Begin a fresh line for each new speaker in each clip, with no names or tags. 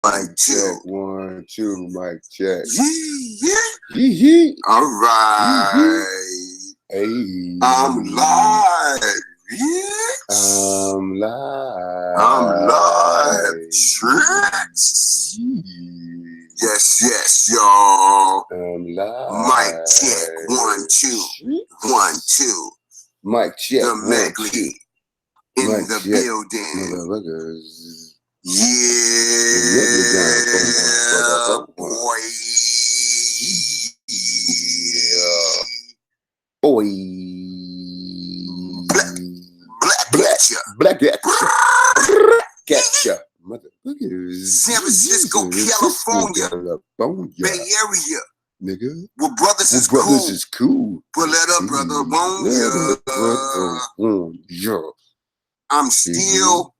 Mic check.
1, 2, mic check.
Yeah. All right.
Hey.
I'm live. Yes.
I'm live.
I'm live. Tricks. Yes, y'all.
I'm live.
Mic check. 1, 2. 1, 2.
Mic check.
The
1, 2.
Megley in
Mic
the
check.
building.
Motherfuckers.
Yeah, boy.
Yeah. Boy. Black Catcher. Motherfuckers.
San Francisco, California. Bay Area.
Nigga.
Well, brothers is
cool.
Pull that up, brother.
Yeah.
I'm still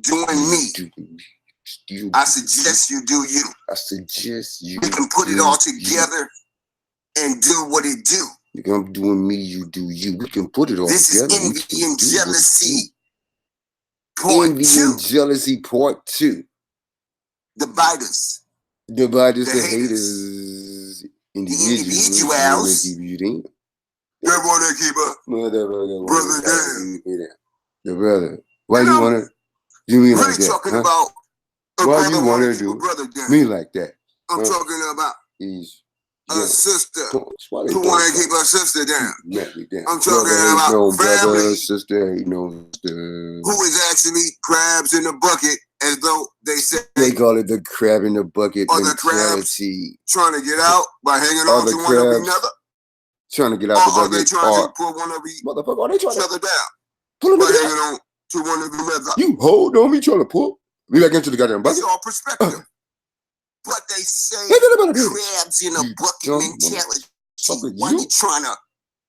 doing me. I suggest you do you. We can put it all together and do what it do.
I'm doing me, you do you. We can put it all together.
This is Envy and Jealousy
Envy and Jealousy Part 2.
The biters.
The haters.
Individuals. They want to keep up. Brother down.
The brother. Why you want to do me like that?
Talking about
why you want to do me like that?
I'm talking about a sister who want to keep her sister down. I'm talking about family.
Sister, who
is actually crabs in the bucket, as though they say
they call it the crab in the bucket
or the crabs trying to get out by hanging on to one of another.
Trying to get out the bucket.
Are they trying to pull one of each other down? By hanging on to one of another.
You hold on me trying to pull me back into the goddamn bucket.
It's all perspective. But they say crabs in a bucket mentality. Why you trying to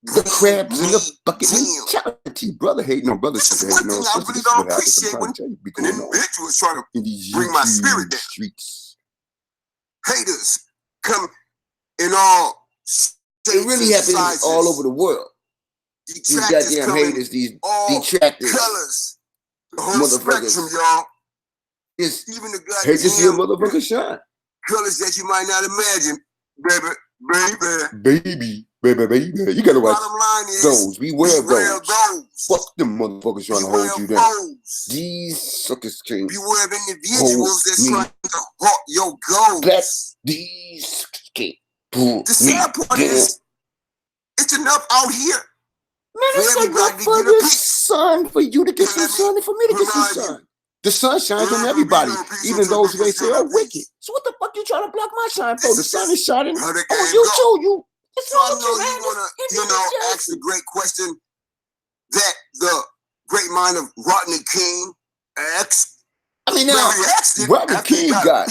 the crabs in the bucket mentality? Brother hating on brother.
This is one thing I really don't appreciate when an individual is trying to bring my spirit down. Haters come in all states.
It really happens all over the world. These goddamn haters, these detractors,
colors, the whole spectrum, y'all. Even the goddamn
hate to see a motherfucker shine.
Colors that you might not imagine, baby.
You gotta watch
bottom line is,
those. Beware of those. Fuck them motherfuckers trying to hold you down. These suckers can't.
Beware of individuals that's trying to halt your goals.
These can't pull
the sad part is, it's enough out here.
Man, it's enough for the sun, for you to get some sun and for me to get some sun. The sun shines on everybody, even those who they say are wicked. So what the fuck you trying to block my shine for? The sun is shining on you too. It's
so I know you want to, ask the great question that the great mind of Rodney King asked.
I mean, now, Rodney King got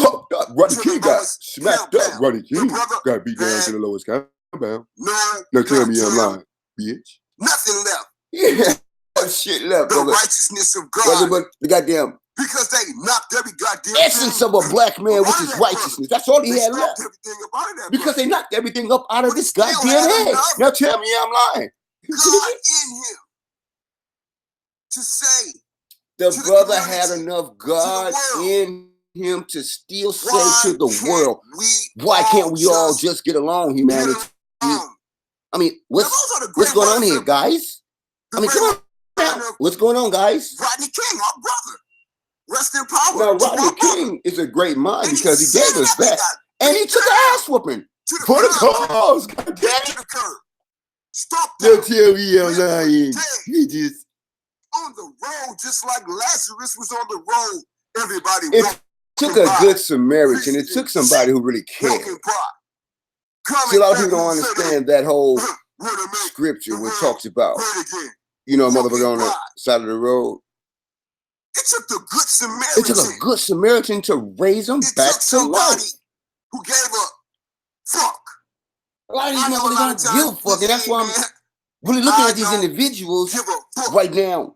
fucked up. Rodney King got smacked up. Rodney King got beat down to the lowest compound. Now tell me I'm lying, bitch.
Nothing left.
Yeah. Shit left,
the righteousness of God.
But the goddamn
because they knocked every goddamn
essence of a black man, which is righteousness. That's all he had left. Because they knocked everything up out of this goddamn head. Now tell me I'm lying.
God in him to say
the brother had enough God in him to still say to the world, why can't we all just get along, humanity? I mean, what's going on here, guys? I mean, come on. What's going on, guys?
Rodney King, our brother. Rest in power.
Now, Rodney King is a great mind because he gave us that. And he took an ass whooping for the cause. God damn it.
Stop
that. Tell me I'm lying.
He just on the road, just like Lazarus was on the road. Everybody
took a good Samaritan. It took somebody who really cared. See, a lot of people don't understand that whole scripture which talks about motherfucker on the side of the road.
It took the good Samaritan.
It took a good Samaritan to raise him back to life.
Who gave a fuck.
A lot of these motherfuckers don't give a fuck, and that's why I'm really looking at these individuals right now.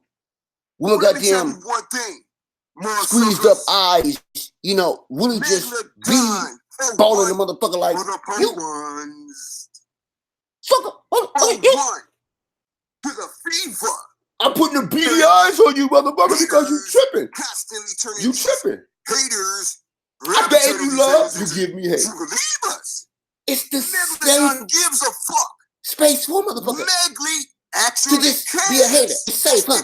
With my goddamn squeezed up eyes, really just be balling the motherfucker like you. Sucker.
To the fever.
I'm putting the beady eyes on you, motherfucker, because you tripping.
Constantly turning.
You tripping.
haters.
I gave you love, you give me hate.
You believe us.
It's the
Megalodon gives a fuck.
Space for motherfucker.
Megley actually
to just be a hater. It's safe, huh?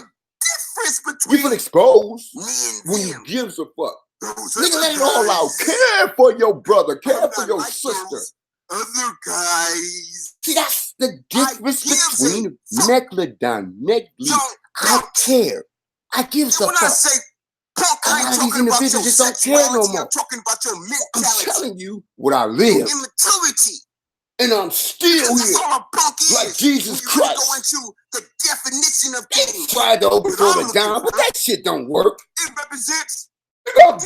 Difference between
you feel exposed
me and
when
them.
you gives a fuck.
Those
Nigga, let it
other
all out.
guys.
Care for your brother. Care
I'm
for
not
your
like
sister.
those other guys.
See, that's the difference between
fuck.
Megalodon, Megley. I care. I give a
And when I
fuck.
say punk,
A
I
lot
ain't
of these
talking about your
individuals just don't care no
sexuality.
more.
I'm talking about your
I'm
mentality.
telling you what I
Your
live.
immaturity.
And I'm still
That's
here.
all a punk is.
Like Jesus
when you really
Christ.
go into the definition of
They
things.
tried to overthrow
What I'm
the down,
looking
but
for,
that shit don't work.
it represents
You're God's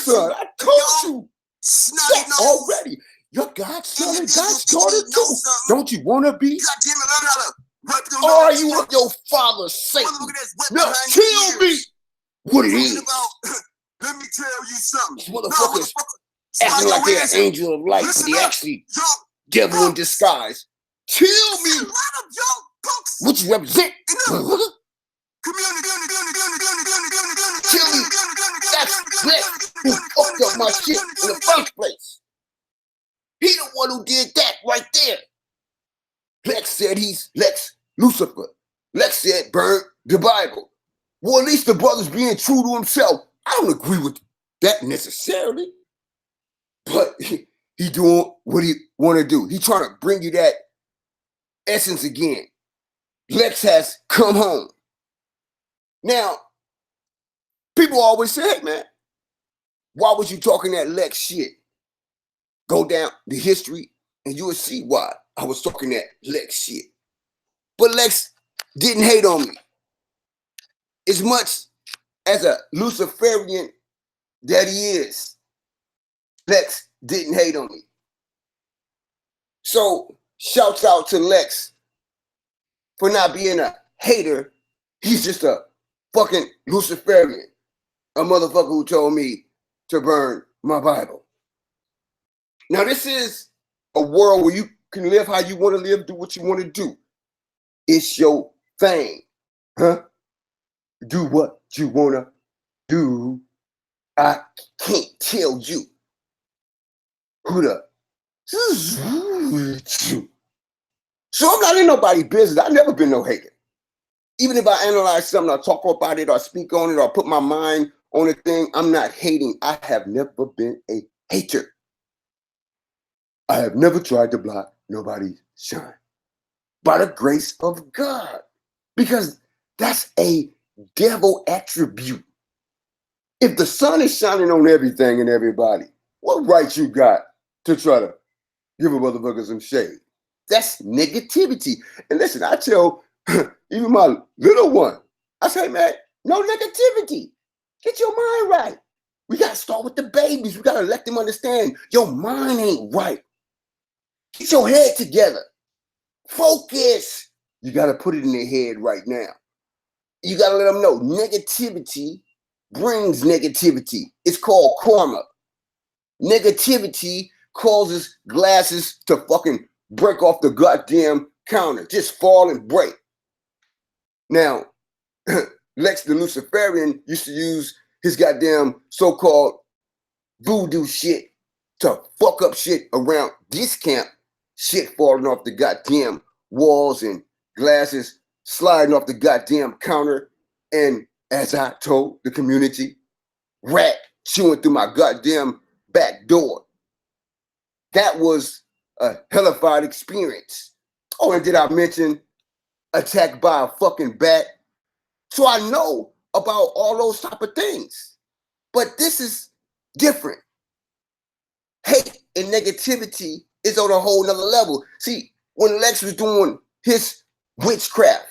son. I told you
snotty
that
nose.
already. You're God's son and
Individual
God's
thinking
daughter
he knows
too.
something.
Don't you want to be?
God damn it, learn how to wipe them
Or are
nose.
you of your father Satan?
Motherfucker that's wet
No,
behind
tell
the
me
ears.
what it
Talking
is.
about, let me tell you something.
These
No,
motherfuckers
slide
acting like
your
they're
hands
an
in.
angel of light, but
Listen
they
up,
actually
young
devil in
punks.
disguise. Tell
A
me
lot of young punks
what you represent.
in the
Motherfucker.
community.
Tell me that's Lex who fucked up my shit in the first place. He the one who did that right there. Lex said he's Lex Lucifer. Lex said burn the Bible. Well, at least the brother's being true to himself. I don't agree with that necessarily. But he doing what he want to do. He trying to bring you that essence again. Lex has come home. Now, people always say, hey, man, why was you talking that Lex shit? Go down the history and you will see why I was talking that Lex shit. But Lex didn't hate on me. As much as a Luciferian that he is, Lex didn't hate on me. So, shouts out to Lex for not being a hater. He's just a fucking Luciferian. A motherfucker who told me to burn my Bible. Now, this is a world where you can live how you want to live, do what you want to do. It's your thing. Huh? Do what you want to do. I can't tell you who the... So I'm not in nobody's business. I've never been no hater. Even if I analyze something, I talk about it, or speak on it, or put my mind on a thing, I'm not hating. I have never been a hater. I have never tried to block nobody's shine. By the grace of God. Because that's a devil attribute. If the sun is shining on everything and everybody, what right you got to try to give a motherfucker some shade? That's negativity. And listen, I tell even my little one, I say, man, no negativity. Get your mind right. We got to start with the babies. We got to let them understand your mind ain't right. Get your head together. Focus. You got to put it in their head right now. You got to let them know negativity brings negativity. It's called karma. Negativity causes glasses to fucking break off the goddamn counter. Just fall and break. Now, Lex the Luciferian used to use his goddamn so-called voodoo shit to fuck up shit around this camp. Shit falling off the goddamn walls and glasses sliding off the goddamn counter. And as I told the community, rat chewing through my goddamn back door. That was a hellified experience. Oh, and did I mention attacked by a fucking bat? So I know about all those type of things. But this is different. Hate and negativity is on a whole nother level. See, when Lex was doing his witchcraft,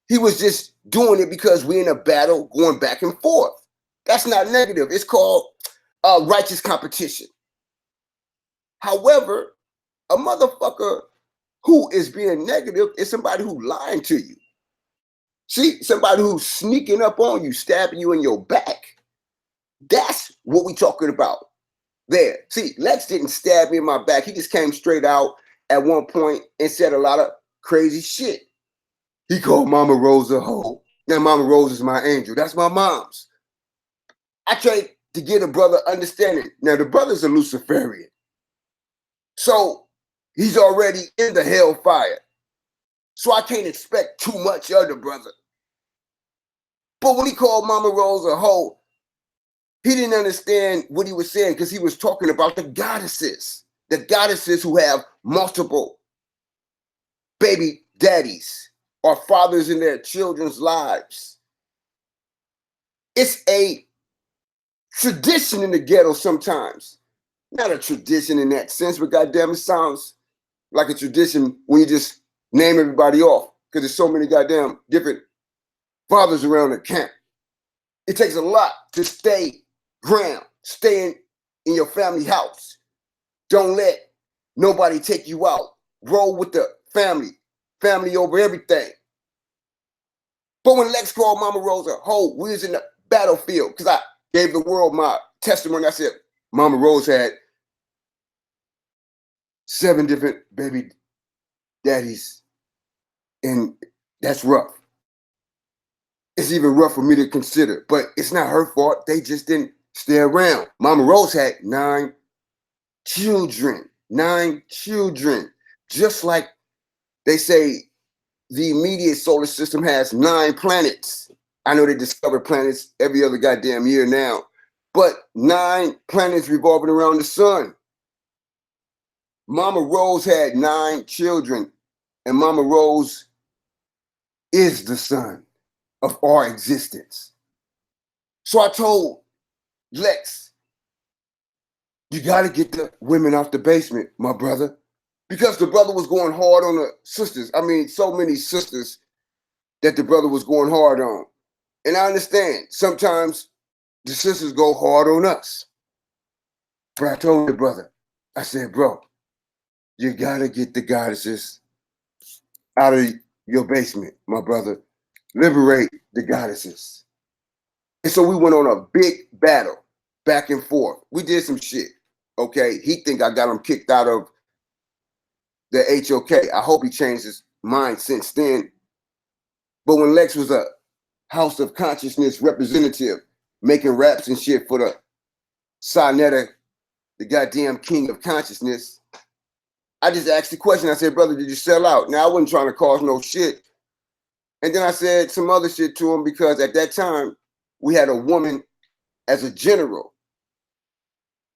he was just doing it because we're in a battle going back and forth. That's not negative. It's called righteous competition. However, a motherfucker who is being negative is somebody who's lying to you. See, somebody who's sneaking up on you, stabbing you in your back. That's what we're talking about there. See, Lex didn't stab me in my back. He just came straight out at one point and said a lot of crazy shit. He called Mama Rose a hoe. Now, Mama Rose is my angel. That's my mom's. I trade to get a brother understanding. Now, the brother's a Luciferian. So he's already in the hellfire. So I can't expect too much of the brother. But when he called Mama Rose a hoe, he didn't understand what he was saying because he was talking about the goddesses who have multiple baby daddies or fathers in their children's lives. It's a tradition in the ghetto sometimes. Not a tradition in that sense, but goddamn, it sounds like a tradition when you just name everybody off because there's so many goddamn different fathers around the camp. It takes a lot to stay ground, stay in your family house. Don't let nobody take you out. Roll with the family over everything. But when Lex called Mama Rose a hoe, we was in the battlefield because I gave the world my testimony. I said, Mama Rose had 7 different baby daddies, and that's rough. It's even rough for me to consider, but it's not her fault. They just didn't stay around. Mama Rose had 9 children, just like they say the immediate solar system has 9 planets. I know they discover planets every other goddamn year now, but 9 planets revolving around the sun. Mama Rose had 9 children, and Mama Rose is the sun of our existence. So I told Lex, you got to get the women off the basement, my brother, because the brother was going hard on the sisters. I mean, so many sisters that the brother was going hard on. And I understand sometimes the sisters go hard on us. But I told the brother, I said, bro, you got to get the goddesses out of your basement, my brother. Liberate the goddesses. And so we went on a big battle, back and forth. We did some shit, okay? He think I got him kicked out of the HOK. I hope he changed his mind since then. But when Lex was a House of Consciousness representative, making raps and shit for the Sarnetta, the goddamn king of consciousness, I just asked the question. I said, brother, did you sell out? Now, I wasn't trying to cause no shit. And then I said some other shit to him because at that time, we had a woman as a general.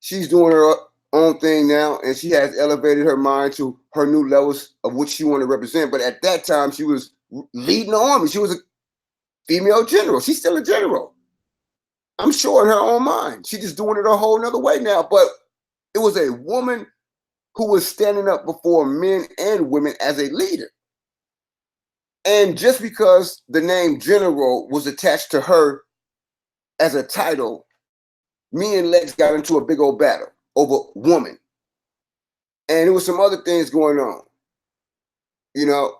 She's doing her own thing now, and she has elevated her mind to her new levels of what she wanted to represent. But at that time, she was leading the army. She was a female general. She's still a general. I'm sure in her own mind. She's just doing it a whole nother way now. But it was a woman who was standing up before men and women as a leader. And just because the name general was attached to her as a title, me and Lex got into a big old battle over woman. And there was some other things going on. You know,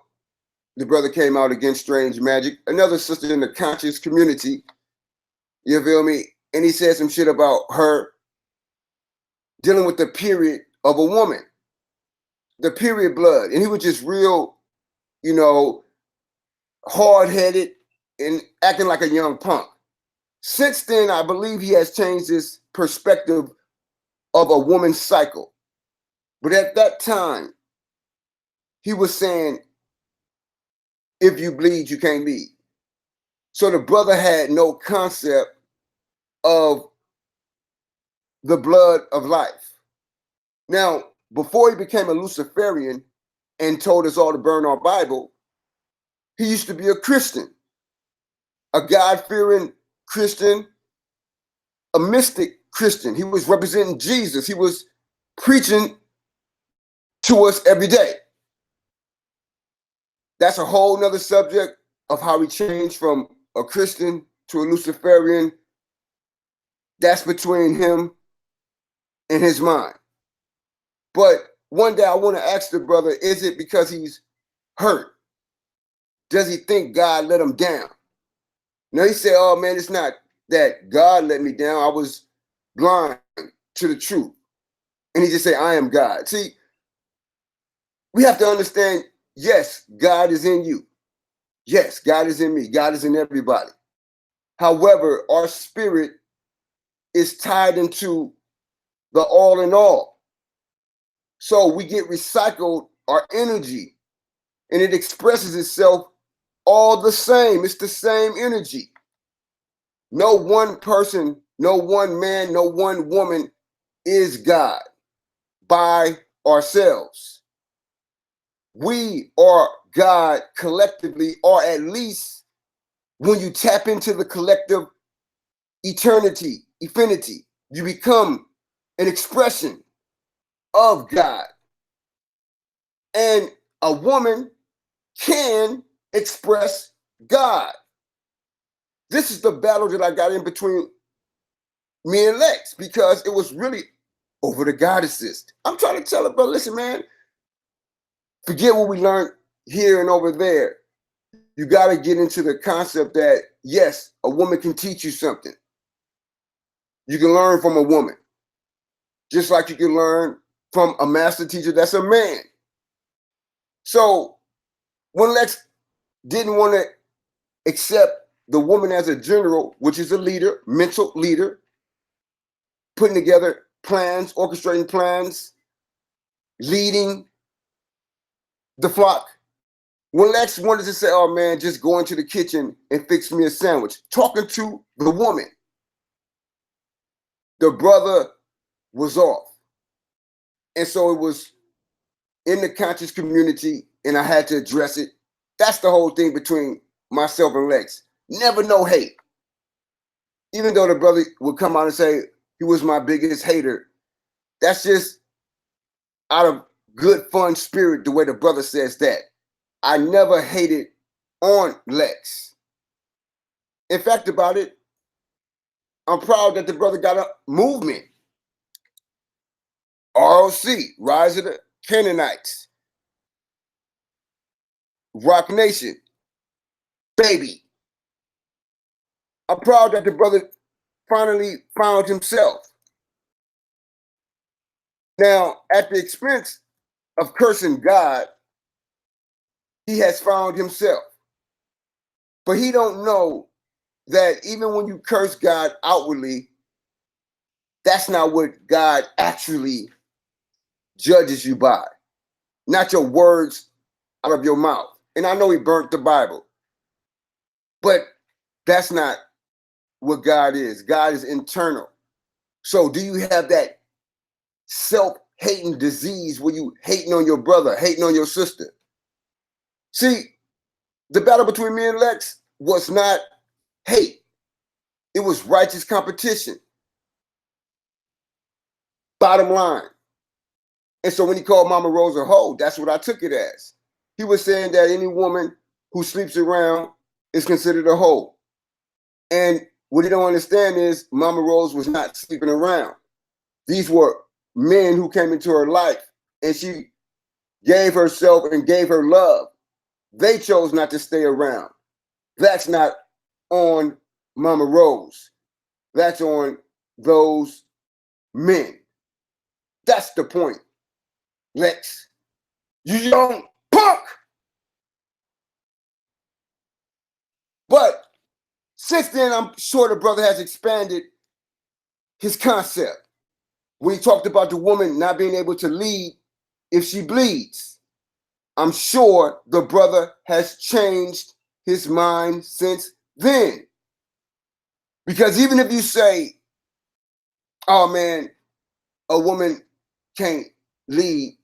the brother came out against Strange Magic, another sister in the conscious community. You feel me? And he said some shit about her dealing with the period of a woman, the period blood. And he was just real, you know, hard-headed and acting like a young punk. Since then, I believe he has changed his perspective of a woman's cycle. But at that time, he was saying, if you bleed, you can't lead. So the brother had no concept of the blood of life. Now, before he became a Luciferian and told us all to burn our Bible, he used to be a Christian, a God-fearing Christian, a mystic Christian. He was representing Jesus. He was preaching to us every day. That's a whole nother subject of how he changed from a Christian to a Luciferian. That's between him and his mind. But one day I want to ask the brother, is it because he's hurt? Does he think God let him down? Now he said, oh man, it's not that God let me down. I was blind to the truth. And he just said, I am God. See, we have to understand, yes, God is in you. Yes, God is in me. God is in everybody. However, our spirit is tied into the all in all. So we get recycled our energy, and it expresses itself all the same. It's the same energy. No one person, no one man, no one woman is God by ourselves. We are God collectively, or at least when you tap into the collective eternity, infinity, you become an expression of God. And a woman can express God. This is the battle that I got in between me and Lex, because it was really over the goddesses. I'm trying to tell her, but listen, man, forget what we learned here and over there. You got to get into the concept that, yes, a woman can teach you something. You can learn from a woman, just like you can learn from a master teacher that's a man. So when Lex didn't want to accept the woman as a general, which is a leader, mental leader, putting together plans, orchestrating plans, leading the flock. When Lex wanted to say, oh man, just go into the kitchen and fix me a sandwich, talking to the woman, the brother was off. And so it was in the conscious community, and I had to address it. That's the whole thing between myself and Lex. Never no hate. Even though the brother would come out and say he was my biggest hater, that's just out of good, fun spirit, the way the brother says that. I never hated on Lex. In fact, about it, I'm proud that the brother got a movement. ROC, Rise of the Canaanites. Rock Nation, baby. I'm proud that the brother finally found himself. Now, at the expense of cursing God, he has found himself. But he don't know that even when you curse God outwardly, that's not what God actually judges you by. Not your words out of your mouth. And I know he burnt the Bible, but that's not what God is. God is internal. So do you have that self-hating disease where you hating on your brother, hating on your sister? See, the battle between me and Lex was not hate. It was righteous competition. Bottom line. And so when he called Mama Rose a hoe, that's what I took it as. He was saying that any woman who sleeps around is considered a hoe. And what he don't understand is Mama Rose was not sleeping around. These were men who came into her life, and she gave herself and gave her love. They chose not to stay around. That's not on Mama Rose. That's on those men. That's the point, Lex. You young punk! But since then, I'm sure the brother has expanded his concept. When he talked about the woman not being able to lead if she bleeds, I'm sure the brother has changed his mind since then. Because even if you say, oh man, a woman can't lead,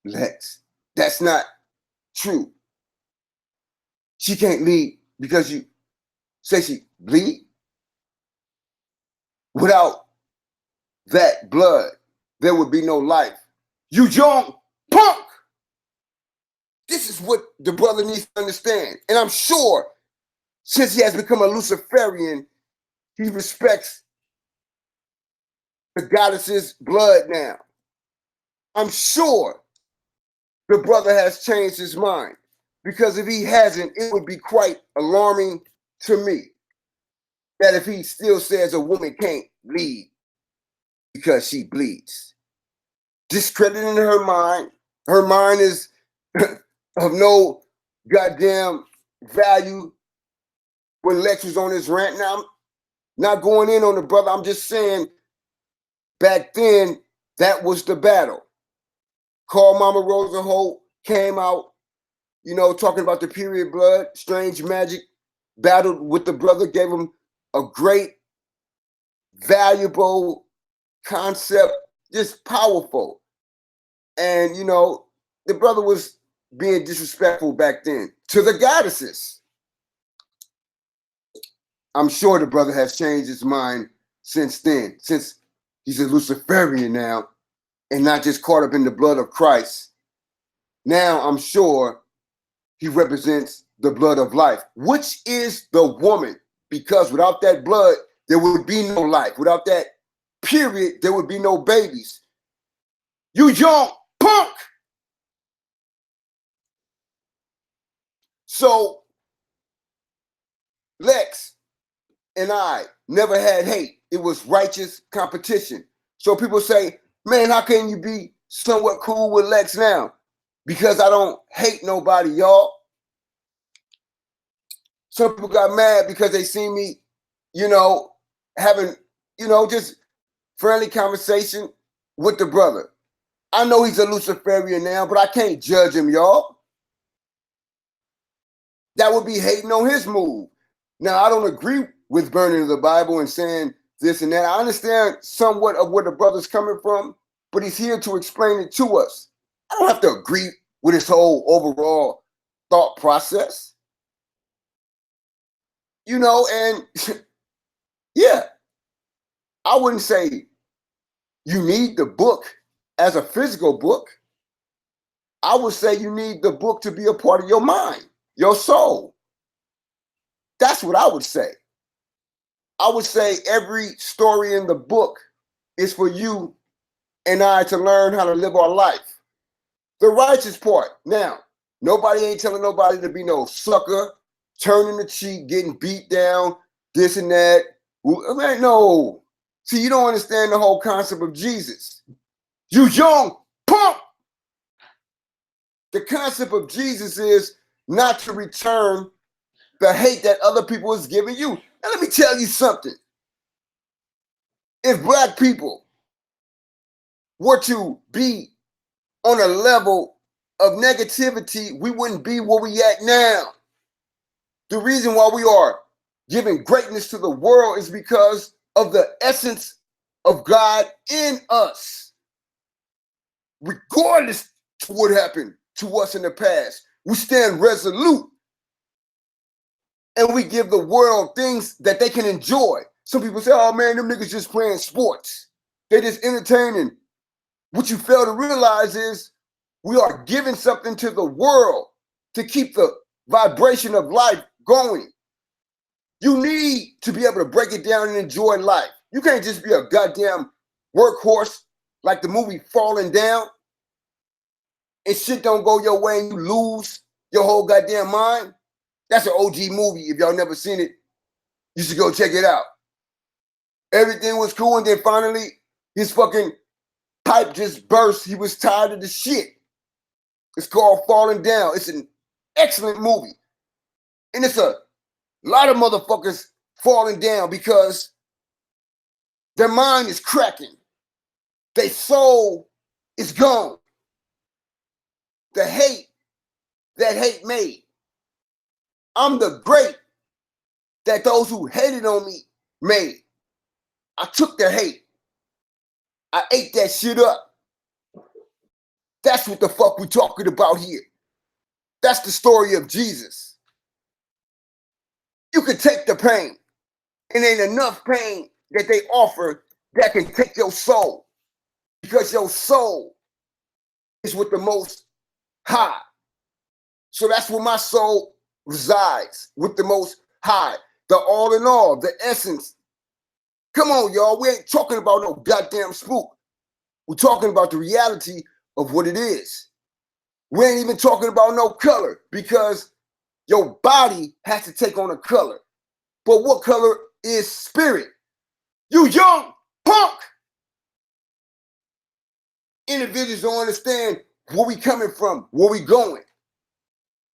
Lex, that's not true. She can't lead because you say she bleed. Without that blood, there would be no life. You young punk! This is what the brother needs to understand. And I'm sure since he has become a Luciferian, he respects the goddess's blood now. I'm sure the brother has changed his mind, because if he hasn't, it would be quite alarming to me that if he still says a woman can't lead because she bleeds. Discrediting her mind is of no goddamn value. When Lex was on his rant, now Not going in on the brother. I'm just saying back then, that was the battle. Call Mama Rosa Holt came out, you know, talking about the period blood, strange magic, battled with the brother, gave him a great, valuable concept, just powerful. And, you know, the brother was being disrespectful back then to the goddesses. I'm sure the brother has changed his mind since then, since he's a Luciferian now and not just caught up in the blood of Christ. Now I'm sure he represents the blood of life, which is the woman, because without that blood, there would be no life. Without that period, there would be no babies. You young punk! So Lex and I never had hate. It was righteous competition. So people say, man, how can you be somewhat cool with Lex now? Because I don't hate nobody, y'all. Some people got mad because they see me, you know, having, you know, just friendly conversation with the brother. I know he's a Luciferian now, but I can't judge him, y'all. That would be hating on his move. Now, I don't agree with burning the Bible and saying this and that. I understand somewhat of where the brother's coming from, but he's here to explain it to us. I don't have to agree with his whole overall thought process. You know, and yeah, I wouldn't say you need the book as a physical book. I would say you need the book to be a part of your mind, your soul. That's what I would say. I would say every story in the book is for you and I to learn how to live our life. The righteous part. Now, nobody ain't telling nobody to be no sucker, turning the cheek, getting beat down, this and that. Man, no. See, you don't understand the whole concept of Jesus. You young punk! The concept of Jesus is not to return the hate that other people is giving you. Now, let me tell you something. If black people were to be on a level of negativity, we wouldn't be where we at now. The reason why we are giving greatness to the world is because of the essence of God in us. Regardless of what happened to us in the past, we stand resolute and we give the world things that they can enjoy. Some people say, oh man, them niggas just playing sports. They just entertaining. What you fail to realize is we are giving something to the world to keep the vibration of life going. You need to be able to break it down and enjoy life. You can't just be a goddamn workhorse like the movie Falling Down and shit don't go your way and you lose your whole goddamn mind. That's an OG movie. If y'all never seen it, you should go check it out. Everything was cool and then finally his fucking pipe just burst. He was tired of the shit. It's called Falling Down. It's an excellent movie. And it's a lot of motherfuckers falling down because their mind is cracking. Their soul is gone. The hate that hate made. I'm the great that those who hated on me made. I took their hate. I ate that shit up. That's what the fuck we talking about here. That's the story of Jesus. You can take the pain. It ain't enough pain that they offer that can take your soul. Because your soul is with the Most High. So that's where my soul resides, with the Most High. The all in all, the essence. Come on, y'all. We ain't talking about no goddamn spook. We're talking about the reality of what it is. We ain't even talking about no color because your body has to take on a color. But what color is spirit? You young punk! Individuals don't understand where we coming from, where we going,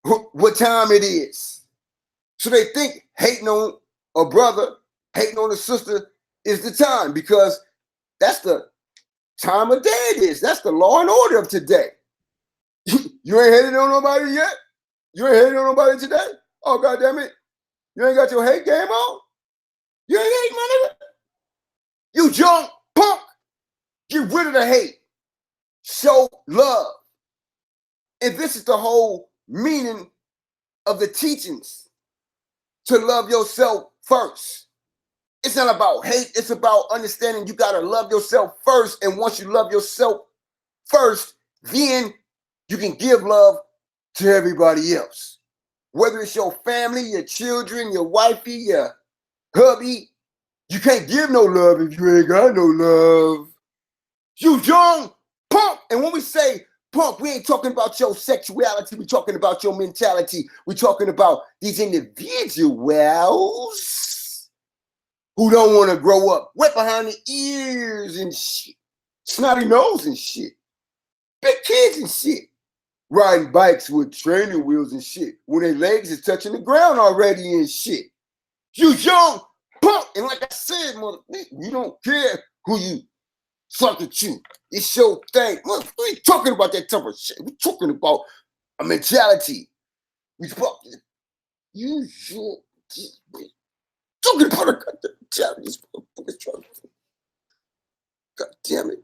what time it is. So they think hating on a brother hating on the sister is the time, because that's the time of day it is. That's the law and order of today. You ain't hating on nobody yet? You ain't hating on nobody today? Oh, God damn it. You ain't got your hate game on? You ain't hating, my nigga? You young punk. Get rid of the hate. Show love. And this is the whole meaning of the teachings, to love yourself first. It's not about hate. It's about understanding you got to love yourself first. And once you love yourself first, then you can give love to everybody else. Whether it's your family, your children, your wifey, your hubby, you can't give no love if you ain't got no love. You young punk. And when we say punk, we ain't talking about your sexuality. We're talking about your mentality. We're talking about these individuals who don't want to grow up, wet behind the ears and shit, snotty nose and shit, big kids and shit, riding bikes with training wheels and shit, when their legs is touching the ground already and shit. You young punk. And like I said, mother, we don't care who you suck at you. It's your thing. Look, we ain't talking about that type of shit. We're talking about a mentality. We talking about a goddamn mentality. God damn it.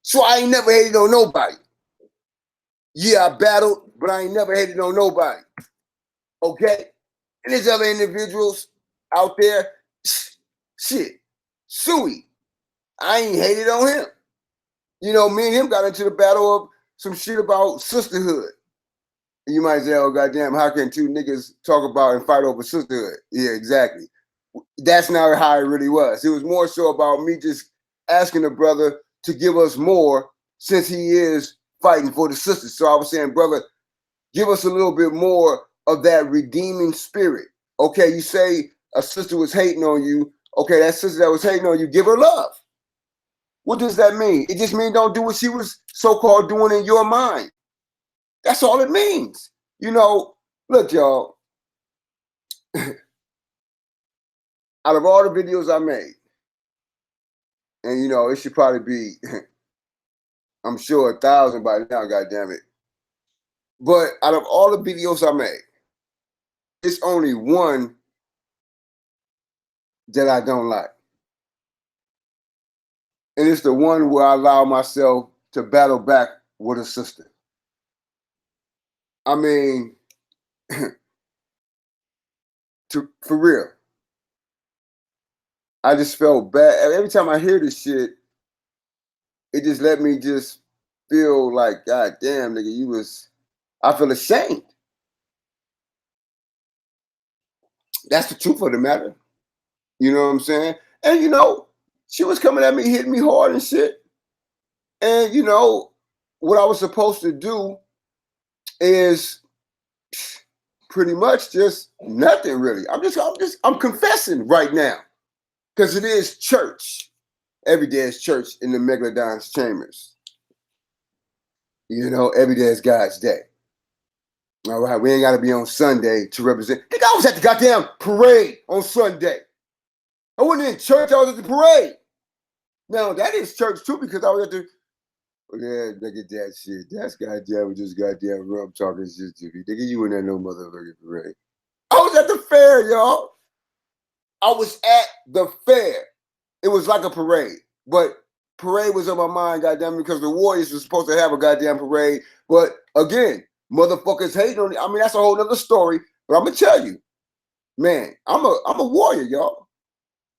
So I ain't never hated on nobody. Yeah, I battled, but I ain't never hated on nobody. Okay? And there's other individuals out there. Shit. Suey. I ain't hated on him. You know, me and him got into the battle of some shit about sisterhood. And you might say, oh, goddamn, how can two niggas talk about and fight over sisterhood? Yeah, exactly. That's not how it really was. It was more so about me just asking the brother to give us more, since he is fighting for the sisters. So I was saying, brother, give us a little bit more of that redeeming spirit. Okay, you say a sister was hating on you. Okay, that sister that was hating on you, give her love. What does that mean? It just means don't do what she was so-called doing in your mind. That's all it means. You know, look, y'all, out of all the videos I made, and you know, it should probably be, I'm sure, 1,000 by now, goddamn it. But out of all the videos I made, it's only one that I don't like. And it's the one where I allow myself to battle back with a sister. I mean, for real. I just felt bad. Every time I hear this shit, it just let me just feel like, God damn, nigga, I feel ashamed. That's the truth of the matter. You know what I'm saying? And, you know, she was coming at me, hitting me hard and shit. And, you know, what I was supposed to do is pretty much just nothing really. I'm confessing right now, because it is church. Every day is church in the Megalodon's chambers. You know, every day is God's day. All right, we ain't got to be on Sunday to represent. I think I was at the goddamn parade on Sunday. I wasn't in church, I was at the parade. Now, that is church too, because I was at the, yeah, look at that shit. That's goddamn, just goddamn rum talking shit to me. Nigga, you in that no motherfucking parade. I was at the fair, y'all. I was at the fair. It was like a parade, but parade was on my mind, goddamn, because the Warriors were supposed to have a goddamn parade. But again, motherfuckers hating on it. I mean, that's a whole nother story. But I'm gonna tell you, man, I'm a warrior, y'all.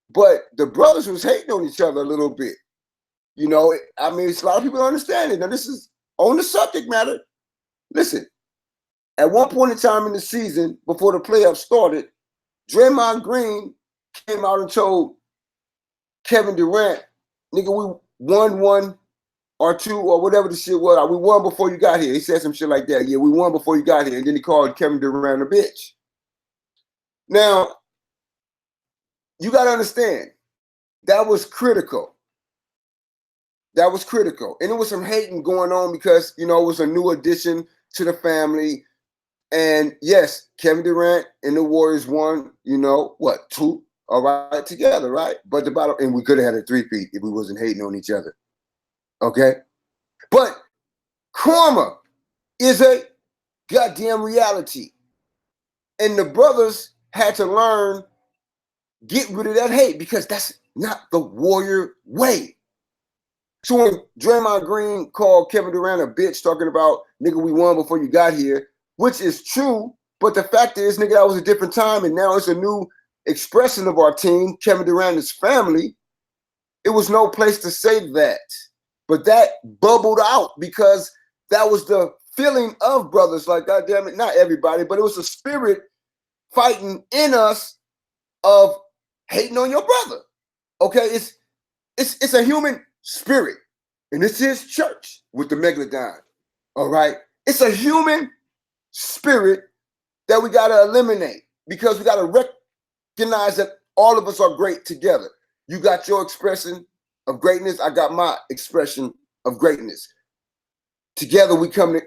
But the brothers was hating on each other a little bit. You know, I mean, it's a lot of people don't understand it. Now, this is on the subject matter. Listen, at one point in time in the season, before the playoffs started, Draymond Green came out and told Kevin Durant, nigga, we won 1 or 2 or whatever the shit was. We won before you got here. He said some shit like that. Yeah, we won before you got here. And then he called Kevin Durant a bitch. Now, you got to understand, that was critical. That was critical. And there was some hating going on because, you know, it was a new addition to the family. And yes, Kevin Durant and the Warriors won, you know, what, 2 all right, together, right? But the bottom, and we could have had a 3-peat if we wasn't hating on each other. Okay? But karma is a goddamn reality. And the brothers had to learn, get rid of that hate, because that's not the warrior way. So when Draymond Green called Kevin Durant a bitch, talking about, nigga, we won before you got here, which is true, but the fact is, nigga, that was a different time, and now it's a new expression of our team, Kevin Durant and his family. It was no place to say that. But that bubbled out because that was the feeling of brothers. Like, goddamn it, not everybody, but it was a spirit fighting in us of hating on your brother. Okay, it's a human spirit. And this is church with the Megalodon. All right. It's a human spirit that we got to eliminate, because we got to recognize that all of us are great together. You got your expression of greatness. I got my expression of greatness. Together we come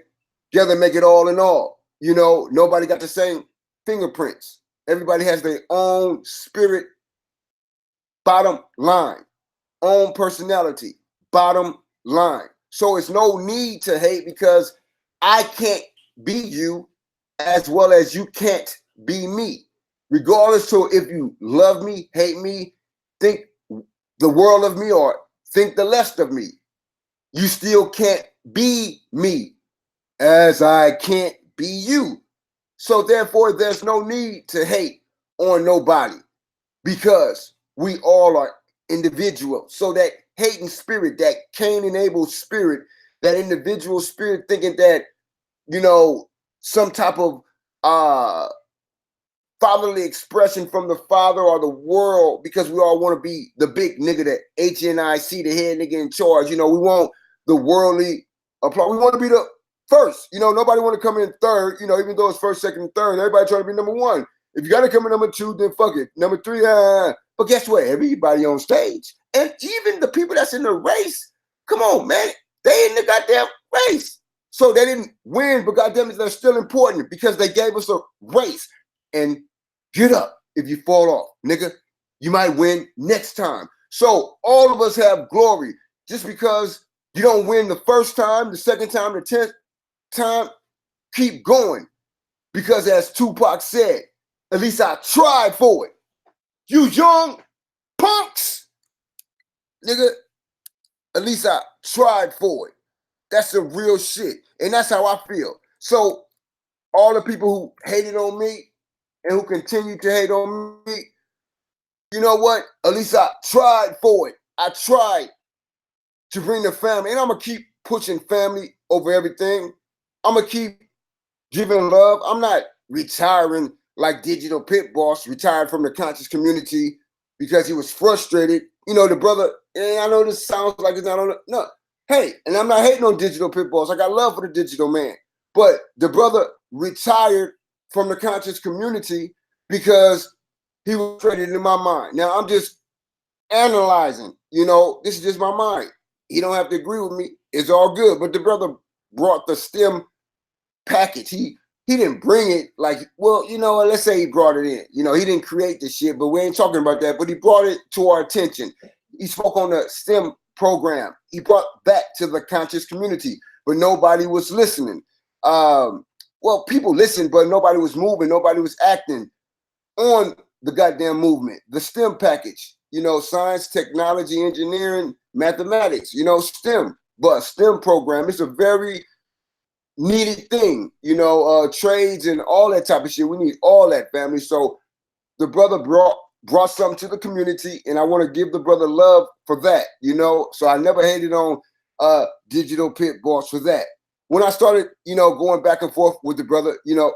together and make it all in all. You know, nobody got the same fingerprints. Everybody has their own spirit, bottom line, own personality, bottom line. So it's no need to hate, because I can't be you as well as you can't be me. Regardless to if you love me, hate me, think the world of me, or think the less of me, you still can't be me as I can't be you. So therefore, there's no need to hate on nobody, because we all are individuals. So that hating spirit, that Cain-enabled spirit, that individual spirit thinking that, you know, some type of fatherly expression from the father or the world, because we all want to be the big nigga, the HNIC, the head nigga in charge. You know, we want the worldly applause. We want to be the first. You know, nobody want to come in third, you know, even though it's first, second, and third. Everybody trying to be number one. If you got to come in number two, then fuck it. Number three, but guess what? Everybody on stage, and even the people that's in the race, come on, man, they in the goddamn race. So they didn't win, but goddamn it, they're still important, because they gave us a race. And get up if you fall off, nigga. You might win next time. So all of us have glory. Just because you don't win the first time, the second time, the 10th time, keep going. Because as Tupac said, at least I tried for it. You young punks, nigga, at least I tried for it. That's the real shit. And that's how I feel. So all the people who hated on me and who continue to hate on me, you know what? At least I tried for it. I tried to bring the family. And I'm going to keep pushing family over everything. I'm going to keep giving love. I'm not retiring like Digital Pit Boss retired from the conscious community because he was frustrated. You know, the brother, and I know this sounds like it's not on the, no. Hey, and I'm not hating on Digital Pit Boss. I got love for the digital man. But the brother retired from the conscious community because he was frustrated in my mind. Now I'm just analyzing, you know, this is just my mind. He don't have to agree with me. It's all good. But the brother brought the STEM package. He didn't bring it like, well, you know, let's say he brought it in. You know, he didn't create the shit, but we ain't talking about that. But he brought it to our attention. He spoke on the STEM program. He brought back to the conscious community, but nobody was listening. Well, people listened, but nobody was moving. Nobody was acting on the goddamn movement. The STEM package, you know, science, technology, engineering, mathematics, you know, STEM, but STEM program. It's a very needed thing, you know, trades and all that type of shit. We need all that, family. So the brother brought something to the community, and I want to give the brother love for that, you know. So I never hated on Digital Pit Boss for that. When I started, you know, going back and forth with the brother, you know,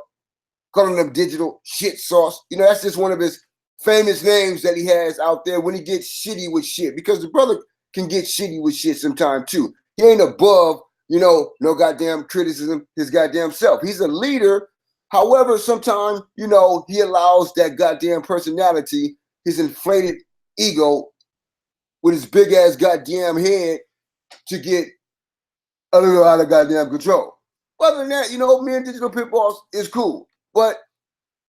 calling him Digital Shit Sauce, you know, that's just one of his famous names that he has out there when he gets shitty with shit, because the brother can get shitty with shit sometime too. He ain't above, you know, no goddamn criticism, his goddamn self. He's a leader. However, sometimes, you know, he allows that goddamn personality, his inflated ego with his big ass goddamn head to get a little out of goddamn control. Other than that, you know, me and Digital Pit Boss is cool. But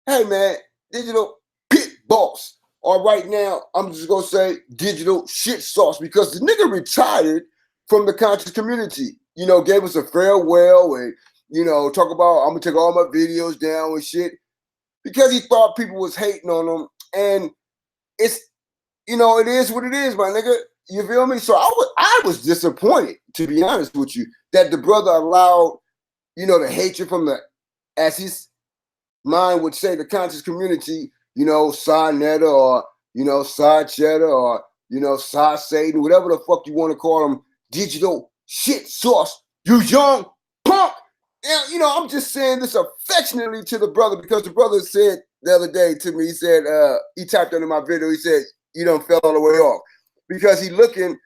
hey, man, Digital Pit Boss, or right now, I'm just gonna say digital shit sauce because the nigga retired from the conscious community. You know, gave us a farewell and, you know, talk about I'm gonna take all my videos down and shit because he thought people was hating on him. And it's, you know, it is what it is, my nigga. You feel me? So I was disappointed, to be honest with you, that the brother allowed, you know, the hatred from the, as his mind would say, the conscious community, you know, Sa Neter or, you know, Sa Cheddar or, you know, Sa Satan, whatever the fuck you want to call them, digital shit sauce. You young punk. And, you know, I'm just saying this affectionately to the brother because the brother said the other day to me, he said, he typed under my video, he said, you done fell all the way off because he looking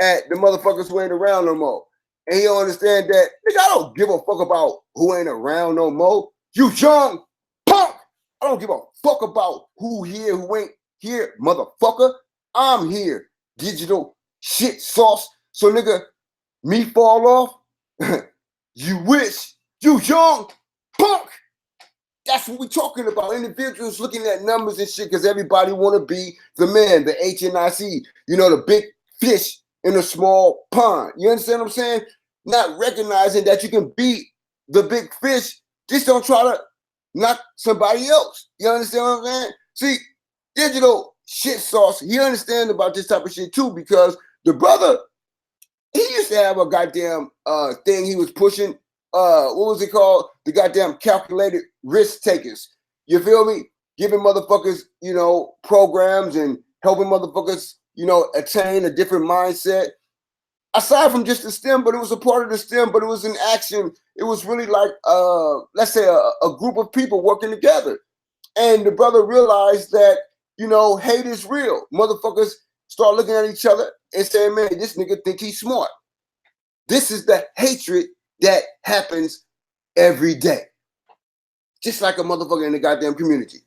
at the motherfuckers who ain't around no more. And he don't understand that, nigga, I don't give a fuck about who ain't around no more. You young punk. I don't give a fuck about who here, who ain't here, motherfucker. I'm here. Digital shit sauce. So, nigga, me fall off? You wish. You young punk. That's what we're talking about. Individuals looking at numbers and shit because everybody want to be the man, the HNIC, you know, the big fish in a small pond. You understand what I'm saying? Not recognizing that you can beat the big fish. Just don't try to knock somebody else. You understand what I'm saying? See, digital shit sauce, he understands about this type of shit too because the brother, he used to have a goddamn thing he was pushing. What was it called? The goddamn calculated risk takers. You feel me? Giving motherfuckers, you know, programs and helping motherfuckers, you know, attain a different mindset. Aside from just the STEM, but it was a part of the STEM, but it was an action. It was really like, let's say a group of people working together. And the brother realized that, you know, hate is real. Motherfuckers start looking at each other and saying, man, this nigga think he's smart. This is the hatred that happens every day. Just like a motherfucker in the goddamn community.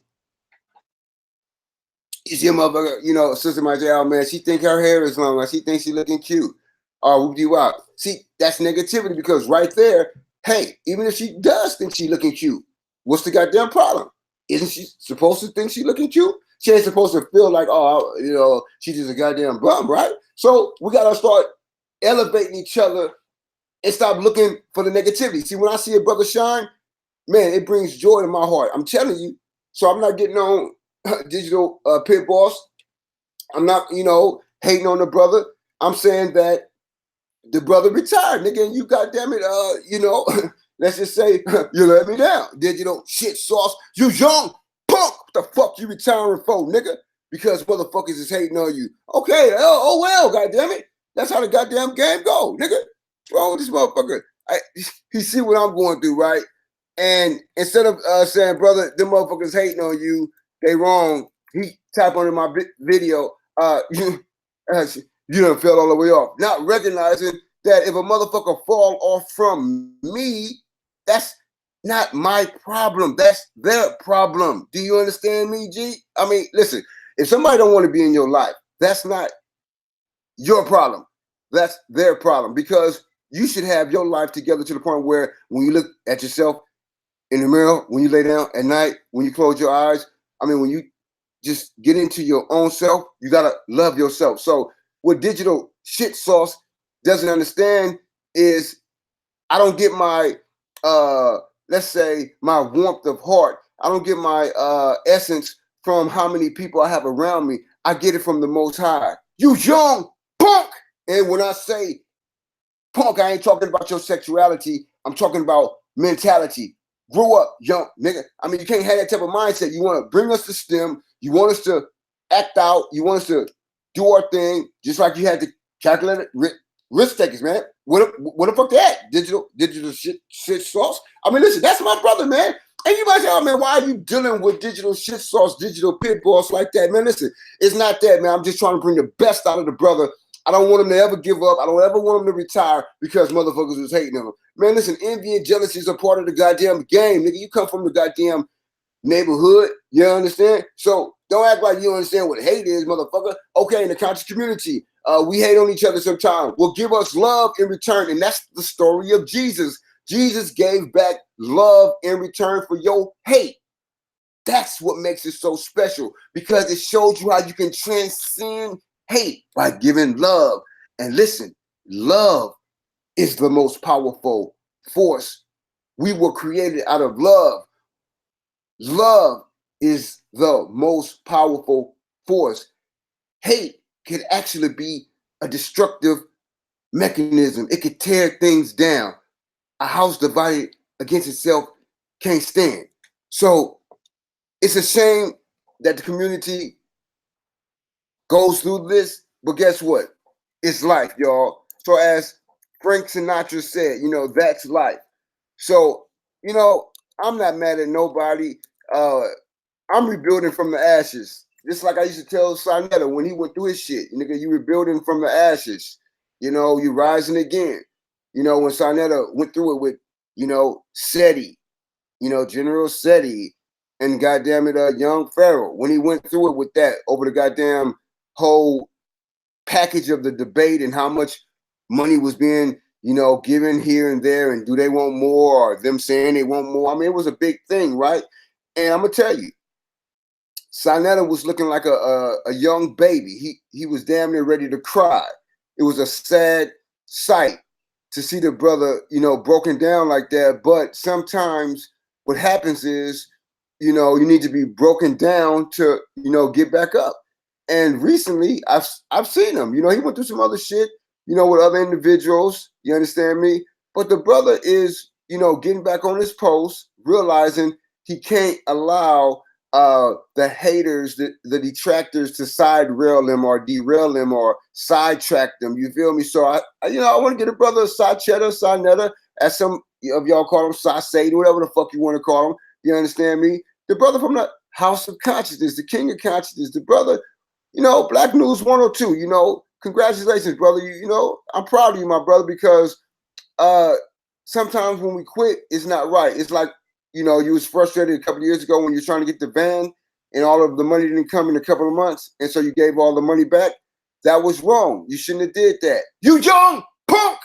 You see a motherfucker, you know, a sister might say, oh man, she think her hair is long, or she thinks she looking cute. Or whoop-de-wop. See, that's negativity because right there, hey, even if she does think she looking cute, what's the goddamn problem? Isn't she supposed to think she looking cute? She ain't supposed to feel like, oh, you know, she's just a goddamn bum, right? So we got to start elevating each other and stop looking for the negativity. See, when I see a brother shine, man, it brings joy to my heart. I'm telling you. So I'm not getting on digital pit boss. I'm not, you know, hating on the brother. I'm saying that the brother retired, nigga, and you goddamn it, you know, let's just say you let me down. Digital shit sauce. You young punk. What the fuck you retiring for, nigga? Because motherfuckers is hating on you. Okay, oh well, goddamn it. That's how the goddamn game go, nigga. What's wrong with this motherfucker? He see what I'm going through, right? And instead of saying, brother, them motherfuckers hating on you, they wrong. He type under my video, you done fell all the way off. Not recognizing that if a motherfucker fall off from me, that's not my problem. That's their problem. Do you understand me, G? I mean, listen, if somebody don't want to be in your life, that's not your problem. That's their problem because you should have your life together to the point where when you look at yourself in the mirror, when you lay down at night, when you close your eyes, I mean, when you just get into your own self, you got to love yourself. So what digital shit sauce doesn't understand is I don't get my, let's say, my warmth of heart. I don't get my essence from how many people I have around me. I get it from the Most High. You young punk. And when I say punk, I ain't talking about your sexuality. I'm talking about mentality. Grow up, young nigga. I mean, you can't have that type of mindset. You want to bring us to STEM. You want us to act out. You want us to do our thing, just like you had to calculate risk takers, man. What the fuck that? Digital shit sauce. I mean, listen, that's my brother, man. And you might say, oh man, why are you dealing with digital shit sauce, digital pit boss like that, man? Listen, it's not that, man. I'm just trying to bring the best out of the brother. I don't want him to ever give up. I don't ever want him to retire because motherfuckers was hating on him. Man, listen, envy and jealousy is a part of the goddamn game, nigga. You come from the goddamn neighborhood, you understand? So don't act like you don't understand what hate is, motherfucker. Okay, in the conscious community, we hate on each other sometimes. Well, give us love in return, and that's the story of Jesus. Jesus gave back love in return for your hate. That's what makes it so special, because it shows you how you can transcend hate by giving love. And listen, love is the most powerful force. We were created out of love. Love is the most powerful force. Hate can actually be a destructive mechanism. It could tear things down. A house divided against itself can't stand. So it's a shame that the community goes through this, but guess what? It's life, y'all. So as Frank Sinatra said, that's life. So, I'm not mad at nobody. I'm rebuilding from the ashes. Just like I used to tell Sinetta when he went through his shit. Nigga, you rebuilding from the ashes. You rising again. When Sinetta went through it with, SETI, General SETI, and goddamn it, Young Pharaoh. When he went through it with that over the goddamn whole package of the debate and how much money was being, given here and there, and do they want more, or them saying they want more. I mean, it was a big thing, right? And I'm gonna tell you, Sinetta was looking like a young baby. He was damn near ready to cry. It was a sad sight to see the brother, broken down like that. But sometimes what happens is, you need to be broken down to, get back up. And recently, I've seen him. He went through some other shit, with other individuals. You understand me? But the brother is, getting back on his post, realizing he can't allow the haters, the detractors to side rail him or derail him or sidetrack them. You feel me? So I want to get a brother Sinetta, as some of y'all call him, Sade, whatever the fuck you want to call him. You understand me? The brother from the House of Consciousness, the King of Consciousness, the brother, Black News 102, congratulations, brother. I'm proud of you, my brother, because sometimes when we quit, it's not right. It's like, you was frustrated a couple of years ago when you're trying to get the van and all of the money didn't come in a couple of months. And so you gave all the money back. That was wrong. You shouldn't have did that. You young punk!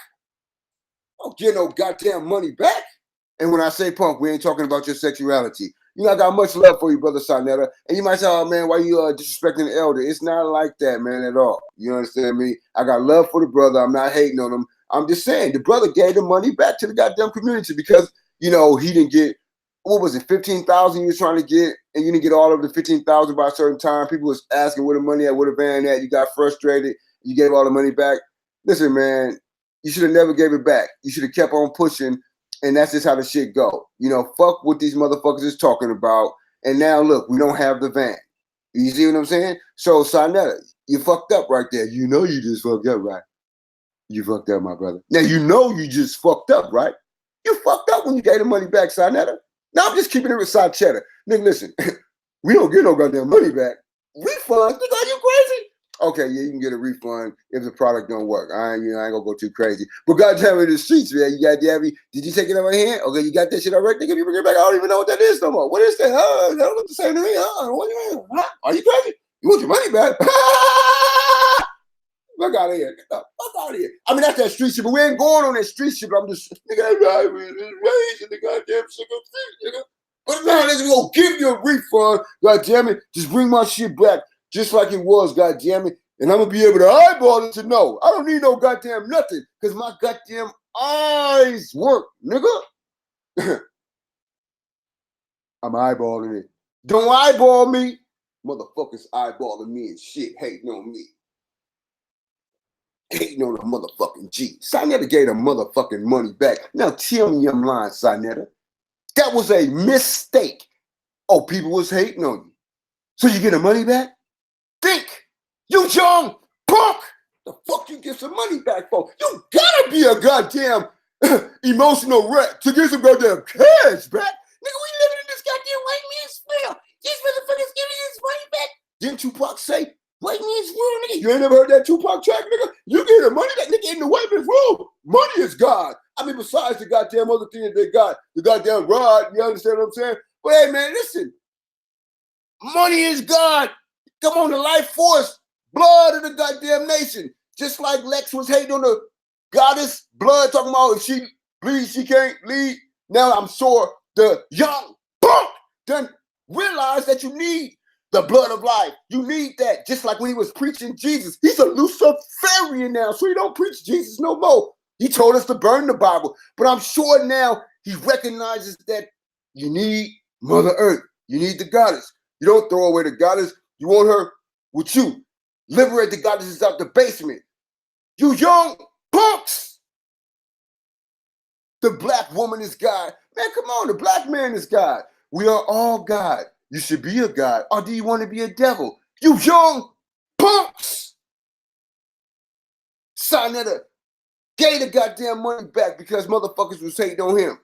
Don't get no goddamn money back. And when I say punk, we ain't talking about your sexuality. I got much love for you, brother Sinetta. And you might say, oh, man, why you disrespecting the elder? It's not like that, man, at all. You understand me? I got love for the brother. I'm not hating on him. I'm just saying the brother gave the money back to the goddamn community because, he didn't get, what was it, 15,000 you was trying to get, and you didn't get all of the 15,000 by a certain time. People was asking where the money at, where the van at. You got frustrated. You gave all the money back. Listen, man, you should have never gave it back. You should have kept on pushing. And that's just how the shit go. Fuck what these motherfuckers is talking about. And now look, we don't have the van. You see what I'm saying? So Sinetta, you fucked up right there. You just fucked up, right? You fucked up, my brother. Now you just fucked up, right? You fucked up when you gave the money back, Sinetta. Now I'm just keeping it with side cheddar. Nigga, listen, we don't get no goddamn money back. Refund? Nigga, are you crazy? Okay, yeah, you can get a refund if the product don't work. I ain't gonna go too crazy. But goddamn it, the streets, man. Did you take it out of my hand? Okay, you got that shit already? Nigga, if you bring it back, I don't even know what that is no more. What is that? That don't look the same to me. What do you mean? Huh? Are you crazy? You want your money back? Fuck out of here. Get the fuck out of here. I mean, that's that street shit, but we ain't going on that street shit. But I'm just, nigga, I'm raising the goddamn shit, nigga. But now, nigga, gonna give you a refund. Goddamn it. Just bring my shit back. Just like it was, goddamn it. And I'm gonna be able to eyeball it to know. I don't need no goddamn nothing, because my goddamn eyes work, nigga. I'm eyeballing it. Don't eyeball me. Motherfuckers eyeballing me and shit, hating on me. Hating on a motherfucking G. Sinetta gave the motherfucking money back. Now tell me I'm lying, Sinetta. That was a mistake. Oh, people was hating on you. So you get the money back? Think, you young punk! The fuck you get some money back for? You gotta be a goddamn emotional wreck to get some goddamn cash back. Nigga, we living in this goddamn white man's world. These motherfuckers giving his money back. Didn't Tupac say, white man's world, nigga? You ain't never heard that Tupac track, nigga? You get the money, that nigga in the white man's world. Money is God. I mean, besides the goddamn other thing that they got, the goddamn rod, you understand what I'm saying? But hey, man, listen. Money is God. Come on, the life force, blood of the goddamn nation. Just like Lex was hating on the goddess blood, talking about if she bleeds, she can't lead. Now I'm sure the young punk done realize that you need the blood of life. You need that. Just like when he was preaching Jesus. He's a Luciferian now, so he don't preach Jesus no more. He told us to burn the Bible. But I'm sure now he recognizes that you need Mother Earth. You need the goddess. You don't throw away the goddess. You want her with you. Liberate the goddesses out the basement. You young punks. The black woman is God. Man, come on. The black man is God. We are all God. You should be a God. Or do you want to be a devil? You young punks. Sarnetta gave the goddamn money back because motherfuckers was hating on him.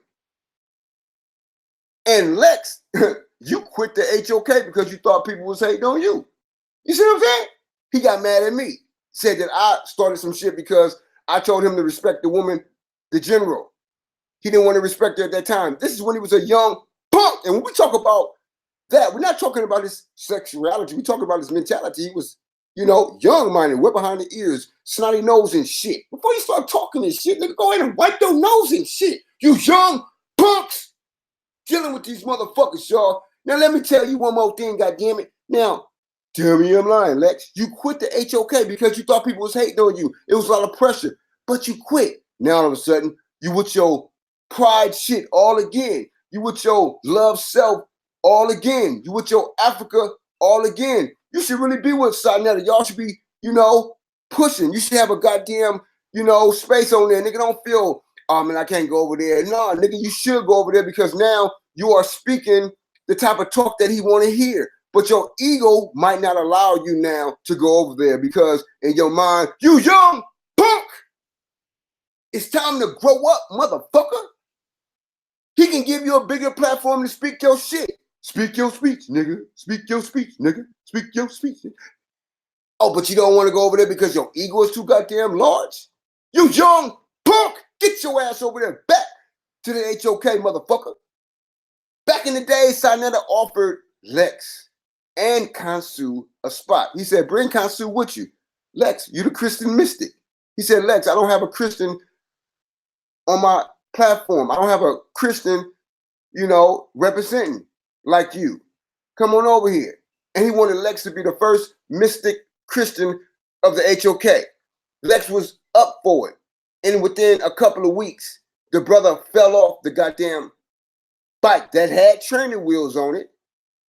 And Lex, you quit the HOK because you thought people was hating on you. You see what I'm saying? He got mad at me. Said that I started some shit because I told him to respect the woman, the general. He didn't want to respect her at that time. This is when he was a young punk. And when we talk about that, we're not talking about his sexuality. We're talking about his mentality. He was, young-minded, wet behind the ears, snotty nose and shit. Before you start talking and shit, nigga, go ahead and wipe your nose and shit. You young punks dealing with these motherfuckers, y'all. Now, let me tell you one more thing, goddammit. Now, tell me I'm lying, Lex. You quit the HOK because you thought people was hating on you. It was a lot of pressure, but you quit. Now, all of a sudden, you with your pride shit all again. You with your love self all again. You with your Africa all again. You should really be with Sarnetta. Y'all should be, pushing. You should have a goddamn, space on there. Nigga, don't feel, oh man, I can't go over there. No, nigga, you should go over there because now you are speaking the type of talk that he want to hear. But your ego might not allow you now to go over there because in your mind, you young punk. It's time to grow up, motherfucker. He can give you a bigger platform to speak your shit. Speak your speech, nigga. Speak your speech, nigga. Speak your speech. Oh, but you don't want to go over there because your ego is too goddamn large? You young punk! Get your ass over there back to the HOK, motherfucker. Back in the day, Sarnetta offered Lex and Khonsu a spot. He said, bring Khonsu with you. Lex, you the Christian mystic. He said, Lex, I don't have a Christian on my platform. I don't have a Christian, representing like you. Come on over here. And he wanted Lex to be the first mystic Christian of the HOK. Lex was up for it. And within a couple of weeks, the brother fell off the goddamn bike that had training wheels on it.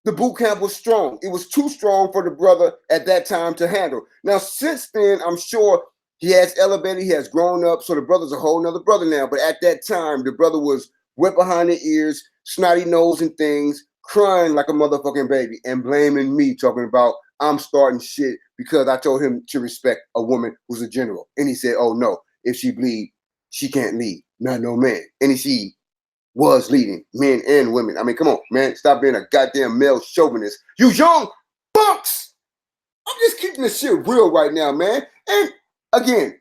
The boot camp was strong. It was too strong for the brother at that time to handle. Now, since then, I'm sure he has elevated, he has grown up, so the brother's a whole nother brother now. But at that time, the brother was wet behind the ears, snotty nose and things, crying like a motherfucking baby and blaming me, talking about I'm starting shit because I told him to respect a woman who's a general. And he said, oh no, if she bleed, she can't lead, not no man. And she was leading men and women. I mean, come on, man, stop being a goddamn male chauvinist. You young punks! I'm just keeping this shit real right now, man. And again,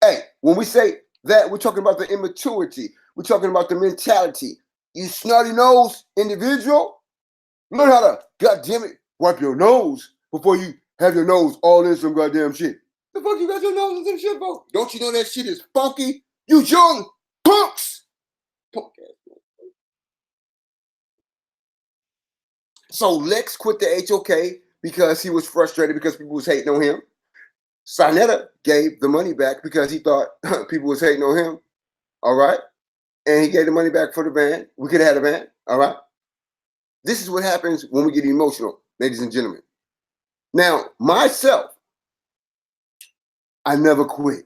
hey, when we say that, we're talking about the immaturity. We're talking about the mentality. You snotty nose individual, learn how to, goddamn it, wipe your nose before you have your nose all in some goddamn shit. The fuck you got your nose in some shit for? Don't you know that shit is funky? You young punks! Punk ass. So Lex quit the HOK because he was frustrated because people was hating on him. Sarnetta gave the money back because he thought people was hating on him. All right. And he gave the money back for the band. We could have had a band. All right. This is what happens when we get emotional, ladies and gentlemen. Now, myself, I never quit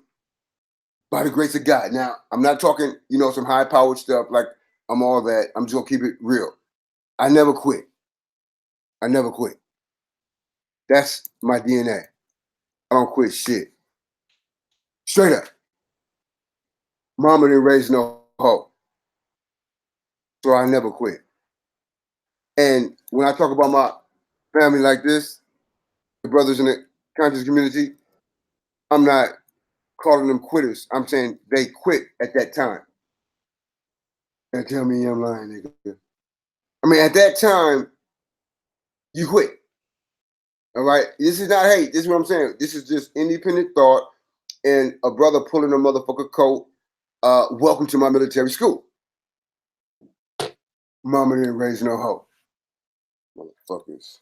by the grace of God. Now, I'm not talking, some high-powered stuff like I'm all that. I'm just going to keep it real. I never quit. I never quit. That's my DNA. I don't quit shit. Straight up. Mama didn't raise no hoe. So I never quit. And when I talk about my family like this, the brothers in the conscious community, I'm not calling them quitters. I'm saying they quit at that time. And tell me I'm lying, nigga. I mean, at that time, you quit. All right? This is not hate. This is what I'm saying. This is just independent thought and a brother pulling a motherfucker coat. Welcome to my military school. Mama didn't raise no hoe. Motherfuckers.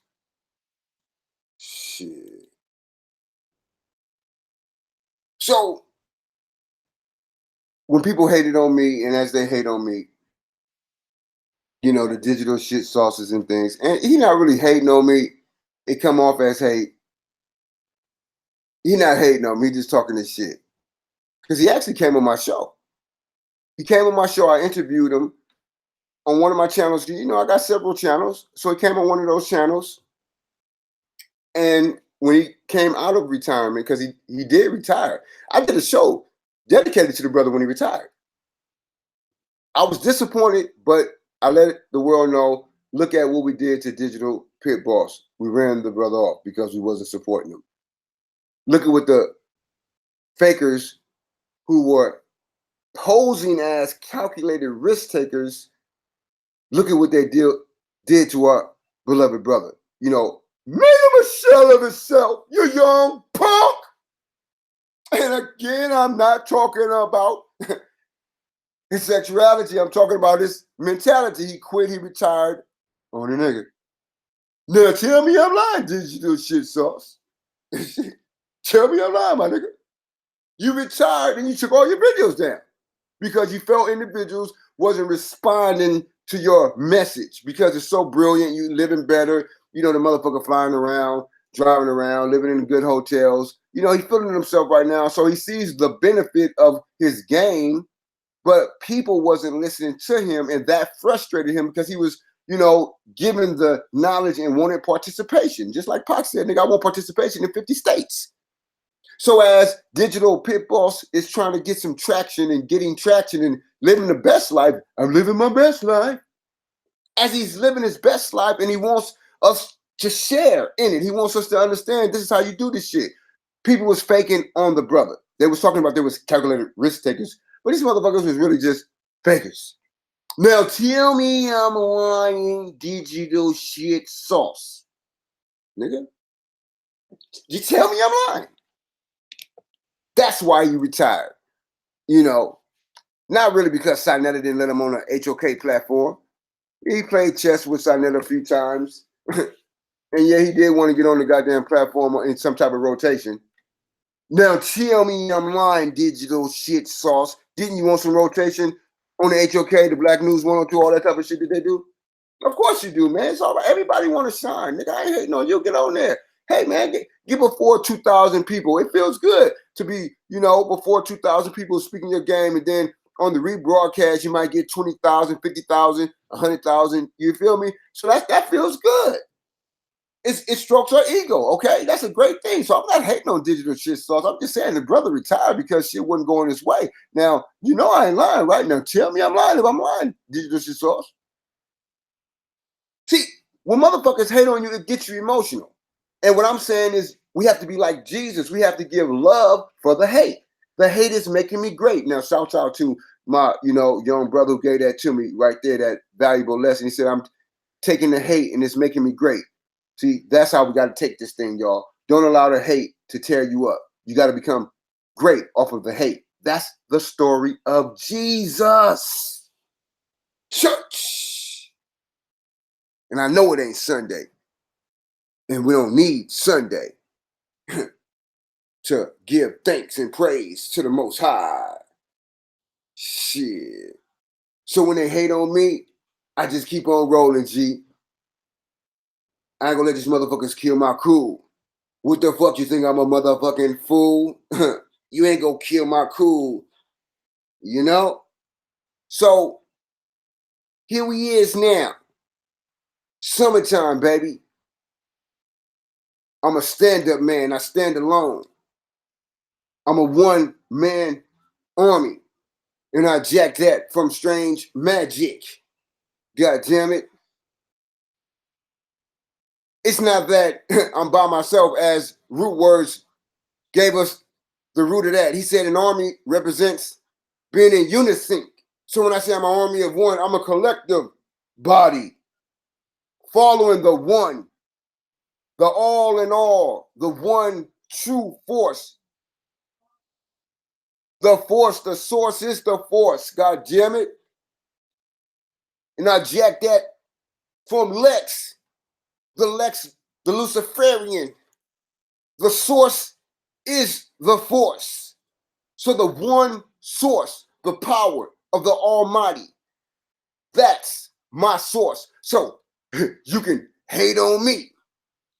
Shit. So when people hated on me, and as they hate on me, you know, the digital shit sauces and things, and he not really hating on me. It come off as hate. He not hating on me, just talking this shit. Because he actually came on my show. He came on my show. I interviewed him on one of my channels. You know, I got several channels. So he came on one of those channels. And when he came out of retirement, because he did retire, I did a show dedicated to the brother when he retired. I was disappointed, but I let the world know, look at what we did to Digital Pit Boss. We ran the brother off because we wasn't supporting him. Look at what the fakers who were posing as calculated risk takers, look at what they did to our beloved brother. You know, made him a shell of himself, you young punk. And again, I'm not talking about his sexuality. I'm talking about his mentality. He quit, he retired on a nigga. Now tell me I'm lying, digital shit sauce. Tell me I'm lying, my nigga. You retired and you took all your videos down because you felt individuals wasn't responding to your message because it's so brilliant. You living better. You know, the motherfucker flying around, driving around, living in good hotels. You know, he's feeling himself right now. So he sees the benefit of his game, but people wasn't listening to him, and that frustrated him because he was, you know, given the knowledge and wanted participation. Just like Pac said, nigga, I want participation in 50 states. So as Digital Pit Boss is trying to get some traction and getting traction and living the best life, I'm living my best life. As he's living his best life and he wants us to share in it. He wants us to understand this is how you do this shit. People was faking on the brother. They was talking about there was calculated risk takers, but these motherfuckers was really just fakers. Now tell me I'm lying, digital shit sauce. Nigga, you tell me I'm lying. That's why he retired. You know, not really because Sinetta didn't let him on an HOK platform. He played chess with Sinetta a few times. And yeah, he did want to get on the goddamn platform in some type of rotation. Now tell me I'm lying, digital shit sauce. Didn't you want some rotation on the HOK, the Black News 102, all that type of shit that they do? Of course you do, man. It's all right. Everybody want to shine. Nigga, I ain't hating on you. Get on there. Hey, man, get before 2,000 people. It feels good to be, you know, before 2,000 people speaking your game, and then on the rebroadcast, you might get 20,000, 50,000, 100,000. You feel me? So that feels good. It strokes our ego, okay? That's a great thing. So I'm not hating on digital shit sauce. I'm just saying the brother retired because shit wasn't going his way. Now, you know I ain't lying right now. Tell me I'm lying if I'm lying, digital shit sauce. See, when motherfuckers hate on you, it gets you emotional. And what I'm saying is we have to be like Jesus. We have to give love for the hate. The hate is making me great. Now, shout out to my, you know, young brother who gave that to me right there, that valuable lesson. He said, I'm taking the hate and it's making me great. See, that's how we got to take this thing, y'all. Don't allow the hate to tear you up. You got to become great off of the hate. That's the story of Jesus. Church. And I know it ain't Sunday. And we don't need Sunday to give thanks and praise to the Most High. Shit. So when they hate on me, I just keep on rolling, G. I ain't gonna let these motherfuckers kill my cool. What the fuck you think I'm a motherfucking fool? You ain't gonna kill my cool. You know? So here we is now. Summertime, baby. I'm a stand-up man. I stand alone. I'm a one-man army. And I jack that from strange magic. God damn it. It's not that I'm by myself, as Root Words gave us the root of that. He said an army represents being in unison. So when I say I'm an army of one, I'm a collective body following the one, the all in all, the one true force. The force, the source is the force. God damn it. And I jack that from Lex. the Luciferian. The source is the force. So the one source, the power of the Almighty, that's my source. So you can hate on me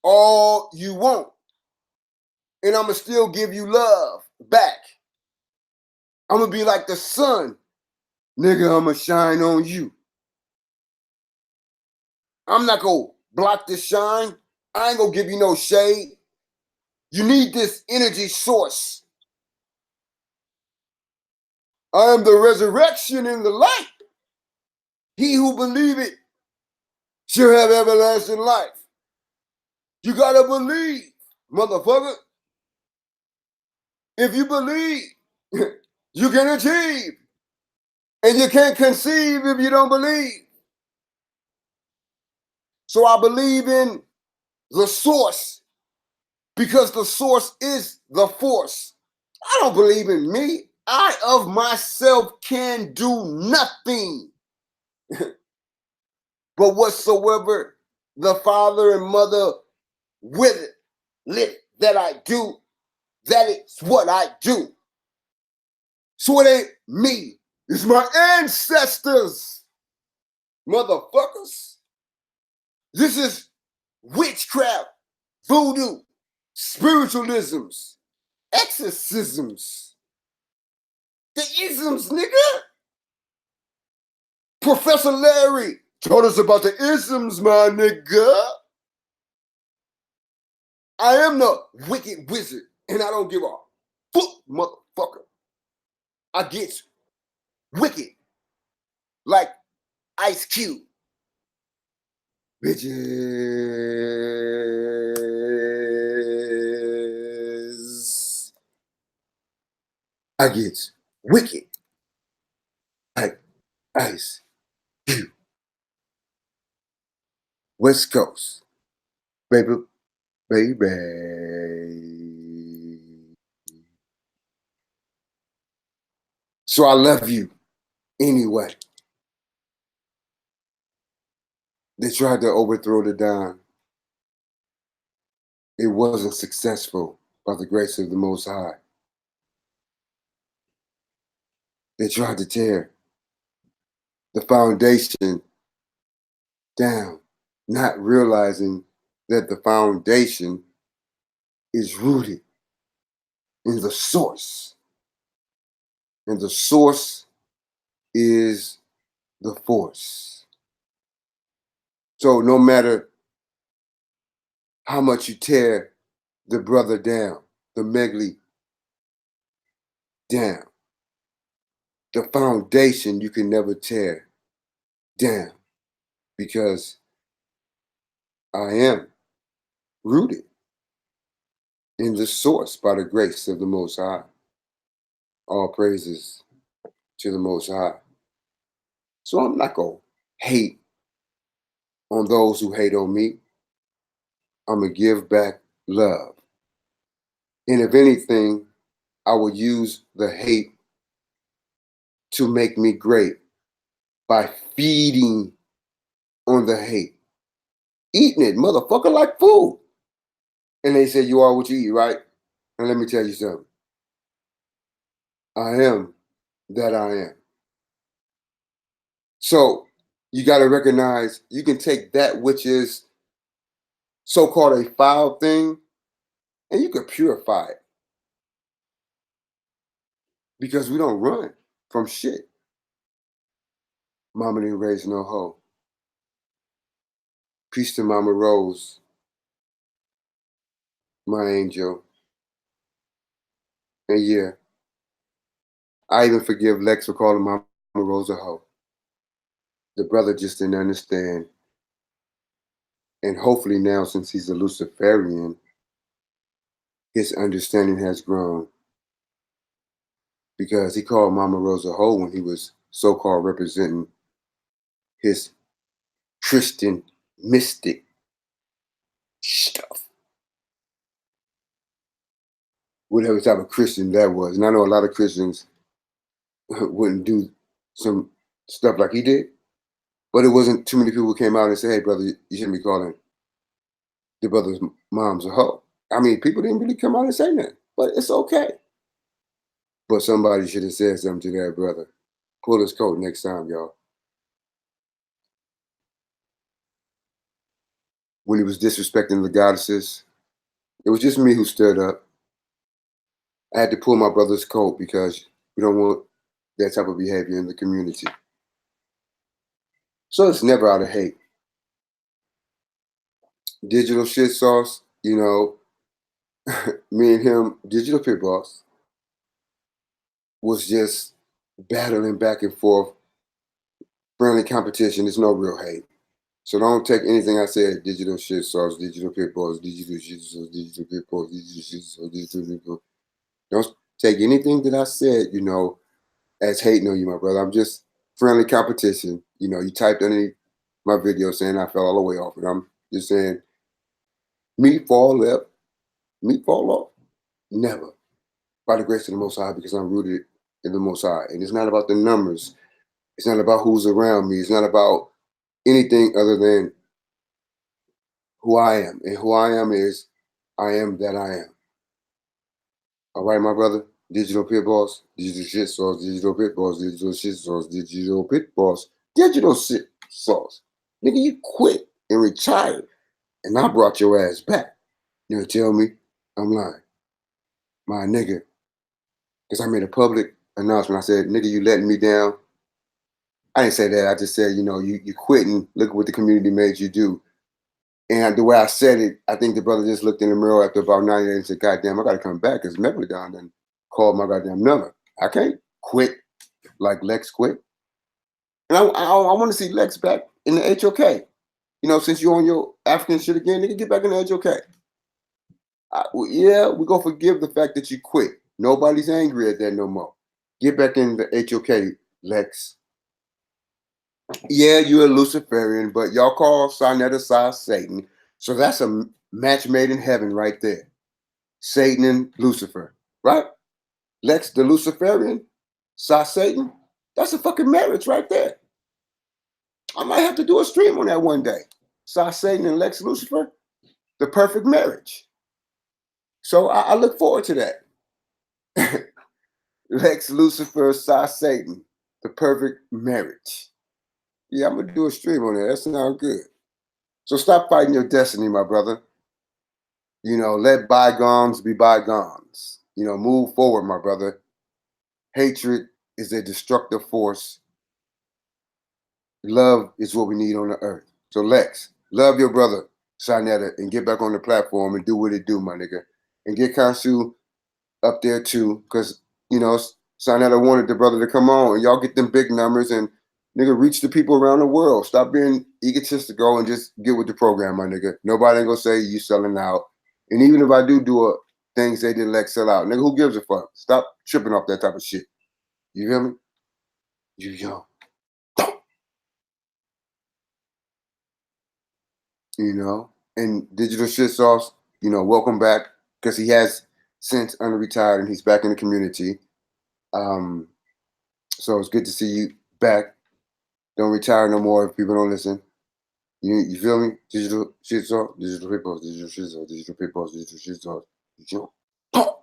all you want, and I'm going to still give you love back. I'm going to be like the sun. Nigga, I'm going to shine on you. I'm not going to block this shine. I ain't going to give you no shade. You need this energy source. I am the resurrection and the light. He who believeth shall have everlasting life. You got to believe, motherfucker. If you believe, you can achieve. And you can't conceive if you don't believe. So I believe in the source because the source is the force. I don't believe in me. I of myself can do nothing. But whatsoever the Father and Mother with it that I do, that is what I do. So it ain't me. It's my ancestors, motherfuckers. This is witchcraft, voodoo, spiritualisms, exorcisms, the isms, nigga. Professor Larry told us about the isms, my nigga. I am the wicked wizard, and I don't give a fuck, motherfucker. I get wicked like Ice Cube. Bitches. I get wicked like Ice Cube. West Coast. Baby. So I love you anyway. They tried to overthrow the Don. It wasn't successful by the grace of the Most High. They tried to tear the foundation down, not realizing that the foundation is rooted in the source. And the source is the force. So no matter how much you tear the brother down, the Megli down, the foundation you can never tear down because I am rooted in the source by the grace of the Most High. All praises to the Most High. So I'm not going to hate on those who hate on me. I'm going to give back love. And if anything, I will use the hate to make me great by feeding on the hate. Eating it, motherfucker, like food. And they say, you are what you eat, right? And let me tell you something. I am that I am. So you got to recognize you can take that which is so-called a foul thing and you can purify it. Because we don't run from shit. Mama didn't raise no hoe. Peace to Mama Rose, my angel. And yeah, I even forgive Lex for calling Mama Rose a hoe. The brother just didn't understand. And hopefully now, since he's a Luciferian, his understanding has grown. Because he called Mama Rose a hoe when he was so-called representing his Christian mystic stuff. Whatever type of Christian that was. And I know a lot of Christians wouldn't do some stuff like he did. But it wasn't too many people who came out and said, hey, brother, you shouldn't be calling the brother's mom's a hoe. I mean, people didn't really come out and say that, but it's okay. But somebody should have said something to that brother. Pull his coat next time, y'all. When he was disrespecting the goddesses, it was just me who stood up. I had to pull my brother's coat because we don't want that type of behavior in the community. So it's never out of hate. Digital shit sauce, you know, me and him, Digital Pit Boss, was just battling back and forth, friendly competition. There's no real hate. So don't take anything I said, Digital shit sauce, Digital Pit Boss, Digital shit sauce, Digital Pit Boss, Digital shit sauce, Digital Pit Boss. Don't take anything that I said, you know, as hating on you, my brother. I'm just friendly competition. You know, you typed underneath my video saying I fell all the way off it. I'm just saying, me fall left, me fall off. Never. By the grace of the Most High, because I'm rooted in the Most High. And it's not about the numbers. It's not about who's around me. It's not about anything other than who I am. And who I am is, I am that I am. All right, my brother? Digital Pit Boss, Digital Shit Sauce, Digital Pit Boss, Digital Shit Sauce, Digital Pit Boss, Digital Shit Sauce. Nigga, you quit and retired, and I brought your ass back. You tell me I'm lying. My nigga. Because I made a public announcement. I said, nigga, you letting me down. I didn't say that. I just said, you know, you quitting. Look at what the community made you do. And the way I said it, I think the brother just looked in the mirror after about 90 days and said, God damn, I got to come back because Megalodon done called my goddamn number. I can't quit like Lex quit. And I want to see Lex back in the HOK. You know, since you're on your African shit again, nigga, get back in the HOK. Well, yeah, we're going to forgive the fact that you quit. Nobody's angry at that no more. Get back in the HOK, Lex. Yeah, you're a Luciferian, but y'all call Sarnetta Satan. So that's a match made in heaven right there. Satan and Lucifer, right? Lex the Luciferian, Satan. That's a fucking marriage right there. I might have to do a stream on that one day. Satan and Lex Lucifer, the perfect marriage. So I look forward to that. Lex Lucifer, Satan, the perfect marriage. Yeah, I'm gonna do a stream on that. That sounds good. So stop fighting your destiny, my brother. You know, let bygones be bygones. You know, move forward, my brother. Hatred is a destructive force. Love is what we need on the earth. So Lex, love your brother, Sarnetta, and get back on the platform and do what it do, my nigga. And get Khonshu up there too, because, you know, Sarnetta wanted the brother to come on and y'all get them big numbers and nigga, reach the people around the world. Stop being egotistical and just get with the program, my nigga. Nobody ain't gonna say you selling out. And even if I do things they didn't like sell out, nigga, who gives a fuck? Stop tripping off that type of shit. You hear me? You young. You know? And Digital Shit Sauce, you know, welcome back. Because he has since unretired and he's back in the community. So it's good to see you back. Don't retire no more if people don't listen. You feel me? Digital Shit Sauce, Digital Pit Boss, Digital Shit Sauce, Digital Pit Boss, Digital Shit Sauce. You know?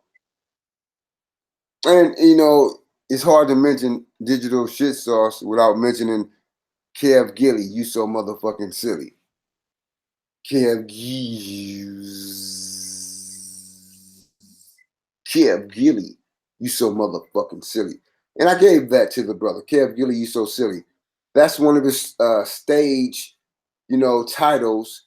And, you know, it's hard to mention Digital Shit Sauce without mentioning Kev Gilly. You so motherfucking silly. Kev Gilly, you so motherfucking silly. And I gave that to the brother. Kev Gilly, you so silly. That's one of his stage, you know, titles.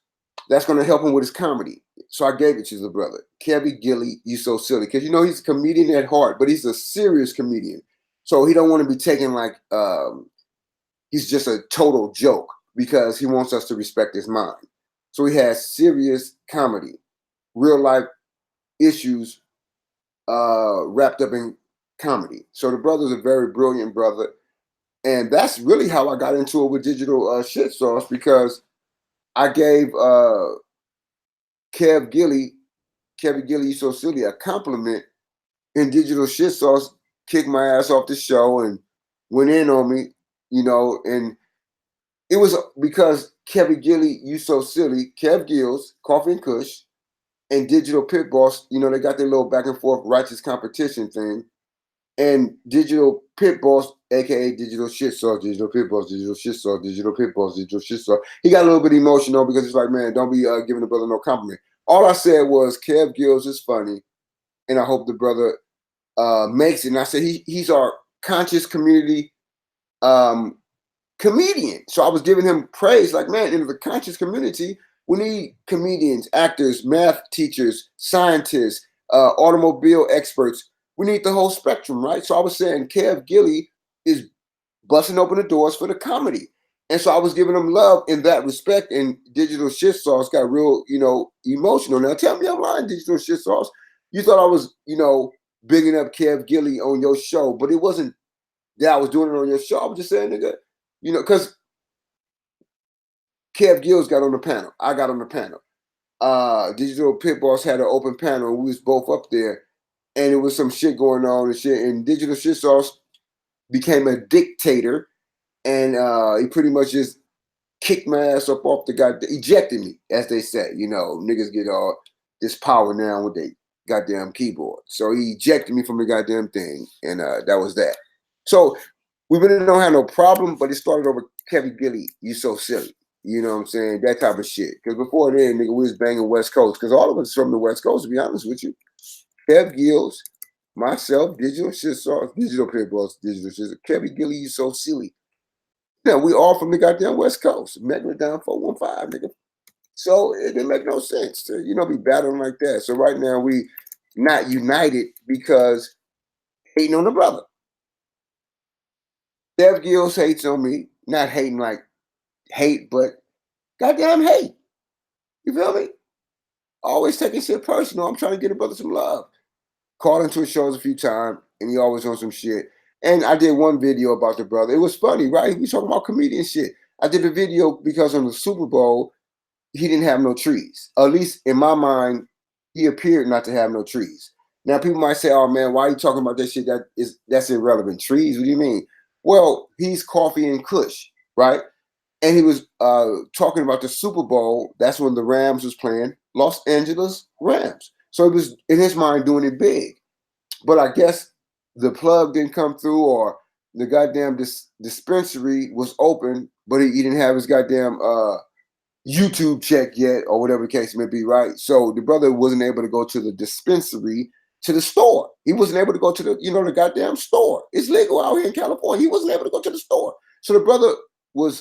That's going to help him with his comedy. So I gave it to the brother. Kev Gilly, you so silly. Because, you know, he's a comedian at heart, but he's a serious comedian. So he don't want to be taken like he's just a total joke because he wants us to respect his mind. So he has serious comedy, real life issues wrapped up in comedy. So the brother's a very brilliant brother. And that's really how I got into it with Digital Shit Sauce, because I gave Kev Gilly, you so silly, a compliment, and Digital Shit Sauce kicked my ass off the show and went in on me, you know, and It was because Kevin Gilly, You So Silly, Kev Gills, Coffee and Kush, and Digital Pit Boss, you know, they got their little back and forth righteous competition thing. And Digital Pit Boss, aka Digital Shit Sauce, Digital Pit Boss, Digital Shit Sauce, Digital Pit Boss, Digital Shit Sauce. He got a little bit emotional because it's like, man, don't be giving the brother no compliment. All I said was Kev Gills is funny, and I hope the brother makes it. And I said he's our conscious community comedian. So I was giving him praise, like, man, in the conscious community, we need comedians, actors, math teachers, scientists, automobile experts. We need the whole spectrum, right? So I was saying Kev Gilly is busting open the doors for the comedy. And so I was giving him love in that respect. And Digital Shit Sauce got real, you know, emotional. Now tell me I'm lying, Digital Shit Sauce. You thought I was, you know, bigging up Kev Gilly on your show, but it wasn't that I was doing it on your show. I was just saying, nigga, you know, because Kev Gills got on the panel. I got on the panel. Digital Pit Boss had an open panel. We was both up there. And it was some shit going on and shit. And Digital Shit Sauce became a dictator. And he pretty much just kicked my ass up off the goddamn, ejected me, as they say. You know, niggas get all this power now with their goddamn keyboard. So he ejected me from the goddamn thing. And that was that. So we really don't have no problem, but it started over Kevin Gilly, You So Silly. You know what I'm saying? That type of shit. Because before then, nigga, we was banging West Coast. Because all of us from the West Coast, to be honest with you. Kev Gills, myself, Digital Shit Sauce, Digital Pit Boss, Digital Shit, Kevin Gilly, You So Silly. Yeah, we all from the goddamn West Coast. Megalodon 415, nigga. So it didn't make no sense to, you know, be battling like that. So right now we not united because hating on the brother. Kev Gills hates on me. Not hating like hate, but goddamn hate. You feel me? Always taking shit personal. I'm trying to get a brother some love. Called into his shows a few times, and he always on some shit. And I did one video about the brother. It was funny, right? We talking about comedian shit. I did the video because on the Super Bowl, he didn't have no trees. At least in my mind, he appeared not to have no trees. Now people might say, "Oh man, why are you talking about that shit? That's irrelevant. Trees? What do you mean?" Well, he's Coffee and Kush, right? And he was talking about the Super Bowl. That's when the Rams was playing, Los Angeles Rams. So it was in his mind doing it big. But I guess the plug didn't come through, or the goddamn dispensary was open, but he didn't have his goddamn YouTube check yet, or whatever the case may be, right? So the brother wasn't able to go to the dispensary, to the store. He wasn't able to go to the, you know, the goddamn store. It's legal out here in California. He wasn't able to go to the store. So the brother was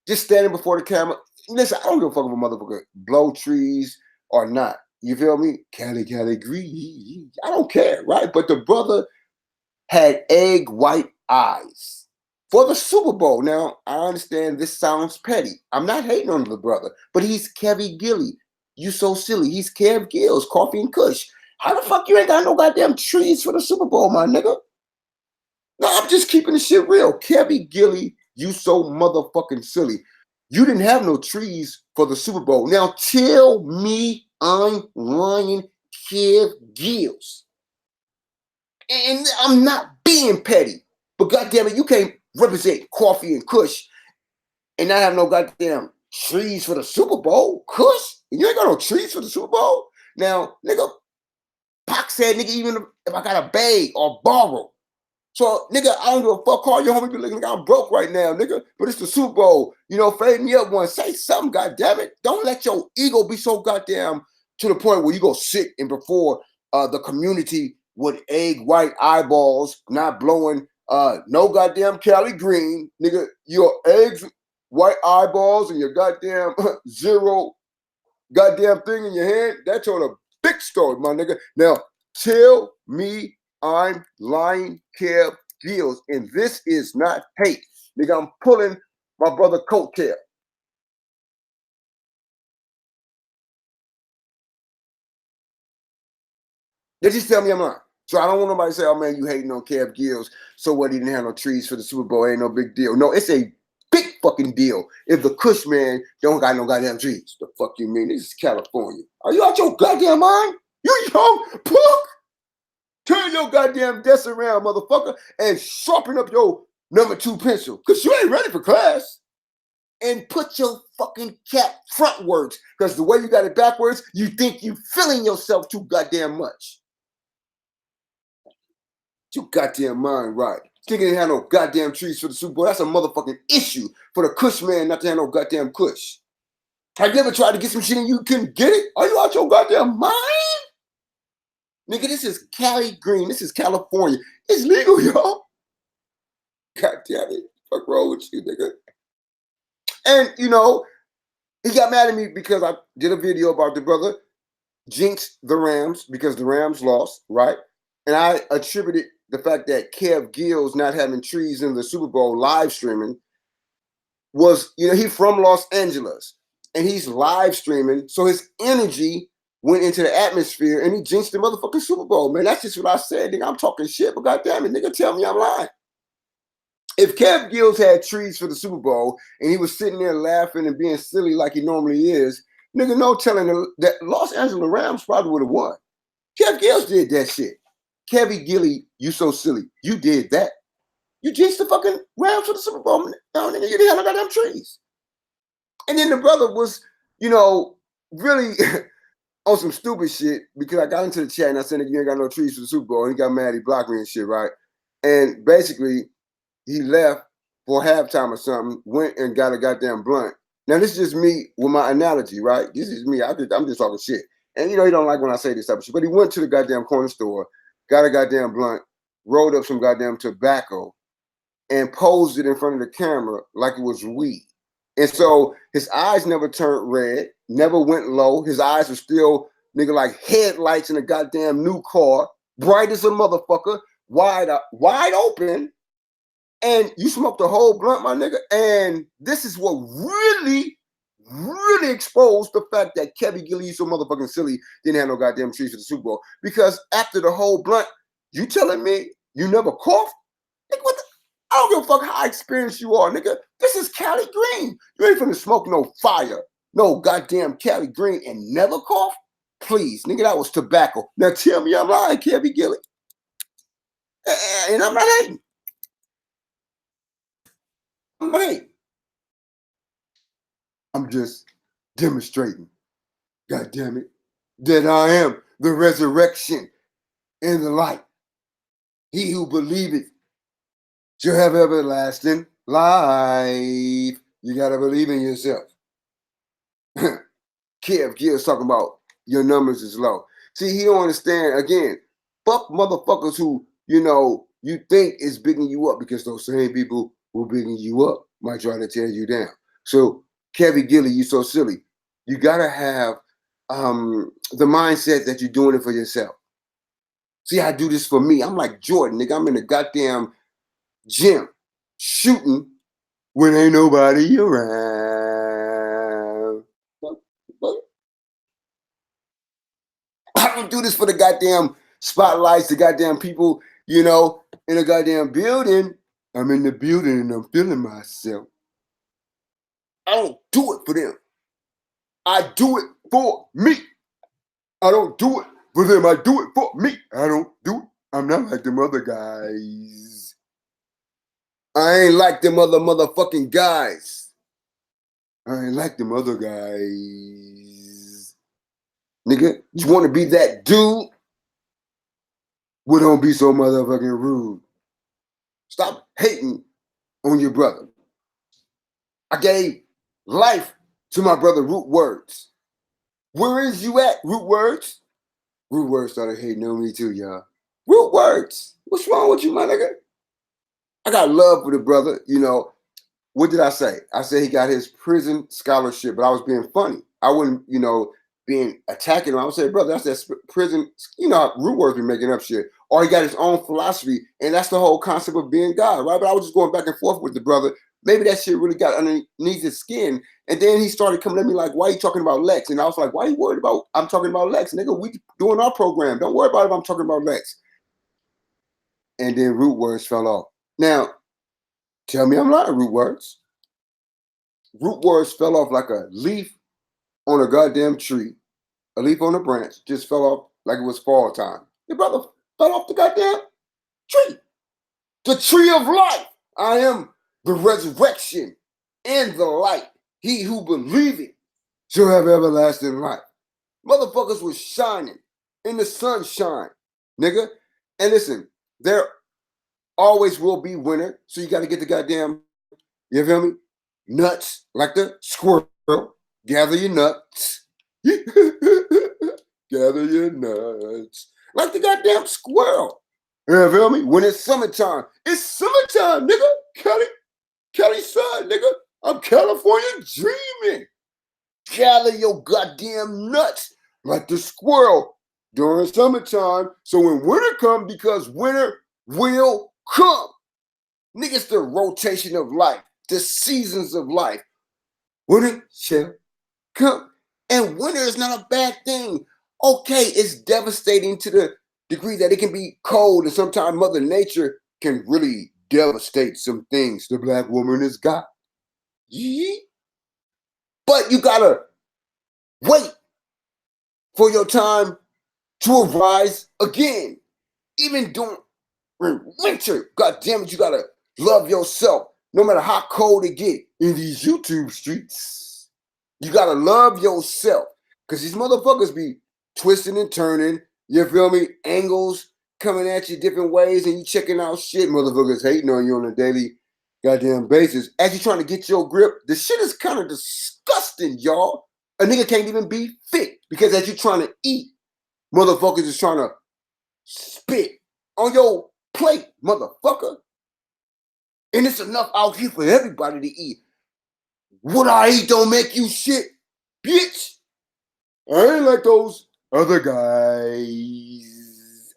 just standing before the camera. Listen, I don't give a fuck if a motherfucker blow trees or not. You feel me? Cali green. I don't care, right? But the brother had egg white eyes for the Super Bowl. Now, I understand this sounds petty. I'm not hating on the brother, but he's Kevin Gilly. You So Silly. He's Kev Gills, Coffee and Kush. How the fuck you ain't got no goddamn trees for the Super Bowl, my nigga? No, I'm just keeping the shit real. Kevin Gilly, You So motherfucking silly. You didn't have no trees for the Super Bowl. Now tell me I'm lying, Kev Gills. And I'm not being petty. But goddamn it, you can't represent Coffee and Kush and not have no goddamn trees for the Super Bowl. Kush? And you ain't got no trees for the Super Bowl? Now, nigga, Pac said, nigga, even if I got a bag or borrow. So, nigga, I don't give a fuck. Call your homie, be looking like I'm broke right now, nigga. But it's the Super Bowl. You know, fade me up one. Say something, goddammit. Don't let your ego be so goddamn to the point where you go sit and before the community with egg white eyeballs, not blowing no goddamn Cali green. Nigga, your eggs white eyeballs and your goddamn zero goddamn thing in your hand. That's on a big story, my nigga. Now, tell me I'm lying, Kev Gills, and this is not hate. Nigga, I'm pulling my brother coattail. They just tell me I'm lying. So I don't want nobody to say, oh man, you hating on Kev Gills, so what, he didn't have no trees for the Super Bowl, ain't no big deal. No, it's a big fucking deal if the Kush man don't got no goddamn trees. The fuck you mean? This is California. Are you out your goddamn mind? You young punk? Turn your goddamn desk around, motherfucker, and sharpen up your number 2 pencil, because you ain't ready for class. and put your fucking cap frontwards. Because the way you got it backwards, you think you feeling yourself too goddamn much. You goddamn mind right. Thinking they had no goddamn trees for the Super Bowl. That's a motherfucking issue for the Kush man not to have no goddamn Kush. Have you ever tried to get some shit and you couldn't get it? Are you out your goddamn mind? Nigga, this is Cali Green. This is California. It's legal, y'all. God damn it. Fuck wrong with you, nigga? And, you know, he got mad at me because I did a video about the brother jinxed the Rams because the Rams lost, right? And I attributed the fact that Kev Gills not having trees in the Super Bowl live streaming was, you know, he from Los Angeles and he's live streaming. So his energy went into the atmosphere and he jinxed the motherfucking Super Bowl, man. That's just what I said, nigga. I'm talking shit, but goddamn it, nigga, tell me I'm lying. If Kev Gills had trees for the Super Bowl and he was sitting there laughing and being silly like he normally is, nigga, no telling that Los Angeles Rams probably would have won. Kev Gills did that shit. Kevy Gilly, you so silly. You did that. You jinxed the fucking Rams for the Super Bowl. No, nigga, you didn't have no goddamn trees. And then the brother was, you know, really on some stupid shit because I got into the chat and I said, you ain't got no trees for the Super Bowl. And he got mad, he blocked me and shit, right? And basically, he left for halftime or something, went and got a goddamn blunt. Now, this is just me with my analogy, right? This is me. I'm just talking shit. And, you know, he don't like when I say this type of shit. But he went to the goddamn corner store, got a goddamn blunt, rolled up some goddamn tobacco, and posed it in front of the camera like it was weed. And so his eyes never turned red, never went low. His eyes were still, nigga, like headlights in a goddamn new car, bright as a motherfucker, wide open. And you smoked the whole blunt, my nigga. And this is what really exposed the fact that Kevin Gilly, so motherfucking silly, didn't have no goddamn trees for the Super Bowl. Because after the whole blunt, you telling me you never coughed? Nigga, what the? I don't give a fuck how experienced you are, nigga. This is Cali Green. You ain't finna smoke no fire, no goddamn Cali Green and never cough? Please, nigga, that was tobacco. Now tell me I'm lying, Kevin Gilly. And I'm not hating. I'm just demonstrating, God damn it, that I am the resurrection and the light. He who believeth shall have everlasting life. You gotta believe in yourself. Kev Gill's talking about your numbers is low. See, he don't understand. Again, fuck motherfuckers who, you know, you think is bigging you up because those same people who bigging you up might try to tear you down. So, Kevin Gilly, you so silly. You gotta have the mindset that you're doing it for yourself. See, I do this for me. I'm like Jordan, nigga. I'm in the goddamn gym shooting when ain't nobody around. I don't do this for the goddamn spotlights, the goddamn people, you know, in a goddamn building. I'm in the building and I'm feeling myself. I don't do it for them. I do it for me. I don't do it for them. I do it for me. I don't do it. I'm not like them other guys. I ain't like them other motherfucking guys. I ain't like them other guys. Nigga, you want to be that dude? Well, don't be so motherfucking rude. Stop hating on your brother. I gave life to my brother Root Words. Where is you at, Root Words? Root Words started hating on me too, y'all. Root Words, what's wrong with you, my nigga? I got love for the brother, you know. What did I say? I said he got his prison scholarship, but I was being funny. I wouldn't, you know, being attacking him. I would say, brother, that's that prison, you know, Root Words be making up shit. Or he got his own philosophy, and that's the whole concept of being God, right? But I was just going back and forth with the brother. Maybe that shit really got underneath his skin. And then he started coming at me like, why are you talking about Lex? And I was like, why are you worried about, I'm talking about Lex? Nigga, we doing our program. Don't worry about it if I'm talking about Lex. And then Root Words fell off. Now, tell me I'm lying, Root Words. Root Words fell off like a leaf on a goddamn tree. A leaf on a branch just fell off like it was fall time. Your brother fell off the goddamn tree. The tree of life. I am the resurrection and the light. He who believeth shall have everlasting life. Motherfuckers was shining in the sunshine, nigga. And listen, there always will be winter, so you got to get the goddamn, you feel me? Nuts, like the squirrel. Gather your nuts. Gather your nuts. Like the goddamn squirrel. You feel me? When it's summertime nigga. Kelly son, nigga. I'm California dreaming. Gather your goddamn nuts like the squirrel during summertime. So when winter comes, because winter will come. Nigga, it's the rotation of life, the seasons of life. Winter shall come. And winter is not a bad thing. Okay, it's devastating to the degree that it can be cold, and sometimes Mother Nature can really devastate some things the black woman has got. Yeah. But you gotta wait for your time to arise again. Even during winter, God damn it, you gotta love yourself. No matter how cold it get in these YouTube streets, you gotta love yourself. Cause these motherfuckers be twisting and turning, you feel me? Angles coming at you different ways, and you checking out shit. Motherfuckers hating on you on a daily goddamn basis. As you trying to get your grip, the shit is kind of disgusting, y'all. A nigga can't even be fit because as you trying to eat, motherfuckers is trying to spit on your plate, motherfucker. And it's enough out here for everybody to eat. What I eat don't make you shit, bitch. I ain't like those other guys.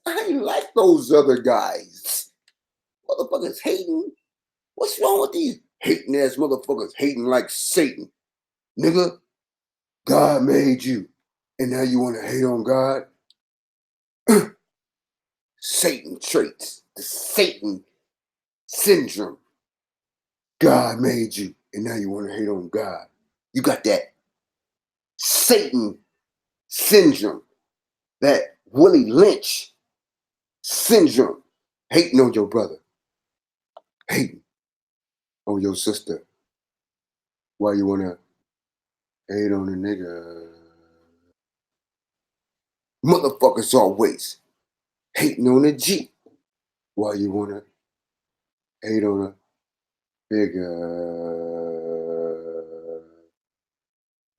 I ain't like those other guys. Motherfuckers hating. What's wrong with these hating ass motherfuckers hating like Satan? Nigga, God made you. And now you want to hate on God? Satan traits. The Satan syndrome. God made you. And now you want to hate on God. You got that Satan syndrome. That Willie Lynch syndrome. Hating on your brother. Hating on your sister. Why you want to hate on a nigga? Motherfuckers always hating on a G. Why you want to hate on a nigga?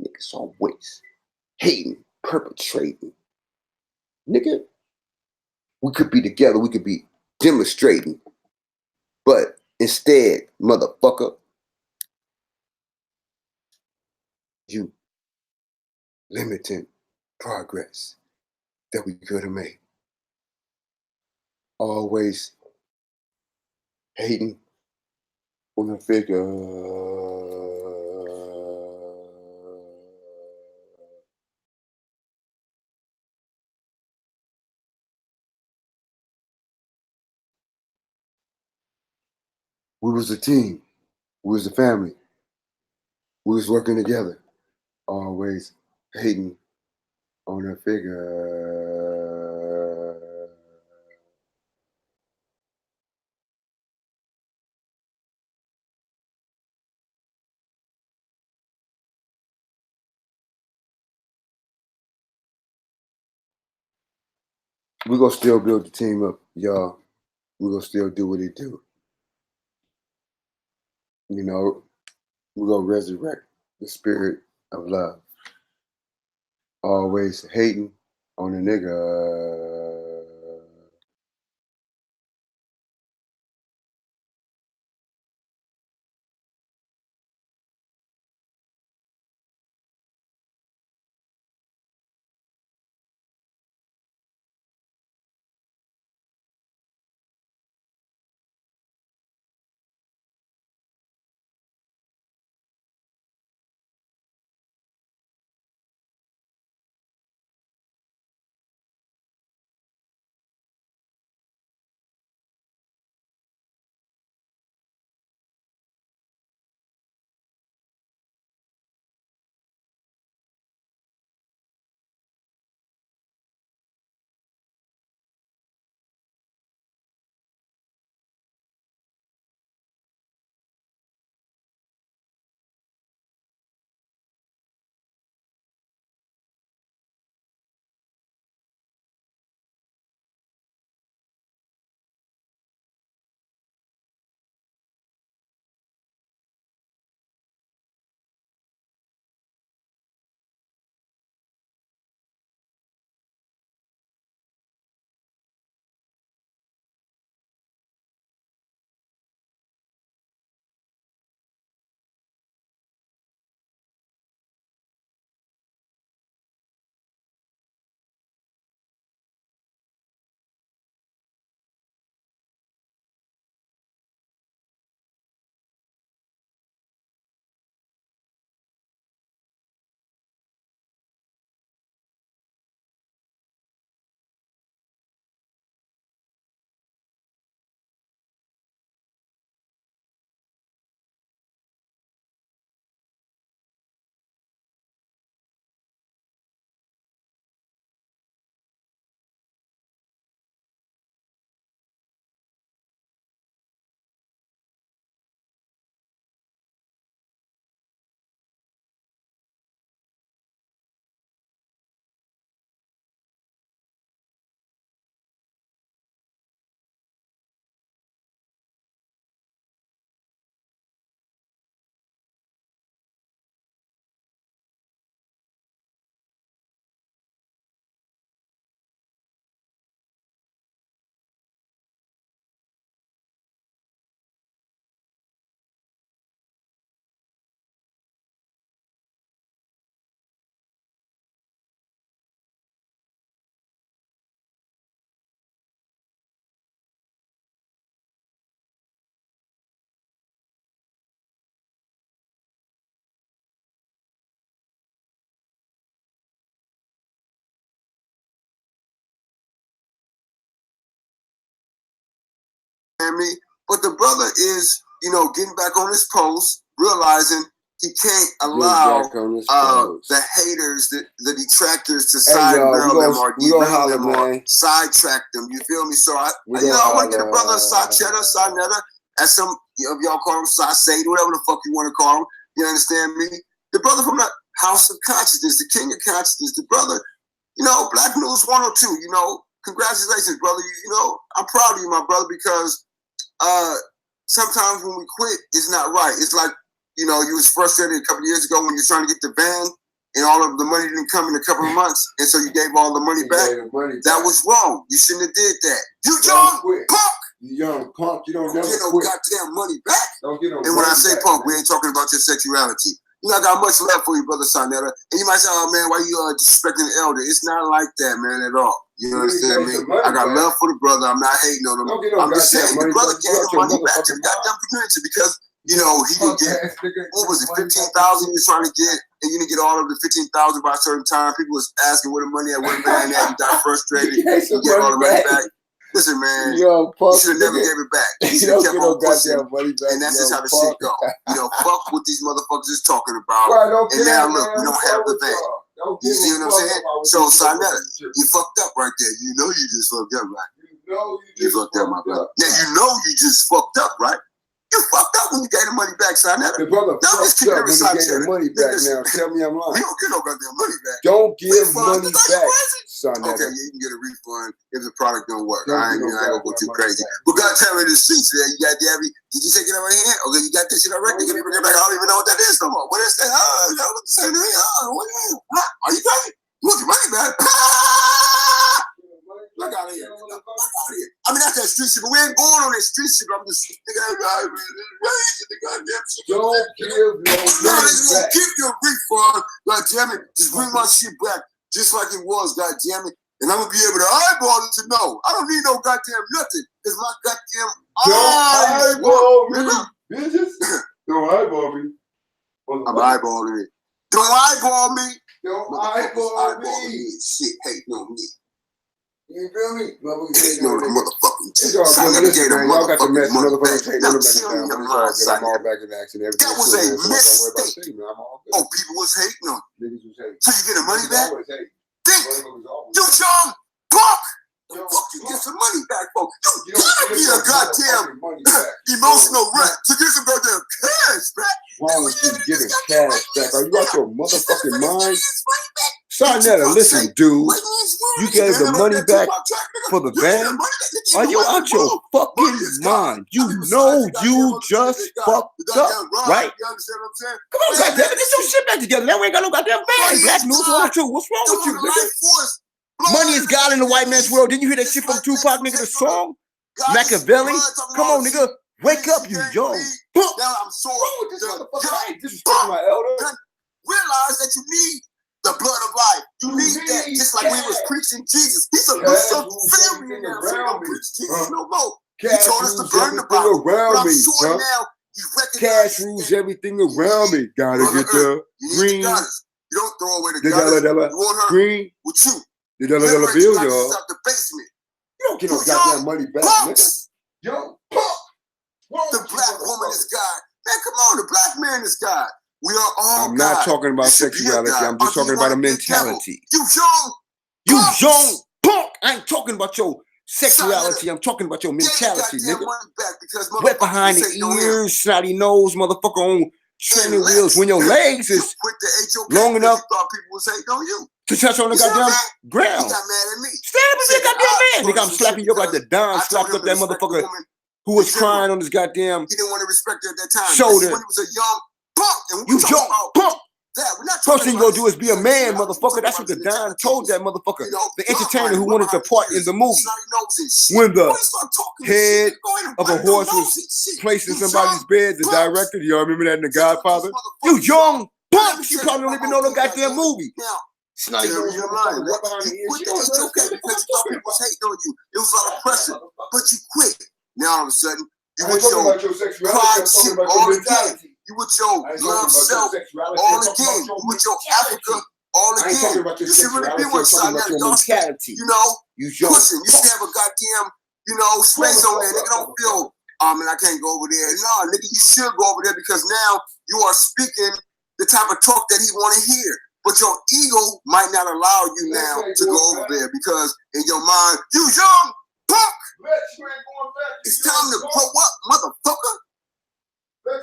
Niggas always hating, perpetrating. Nigga, we could be together. We could be demonstrating. But instead, motherfucker, you limiting progress that we could have made. Always hating on a figure. We was a team. We was a family. We was working together. Always hating on a figure. We're gonna still build the team up, y'all. We're gonna still do what it do. You know, we're gonna resurrect the spirit of love. Always hating on a nigga.
understand me? But the brother is, getting back on his post, realizing he can't allow the haters, the detractors to sidebarrel them or derail them or sidetrack them. You feel me? So I want to get a brother Sa-Cheddar, as some of y'all call him Sa-Satan, whatever the fuck you want to call him. You understand me? The brother from the House of Consciousness, the King of Consciousness, the brother, Black News 102, congratulations, brother. I'm proud of you, my brother, because sometimes when we quit, it's not right. It's like, you was frustrated a couple of years ago when you're trying to get the van and all of the money didn't come in a couple of months, and so you gave all the money back. That was wrong. You shouldn't have did that. You young punk! You young punk, you don't get no goddamn money back. And when I say punk, we ain't talking about your sexuality. I got much love for you, brother Sa-Cheddar. And you might say, oh man, why you disrespecting the elder? It's not like that, man, at all. You understand me? I got love for the brother. I'm not hating on him. I'm just saying the brother gave the money back to the goddamn community because he didn't get, what was it, 15,000 he was trying to get, and you didn't get all of the 15,000 by a certain time. People was asking where the money at, where the money at. You got frustrated. You get all the money back. Listen, man, you should have never gave it back. You should have kept on pushing. And that's just how the shit go. Fuck what these motherfuckers is talking about. And now look, we don't have the van. You see what I'm saying? So Sa-Cheddar, you fucked up right there. You just fucked up, right? You fucked up, my brother. Now you just fucked up, right? You fucked up when you gave the money back, Sa-Cheddar.
The brother fucked up when he gave the money back. Now tell me I'm lying.
You don't get no goddamn money back.
Don't give money back, Sa-Cheddar.
Okay, you can get a refund if the product don't work. I ain't gonna go too crazy. But God tell me the streets there. You got Debbie. Did you take it out of hand? Okay, you got that shit already. Give me bring it back. I don't even know what that is no more. What is that? You know what I'm saying? Are you crazy? You want your money back? Look out of here. I mean, that's that street shit, but we ain't going on that street shit. I'm just
don't give no money back.
Keep your refund. God damn it. Just bring my shit back just like it was, God damn it. And I'm going to be able to eyeball it to know. I don't need no goddamn nothing. Because my goddamn
eyeball me. Bitches. Don't eyeball me.
I'm eyeballing it. Don't eyeball me.
Don't eyeball me.
Shit, hate no me.
You feel me?
No, the motherfucking
shit. Y'all got the mess. Motherfucking take I'm all back in action.
That was a mistake. Oh, people was hating on you. So you get the money back? Think. You young punk. Fuck you get some money back, folks. You gotta be a goddamn emotional wreck to get some goddamn cash back.
Why would you getting cash back? Are you out your motherfucking mind? Sa-Cheddar, listen, dude. You gave the money back for the van? Are you out your fucking mind? You know you just fucked up, right? Come on, goddamn it, get your shit back together. Now we ain't got no goddamn van. Black News 102. What's wrong with you, nigga? Money is God in the white man's world. Didn't you hear that shit from Tupac, nigga, the song? Machiavelli? Come on, nigga. Wake up, you young.
Now I'm sore.
I ain't disrespecting my elder.
Realize that you need the blood of life. You need that, just like we was preaching Jesus. He said, "There's some family in there, so don't preach Jesus no more." He told us to burn the Bible. But I'm sure now you recognize
cash rules everything around me. Gotta get the green.
You don't throw away the dollar. You want her
green
with you.
The dollar bill, y'all.
The basement.
You don't get no goddamn money back, nigga. Yo,
the black woman is God. Man, come on, the black man is God. We are all
I'm not talking about sexuality. I'm just talking about a mentality.
You young.
You young punk. I ain't talking about your sexuality. I'm talking about your mentality, nigga. Wet behind the ears, snotty nose, motherfucker on training wheels. When your legs is long enough to touch on the goddamn ground. Stand up and be a goddamn man. Nigga, I'm slapping you up like the Don slapped up that motherfucker who was crying on his goddamn
he didn't want to respect her at that time.
Shoulder.
When he was a young punk. And
you young punk. First thing you gonna do is be a man, motherfucker. That's what the Don told that motherfucker. The entertainer who wanted to part in the movie. When the head of a horse was placed in somebody's bed, the director, y'all remember that in The Godfather? You young punk. You probably don't even know the goddamn movie.
Snotty nose, you're lying. You quit the HOK because you thought people was hating on you. It was a lot of pressure, but you quit. Now all of a sudden, you with your pride shit all again. You with your love self all again. You with your Africa all again. You should really be with Sa-Cheddar. You know, pushing. You should have a goddamn space on there. Nigga don't feel, oh man, I can't go over there. No, nigga, you should go over there because now you are speaking the type of talk that he want to hear. But your ego might not allow you now to go over there because in your mind, you young punk. It's time to grow up, motherfucker.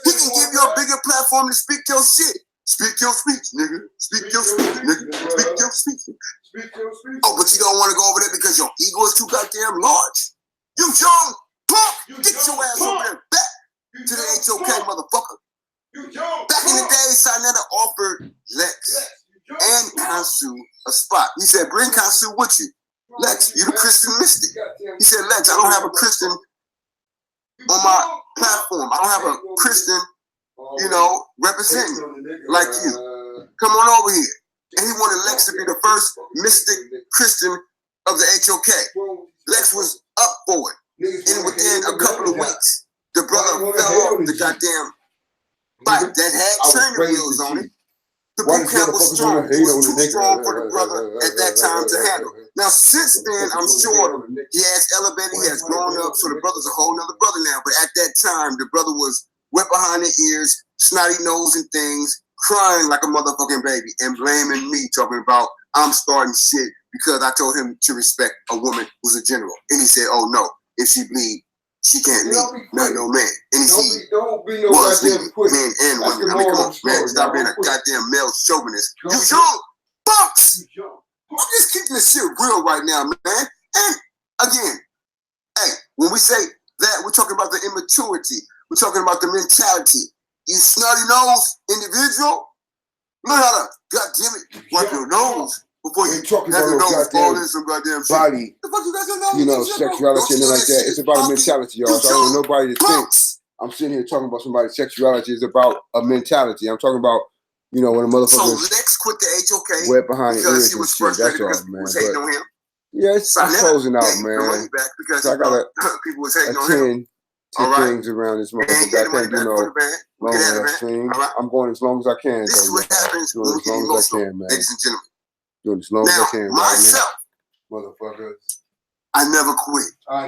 He can give you a bigger platform to speak your shit. Speak your speech, nigga. Speak your speech, nigga. Speak your speech. Oh, but you don't want to go over there because your ego is too goddamn large. You young punk. Get your ass over there back to the HOK, motherfucker. Back in the day, Sinetta offered Lex and Khonshu a spot. He said, bring Khonshu with you. Lex, you the Christian mystic. He said, Lex, I don't have a Christian on my platform. I don't have a Christian, representing like you. Come on over here. And he wanted Lex to be the first mystic Christian of the HOK. Lex was up for it. And within a couple of weeks, the brother fell off the goddamn bike that had training wheels on it. The boot camp was strong. It was too strong for the brother at that time to handle. Now, since then, I'm sure he has elevated, he has grown up, so the brother's a whole nother brother now. But at that time, the brother was wet behind the ears, snotty nose and things, crying like a motherfucking baby, and blaming me, talking about I'm starting shit because I told him to respect a woman who's a general. And he said, oh no, if she bleed, she can't leave, not no man. And he was leaving men and women. I mean, come on, man, stop being a goddamn male chauvinist. You young bucks! I'm just keeping this shit real right now, man. And again, hey, when we say that, we're talking about the immaturity. We're talking about the mentality. You snotty nose individual, learn how to, goddamn it, wipe your nose before you have your nose fall in some goddamn shit.
Body, sexuality and like that. It's about a mentality, y'all. So I don't want nobody to think I'm sitting here talking about somebody's sexuality. It's about a mentality. I'm talking about, when a motherfucker.
So Lex quit the HOK
wet behind
because he was frustrated because people was hating on him.
Yeah, it's closing out, man.
Back because
so I gotta
people was hating on him.
Things around this motherfucker. I can't do no long ass thing. I'm going as long as I can.
This is what happens when we get emotional, ladies and gentlemen.
Doing as long as I can.
Myself,
motherfuckers.
I never quit. By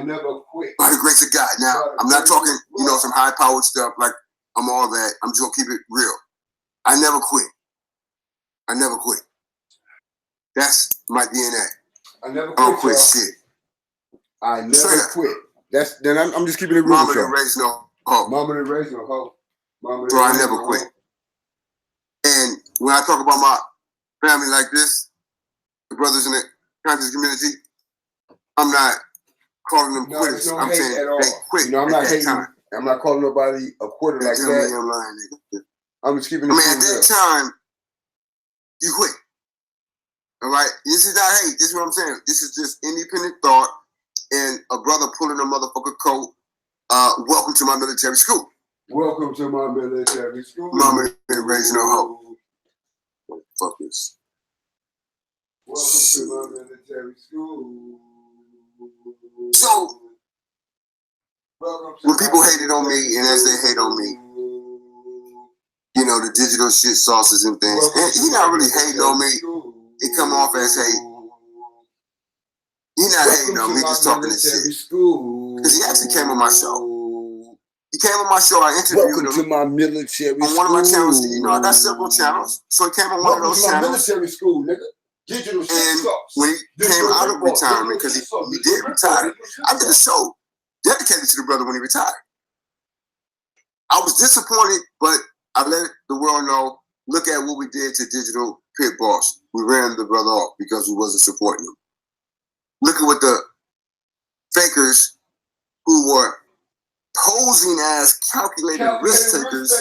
the grace of God. Now, I'm not talking, some high-powered stuff like I'm all that. I'm just gonna keep it real. I never quit. That's my DNA.
I never quit.
I don't quit shit.
I never quit. I'm just keeping it real.
Mama didn't raise no hoe.
So
I never quit. And when I talk about my family like this, the brothers in the conscious community, I'm not calling them quitters. I'm saying they quit.
I'm not hating. I'm not calling nobody a quitter like that.
I'm lying, nigga.
I'm just keeping it real.
at that time, you quit. All right? This is not hate. This is what I'm saying. This is just independent thought and a brother pulling a motherfucker coat. Welcome to my military school.
Welcome to my military school.
Mama didn't raise no hoe. Motherfuckers.
Welcome to my military school.
So, when people hated on me, and as they hate on me, the digital shit sauces and things, and he not really hating on me. It come off as hate. He not hating on me, just talking this shit. Because he actually came on my show. He came on my show. I interviewed him.
Welcome to my military
on one of my channels. I got several channels. So he came on one of those channels.
Military school, nigga.
And when he came out of retirement, because he did retire, I did a show dedicated to the brother when he retired. I was disappointed, but I let the world know, look at what we did to Digital Pit Boss. We ran the brother off because we wasn't supporting him. Look at what the fakers who were posing as calculated risk takers,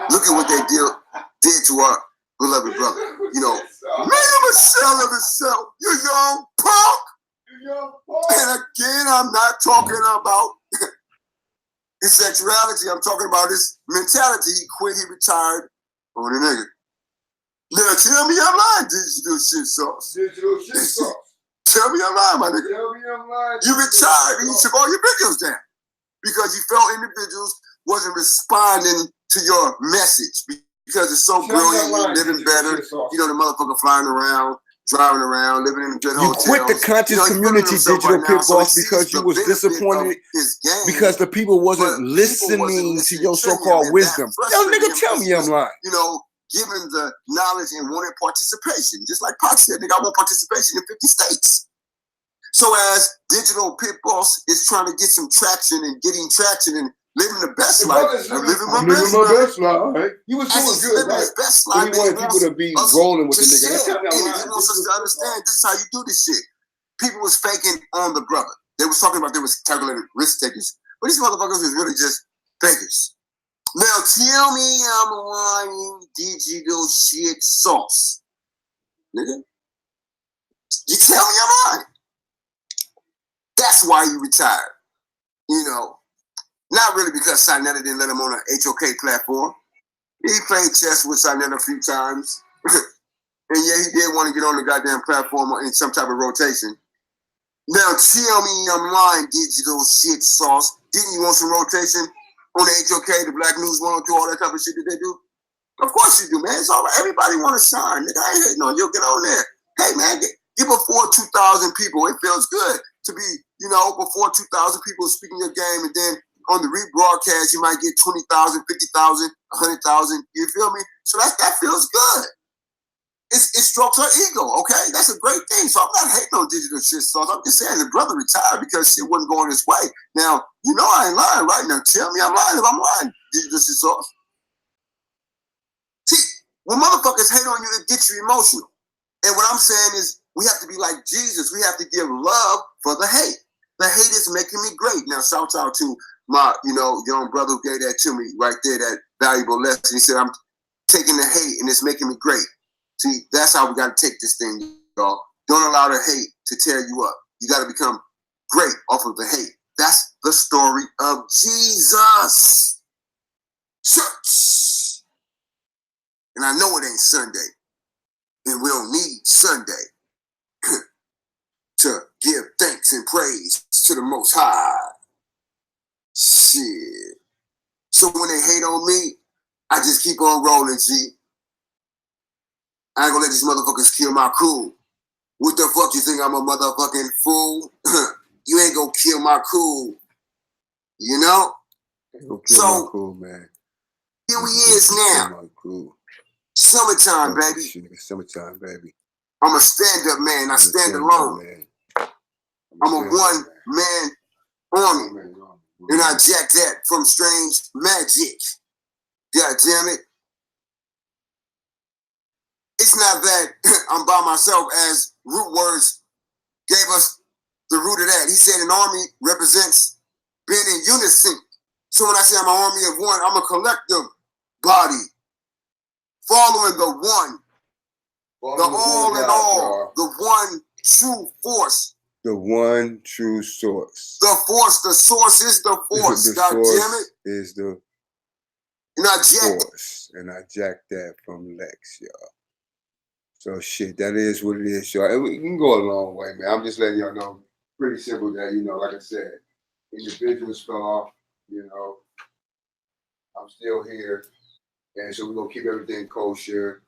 look at what they did to our beloved brother. Made him a shell of himself. You young punk. And again, I'm not talking about his sexuality. I'm talking about his mentality. He quit, he retired on a nigga. Now tell me I'm lying, digital shit sauce. Tell me I'm lying, my nigga. You retired and you took all your videos down because you felt individuals wasn't responding to your message because it's so brilliant, you're living better. The motherfucker flying around driving around, living in good hotels.
You quit the conscious community, Digital Pit Boss, because you was disappointed because the people wasn't listening to your so-called wisdom. Yo, nigga, tell me I'm lying.
You know, given the knowledge and wanted participation. Just like Pac said, nigga, I want participation in 50 states. So as Digital Pit Boss is trying to get some traction and getting traction and living the best life, living my best life.
Right? You was doing good, right?
His best life.
He wanted people to be rolling with the nigga.
He wants us to understand this is how you do this shit. People was faking on the brother. They was talking about they was calculated risk takers, but these motherfuckers was really just fakers. Now tell me I'm lying, digital shit sauce, nigga. You tell me I'm lying. That's why he retired. You know, not really because Sinetta didn't let him on an HOK platform. He played chess with Sinetta a few times. And yeah, he did want to get on the goddamn platform in some type of rotation. Now tell me I'm lying, digital shit sauce. Didn't you want some rotation on the HOK, the Black News 102, all that type of shit that they do? Of course you do, man. It's all right. Everybody want to shine. Nigga, I ain't hating on you. Get on there. Hey, man, get before 2,000 people. It feels good to be, you know, before 2,000 people speaking your game, and then on the rebroadcast, you might get 20,000, 50,000, 100,000. You feel me? So that feels good. It strokes her ego, okay? That's a great thing. So I'm not hating on digital shit sauce. I'm just saying the brother retired because shit wasn't going his way. Now, you know I ain't lying, right? Now tell me I'm lying if I'm lying, digital shit sauce. See, when motherfuckers hate on you, it gets you emotional. And what I'm saying is we have to be like Jesus. We have to give love for the hate. The hate is making me great. Now, shout out to my, you know, young brother who gave that to me right there, that valuable lesson. He said, I'm taking the hate and it's making me great. See, that's how we got to take this thing, y'all. Don't allow the hate to tear you up. You got to become great off of the hate. That's the story of Jesus. Church. And I know it ain't Sunday. And we don't need Sunday to give thanks and praise to the Most High. Shit. So when they hate on me, I just keep on rolling, G. I ain't gonna let these motherfuckers kill my cool. What the fuck you think I'm a motherfucking fool? You ain't gonna kill my cool. You know?
So, cool, man.
Here we is now. Summertime, baby.
Summertime, baby.
I'm a stand-up man. I stand alone. I'm a one-man army. And I jack that from strange magic. God damn it. It's not that I'm by myself, as Root Words gave us the root of that. He said an army represents being in unison. So when I say I'm an army of one, I'm a collective body following the one, the all in all, the one true force.
The one true source.
The force, the source is the force.
The
God
source
damn it.
Is the
force.
And I jacked that from Lex, y'all. So shit, that is what it is, y'all. And we can go a long way, man. I'm just letting y'all know, pretty simple that, you know, like I said, individuals fell off, you know. I'm still here. And so we're going to keep everything kosher.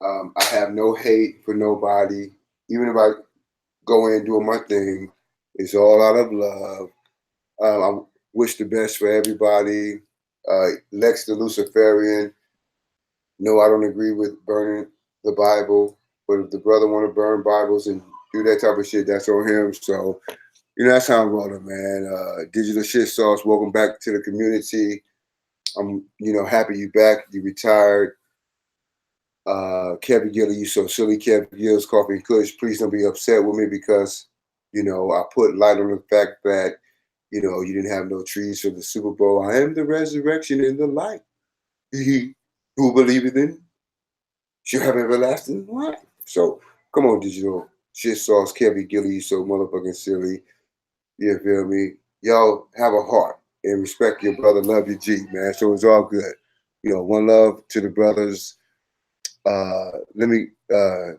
I have no hate for nobody. Even if I go in doing my thing, it's all out of love. I wish the best for everybody. Lex the Luciferian. No, I don't agree with burning the Bible, but if the brother want to burn Bibles and do that type of shit, that's on him. So, you know, that's how I'm rolling, man. Digital Shit Sauce, welcome back to the community. I'm, you know, happy you back. You retired. Kevin Gilly, you so silly. Kevin Gills, Coffee and Kush, please don't be upset with me because, you know, I put light on the fact that, you know, you didn't have no trees for the Super Bowl. I am the resurrection and the light. Who believeth in shall have everlasting life. So come on, Digital Shit Sauce, Kevin Gilly, you so motherfucking silly. You feel me? Y'all have a heart and respect your brother. Love your G, man. So it's all good. You know, one love to the brothers. Let me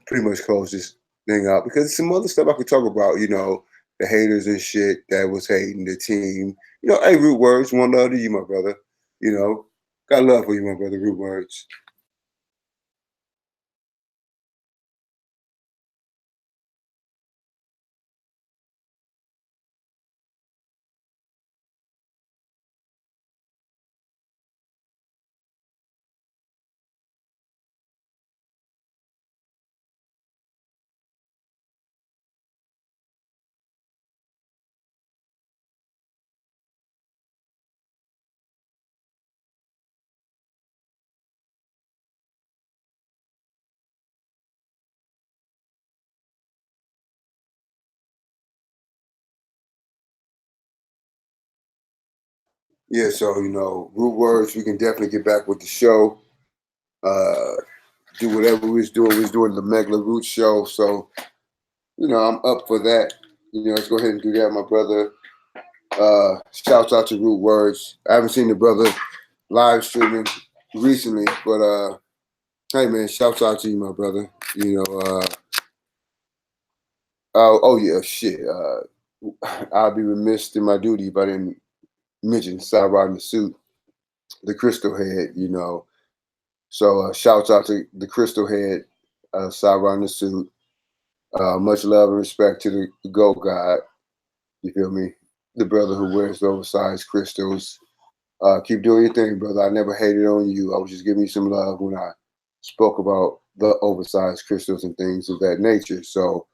pretty much close this thing out because there's some other stuff I could talk about, you know, the haters and shit that was hating the team. You know, hey, Root Words, one love to you, my brother. You know, got love for you, my brother, Root Words. Yeah, so Root Words, we can definitely get back with the show. Do whatever we was doing. We was doing the Megla Root show. So, I'm up for that. Let's go ahead and do that, my brother. Shouts out to Root Words. I haven't seen the brother live streaming recently, but hey man, shouts out to you, my brother. Oh yeah, shit. I'll be remiss in my duty if I didn't mention Sarah in the suit, the Crystal Head. So shouts out to the Crystal Head, Sarah in the suit. Much love and respect to the Go God. You feel me? The brother who wears the oversized crystals. Keep doing your thing, brother. I never hated on you. I was just giving you some love when I spoke about the oversized crystals and things of that nature. So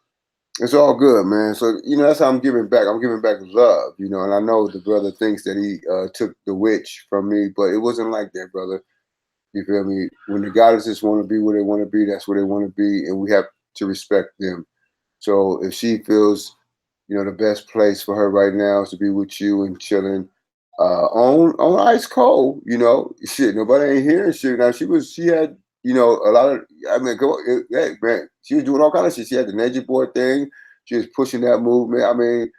it's all good, man. So, that's how I'm giving back. I'm giving back love, and I know the brother thinks that he took the witch from me, but it wasn't like that, brother. You feel me? When the goddesses want to be where they want to be, that's where they want to be, and we have to respect them. So if she feels, the best place for her right now is to be with you and chilling on ice cold, shit. Nobody ain't hearing shit. Now she had, a lot of. I mean, go, hey man, she was doing all kind of shit. She had the Nature Board thing. She was pushing that movement. I mean,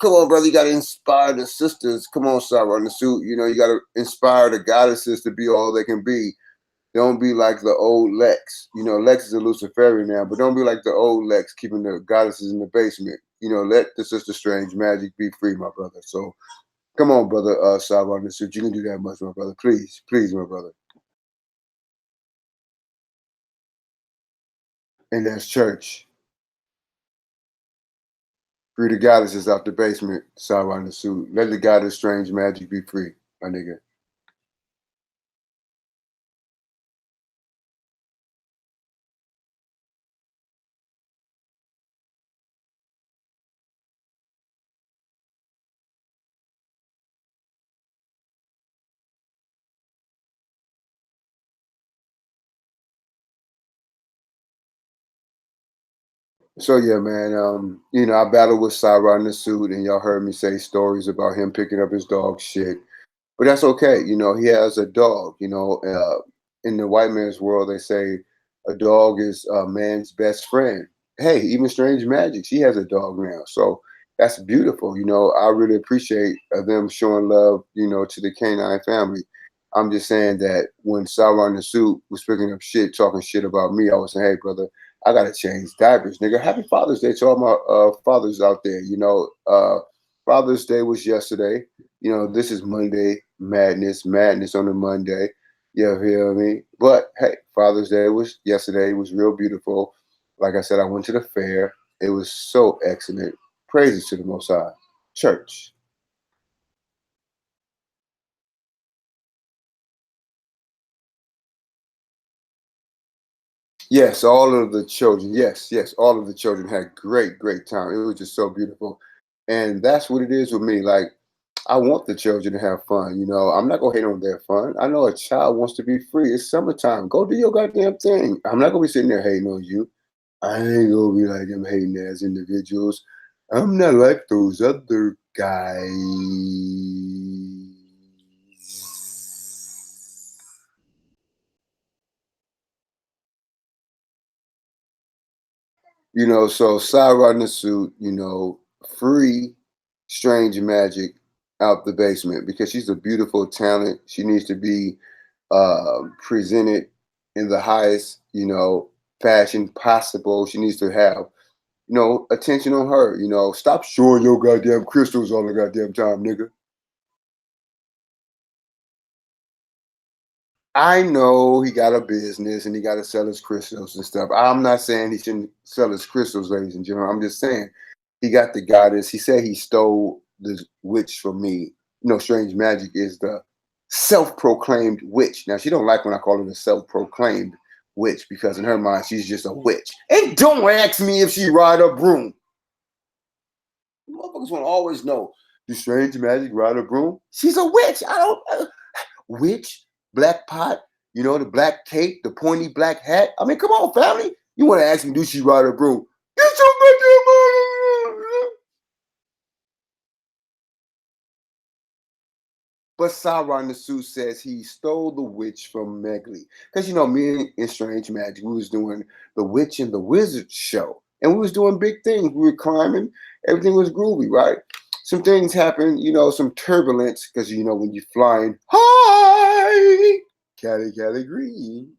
come on, brother. You got to inspire the sisters. Come on, Sarah in the suit. You got to inspire the goddesses to be all they can be. Don't be like the old Lex. Lex is a Luciferian now, but don't be like the old Lex, keeping the goddesses in the basement. Let the Sister Strange magic be free, my brother. So come on, brother, Sarah in the suit. You can do that much, my brother. Please, please, my brother. And that's church. Free the goddesses out the basement, Sarah in the suit. Let the goddess strange magic be free, my nigga. So yeah, man. I battled with Sarah in the suit, and y'all heard me say stories about him picking up his dog shit. But that's okay. He has a dog. In the white man's world, they say a dog is a man's best friend. Hey, even Strange Magic, she has a dog now. So that's beautiful. I really appreciate them showing love, to the canine family. I'm just saying that when Sarah in the suit was picking up shit, talking shit about me, I was saying, hey, brother, I got to change diapers, nigga. Happy Father's Day to all my fathers out there. Father's Day was yesterday. This is Monday madness on a Monday. You feel me? But hey, Father's Day was yesterday. It was real beautiful. Like I said, I went to the fair. It was so excellent. Praises to the Most High. Church. Yes, all of the children. Yes, yes, all of the children had great, great time. It was just so beautiful. And that's what it is with me. Like, I want the children to have fun. I'm not gonna hate on their fun. I know a child wants to be free. It's summertime. Go do your goddamn thing. I'm not gonna be sitting there hating on you. I ain't gonna be like them hating as individuals. I'm not like those other guys. So Sarah in the suit, free strange magic out the basement because she's a beautiful talent. She needs to be presented in the highest, fashion possible. She needs to have, attention on her. Stop showing your goddamn crystals all the goddamn time, nigga. I know he got a business and he got to sell his crystals and stuff. I'm not saying he shouldn't sell his crystals, ladies and gentlemen. I'm just saying he got the goddess. He said he stole the witch from me. Strange Magic is the self-proclaimed witch. Now she don't like when I call her the self-proclaimed witch because in her mind she's just a witch. And don't ask me if she ride a broom. Motherfuckers want to always know. Do Strange Magic ride a broom? She's a witch. I don't. Witch, black pot, the black cape, the pointy black hat. I mean, come on, family. You want to ask me, do she ride a broom? Get your goddamn But Sauron the Suit says he stole the witch from Megli. Because, you know, me and Strange Magic, we was doing the Witch and the Wizard show. And we was doing big things. We were climbing. Everything was groovy, right? Some things happened, you know, some turbulence. Because, you know, when you're flying high, Cali green.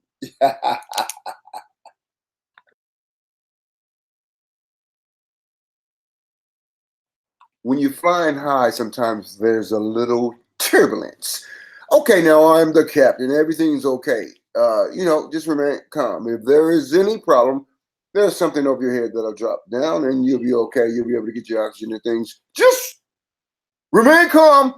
When you're flying high, sometimes there's a little turbulence. Okay, now I'm the captain. Everything's okay. You know, just remain calm. If there is any problem, there's something over your head that'll drop down and you'll be okay. You'll be able to get your oxygen and things. Just remain calm.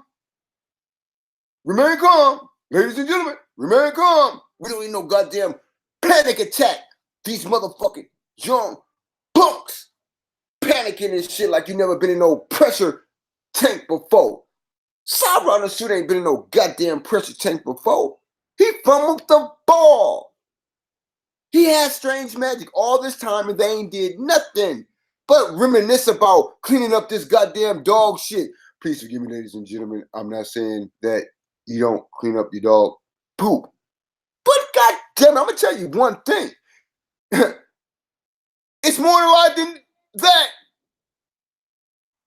Remain calm. Ladies and gentlemen, remain calm. We don't need no goddamn panic attack. These motherfucking young punks panicking and shit like you never been in no pressure tank before. Sauron the Suit ain't been in no goddamn pressure tank before. He fumbled the ball. He had Strange Magic all this time and they ain't did nothing but reminisce about cleaning up this goddamn dog shit. Please forgive me, ladies and gentlemen. I'm not saying that you don't clean up your dog poop. But goddamn, I'm gonna tell you one thing. It's more to life than that.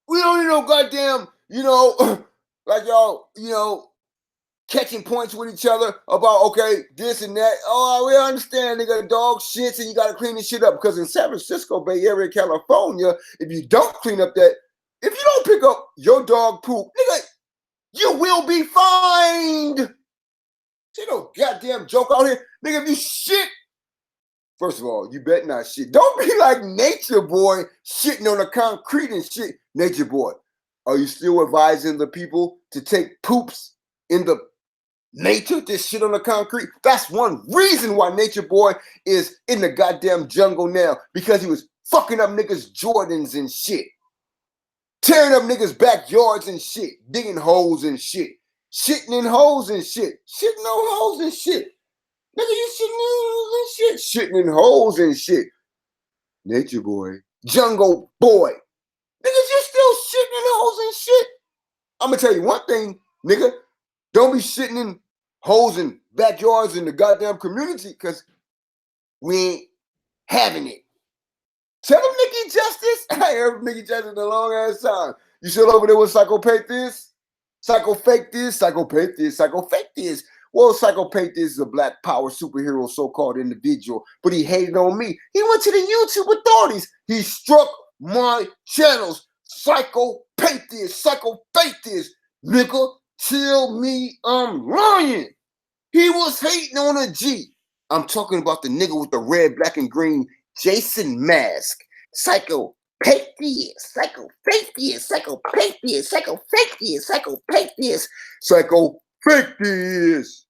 We don't need no goddamn, you know, like y'all, you know, catching points with each other about, okay, this and that. Oh, we understand, nigga, dog shits and you got to clean this shit up. Because in San Francisco Bay Area, California, if you don't clean up that, if you don't pick up your dog poop, nigga, you will be fined. See no goddamn joke out here. Nigga, if you shit, first of all, you better not shit. Don't be like Nature Boy shitting on the concrete and shit. Nature Boy, are you still advising the people to take poops in the nature, this shit on the concrete? That's one reason why Nature Boy is in the goddamn jungle now. Because he was fucking up niggas' Jordans and shit. Tearing up niggas' backyards and shit. Digging holes and shit. Shitting in holes and shit. Shitting on holes and shit. Nigga, you shitting in holes and shit. Shitting in holes and shit. Nature Boy. Jungle Boy. Niggas, you still shitting in holes and shit. I'm gonna tell you one thing, nigga. Don't be shitting in holes in backyards in the goddamn community, because we ain't having it. Tell them Nikki Justice. I heard Nikki Justice in a long ass time. You still over there with Psychopath this? Psychofake this? Psychopath this? Psychofake this? Well, Psychopath is a black power superhero, so-called individual, but he hated on me. He went to the YouTube authorities. He struck my channels. Psychopath this? Psychopath this? Nigga, tell me I'm lying. He was hating on a G. I'm talking about the nigga with the red, black, and green Jason mask. Psychopath this, Psychopath this, Psychopath this, Psychopath this, Psychopath this, Psychopath this.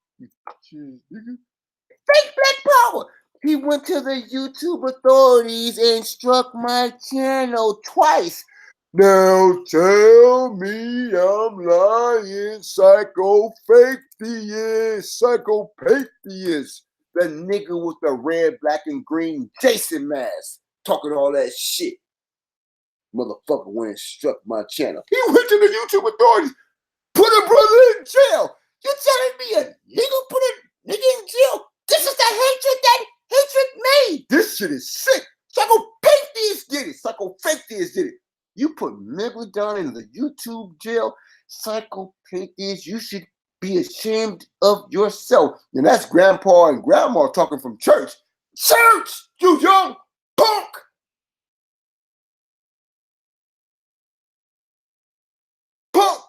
Fake black power. He went to the YouTube authorities and struck my channel twice. Now tell me I'm lying. Psychopath this, Psychopath this. The nigga with the red, black, and green Jason mask talking all that shit. Motherfucker went and struck my channel. He went to the YouTube authorities, put a brother in jail. You telling me a nigga put a nigga in jail? This is the hatred that hatred made. This shit is sick. Psychopath did it. Psychopath did it. You put Megalodon in the YouTube jail. Psychopath, you should be ashamed of yourself. And that's grandpa and grandma talking from church. Church, you young punk. Punk.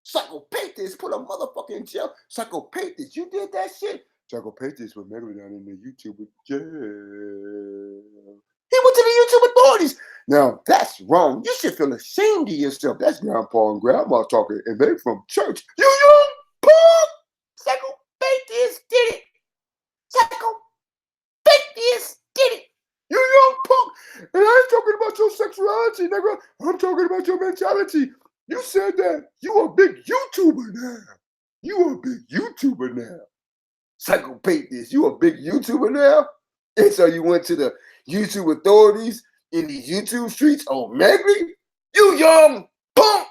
Psychopath, put a motherfucker in jail. Psychopath, you did that shit. Psychopath with Megalodon in the YouTube jail. He went to the YouTube authorities. Now, that's wrong. You should feel ashamed of yourself. That's grandpa and grandma talking, and they from church. You young punk! Psychopath did it. Psychopath did it. You young punk! And I ain't talking about your sexuality, nigga. I'm talking about your mentality. You said that you a big YouTuber now. You a big YouTuber now. Psychopath you a big YouTuber now? And so you went to the YouTube authorities in these YouTube streets on Megli? You young punk!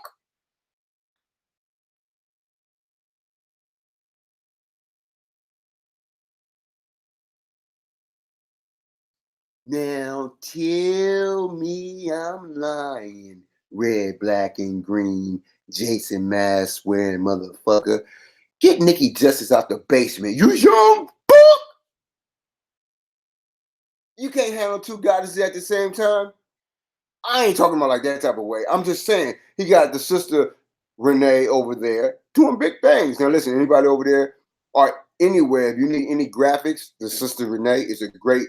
Now tell me I'm lying. Red, black, and green. Jason Mask wearing motherfucker. Get Nikki Justice out the basement. You young book. You can't handle two goddesses at the same time. I ain't talking about like that type of way. I'm just saying he got the sister Renee over there doing big things. Now listen, anybody over there or anywhere, if you need any graphics, the sister Renee is a great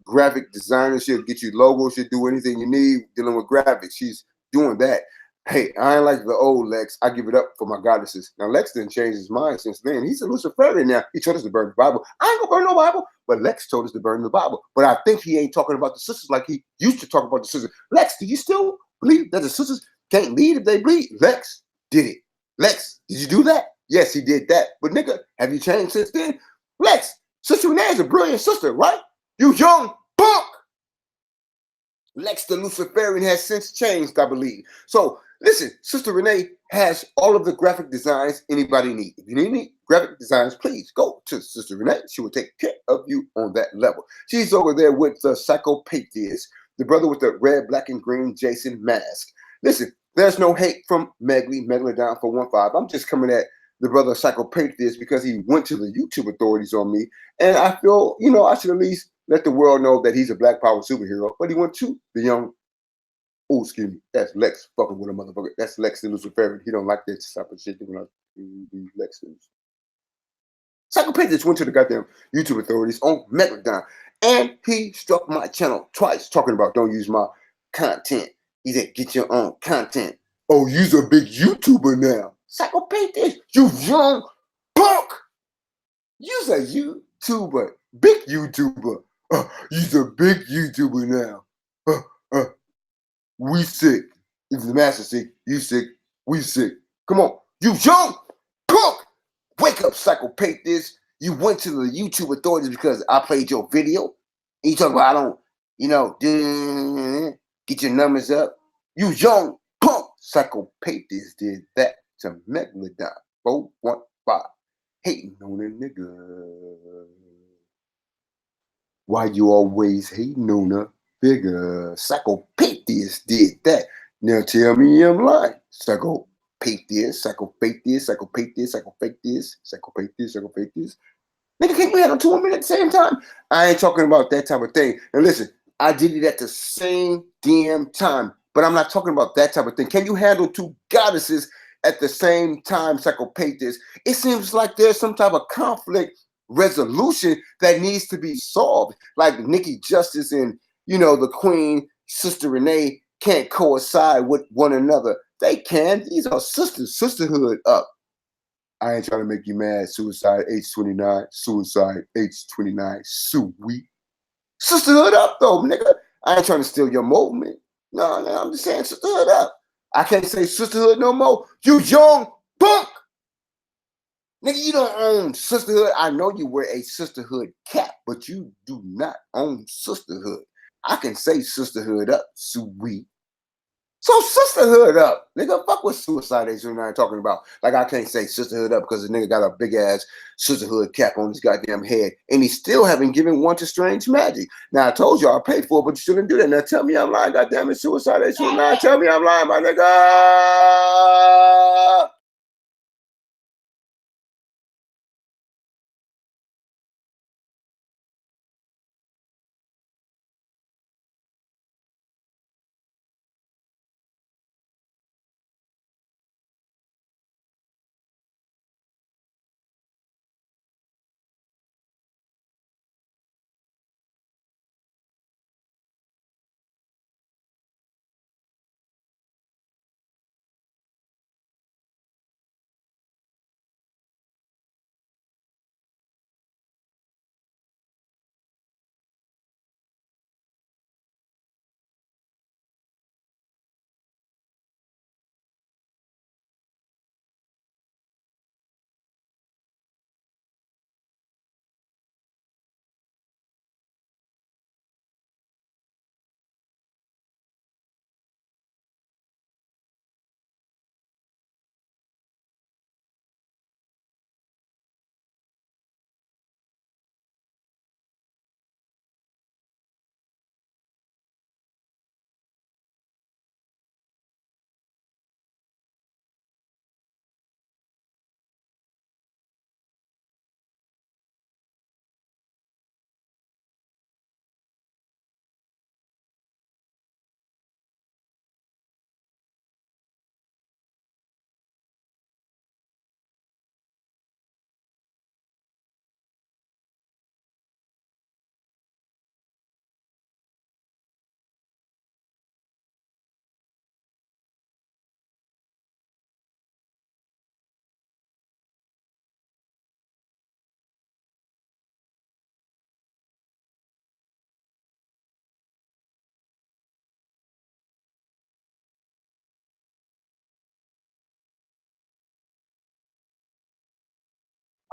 graphic designer. She'll get you logos. She'll do anything you need dealing with graphics. She's doing that. Hey, I ain't like the old Lex. I give it up for my goddesses. Now, Lex didn't change his mind since then. He's a Luciferian now. He told us to burn the Bible. I ain't gonna burn no Bible, but Lex told us to burn the Bible. But I think he ain't talking about the sisters like he used to talk about the sisters. Lex, do you still believe that the sisters can't lead if they bleed? Lex did it. Lex, did you do that? Yes, he did that. But nigga, have you changed since then? Lex, Sister Renee is a brilliant sister, right? You young punk! Lex the Luciferian has since changed, I believe. So listen, Sister Renee has all of the graphic designs anybody needs. If you need any graphic designs, please go to Sister Renee. She will take care of you on that level. She's over there with the Psychopatheist, the brother with the red, black, and green Jason Mask. Listen, there's no hate from Megalodon 415. I'm just coming at the brother Psychopatheist because he went to the YouTube authorities on me. And I feel, I should at least let the world know that he's a Black Power superhero. But he went to the young, excuse me, that's Lex fucking with a motherfucker. That's Lex the Luciferian. He don't like that type of shit. Lex. Psychopath just went to the goddamn YouTube authorities on Megalodon. And he struck my channel twice talking about don't use my content. He said, get your own content. Oh, you's a big YouTuber now. Psychopath, you young punk. You's a YouTuber, big YouTuber. You's a big YouTuber now. We sick. If the master sick, you sick, we sick. Come on, you young punk. Wake up, Psychopath. You went to the YouTube authorities because I played your video. And you talk about I don't, get your numbers up. You young punk. Psychopath did that to Megalodon 415. Hating on a nigga. Why you always hating on a figure? Psychopatheist did that. Now tell me I'm lying. Psychopatheist. Nigga, can't we have 2 women at the same time? I ain't talking about that type of thing. And listen, I did it at the same damn time, but I'm not talking about that type of thing. Can you handle two goddesses at the same time, Psychopatheist? It seems like there's some type of conflict resolution that needs to be solved. Like Nikki Justice and, the Queen, Sister Renee can't coincide with one another. They can. These are sisters. Sisterhood up. I ain't trying to make you mad. Suicide H29. Suicide H29. Sweet. Sisterhood up, though, nigga. I ain't trying to steal your movement. No, I'm just saying sisterhood up. I can't say sisterhood no more. You young punk. Nigga, you don't own sisterhood. I know you wear a sisterhood cap, but you do not own sisterhood. I can say sisterhood up, sweet. So sisterhood up. Nigga, fuck what Suicide H29 talking about. Like I can't say sisterhood up because the nigga got a big ass sisterhood cap on his goddamn head. And he still haven't given one to Strange Magic. Now I told you I paid for it, but you shouldn't do that. Now tell me I'm lying, goddamn it, Suicide H29. Tell me I'm lying, my nigga.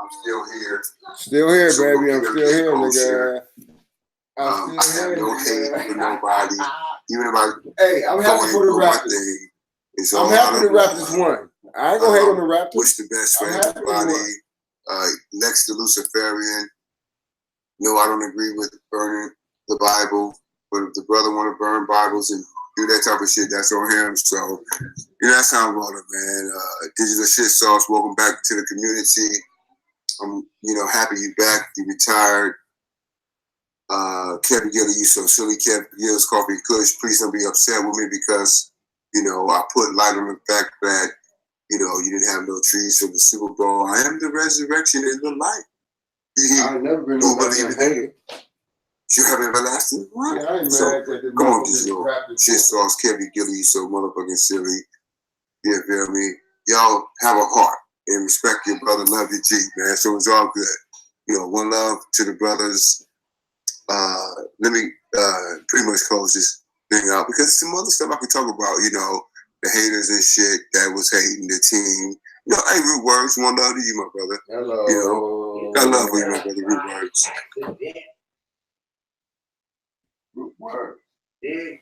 I'm still here.
Still here, baby. I'm still here, nigga.
I have no hate for nobody. Even if I
I'm happy for the Raptors. I'm happy the Raptors won. I ain't gonna hate on the Raptors.
Wish the best for everybody. Next to Luciferian. No, I don't agree with burning the Bible. But if the brother want to burn Bibles and do that type of shit, that's on him. So, that's how I'm rolling, man. Digital Shit Sauce, welcome back to the community. I'm, happy you back. You retired. Kevin Gilly, you so silly. Kevin Gillis, Coffee Kush. Please don't be upset with me because, I put light on the fact that, you didn't have no trees for the Super Bowl. I am the resurrection and the light.
I've never been nobody hater.
You have everlasting life.
Yeah, I ain't
so,
mad that
come on, Digital Shit Sauce, Kevin Gilly, you so motherfucking silly. You feel me? Y'all have a heart and respect your brother. Love your G, man. So it's all good. One love to the brothers. Let me pretty much close this thing out because some other stuff I could talk about, the haters and shit that was hating the team. Hey, Root Words, one love to you, my brother.
Hello.
I love you, my brother, Root Words.
Root Words. Yeah.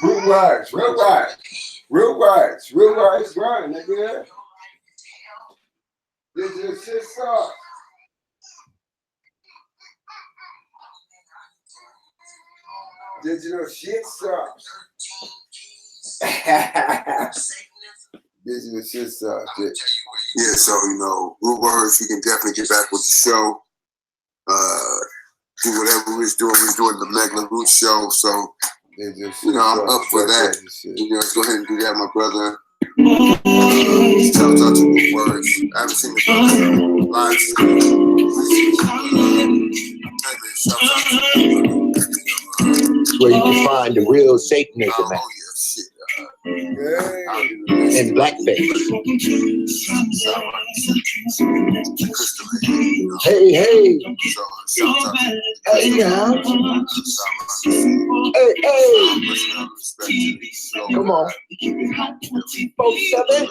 Real words, right, nigga. Digital Shit Sauce. Digital Shit Sauce. Digital Shit Sauce.
Yeah, so, Root Words, we can definitely get back with the show. Do whatever we're doing the Megla Root show, so I'm up for that. Let's go ahead and do that, my brother. Shout out to Root Words. I haven't seen the brother live
It's where you can find the real Satanism at. And blackface. Hey, hey. Hey, now. Hey. Come on. 4-7.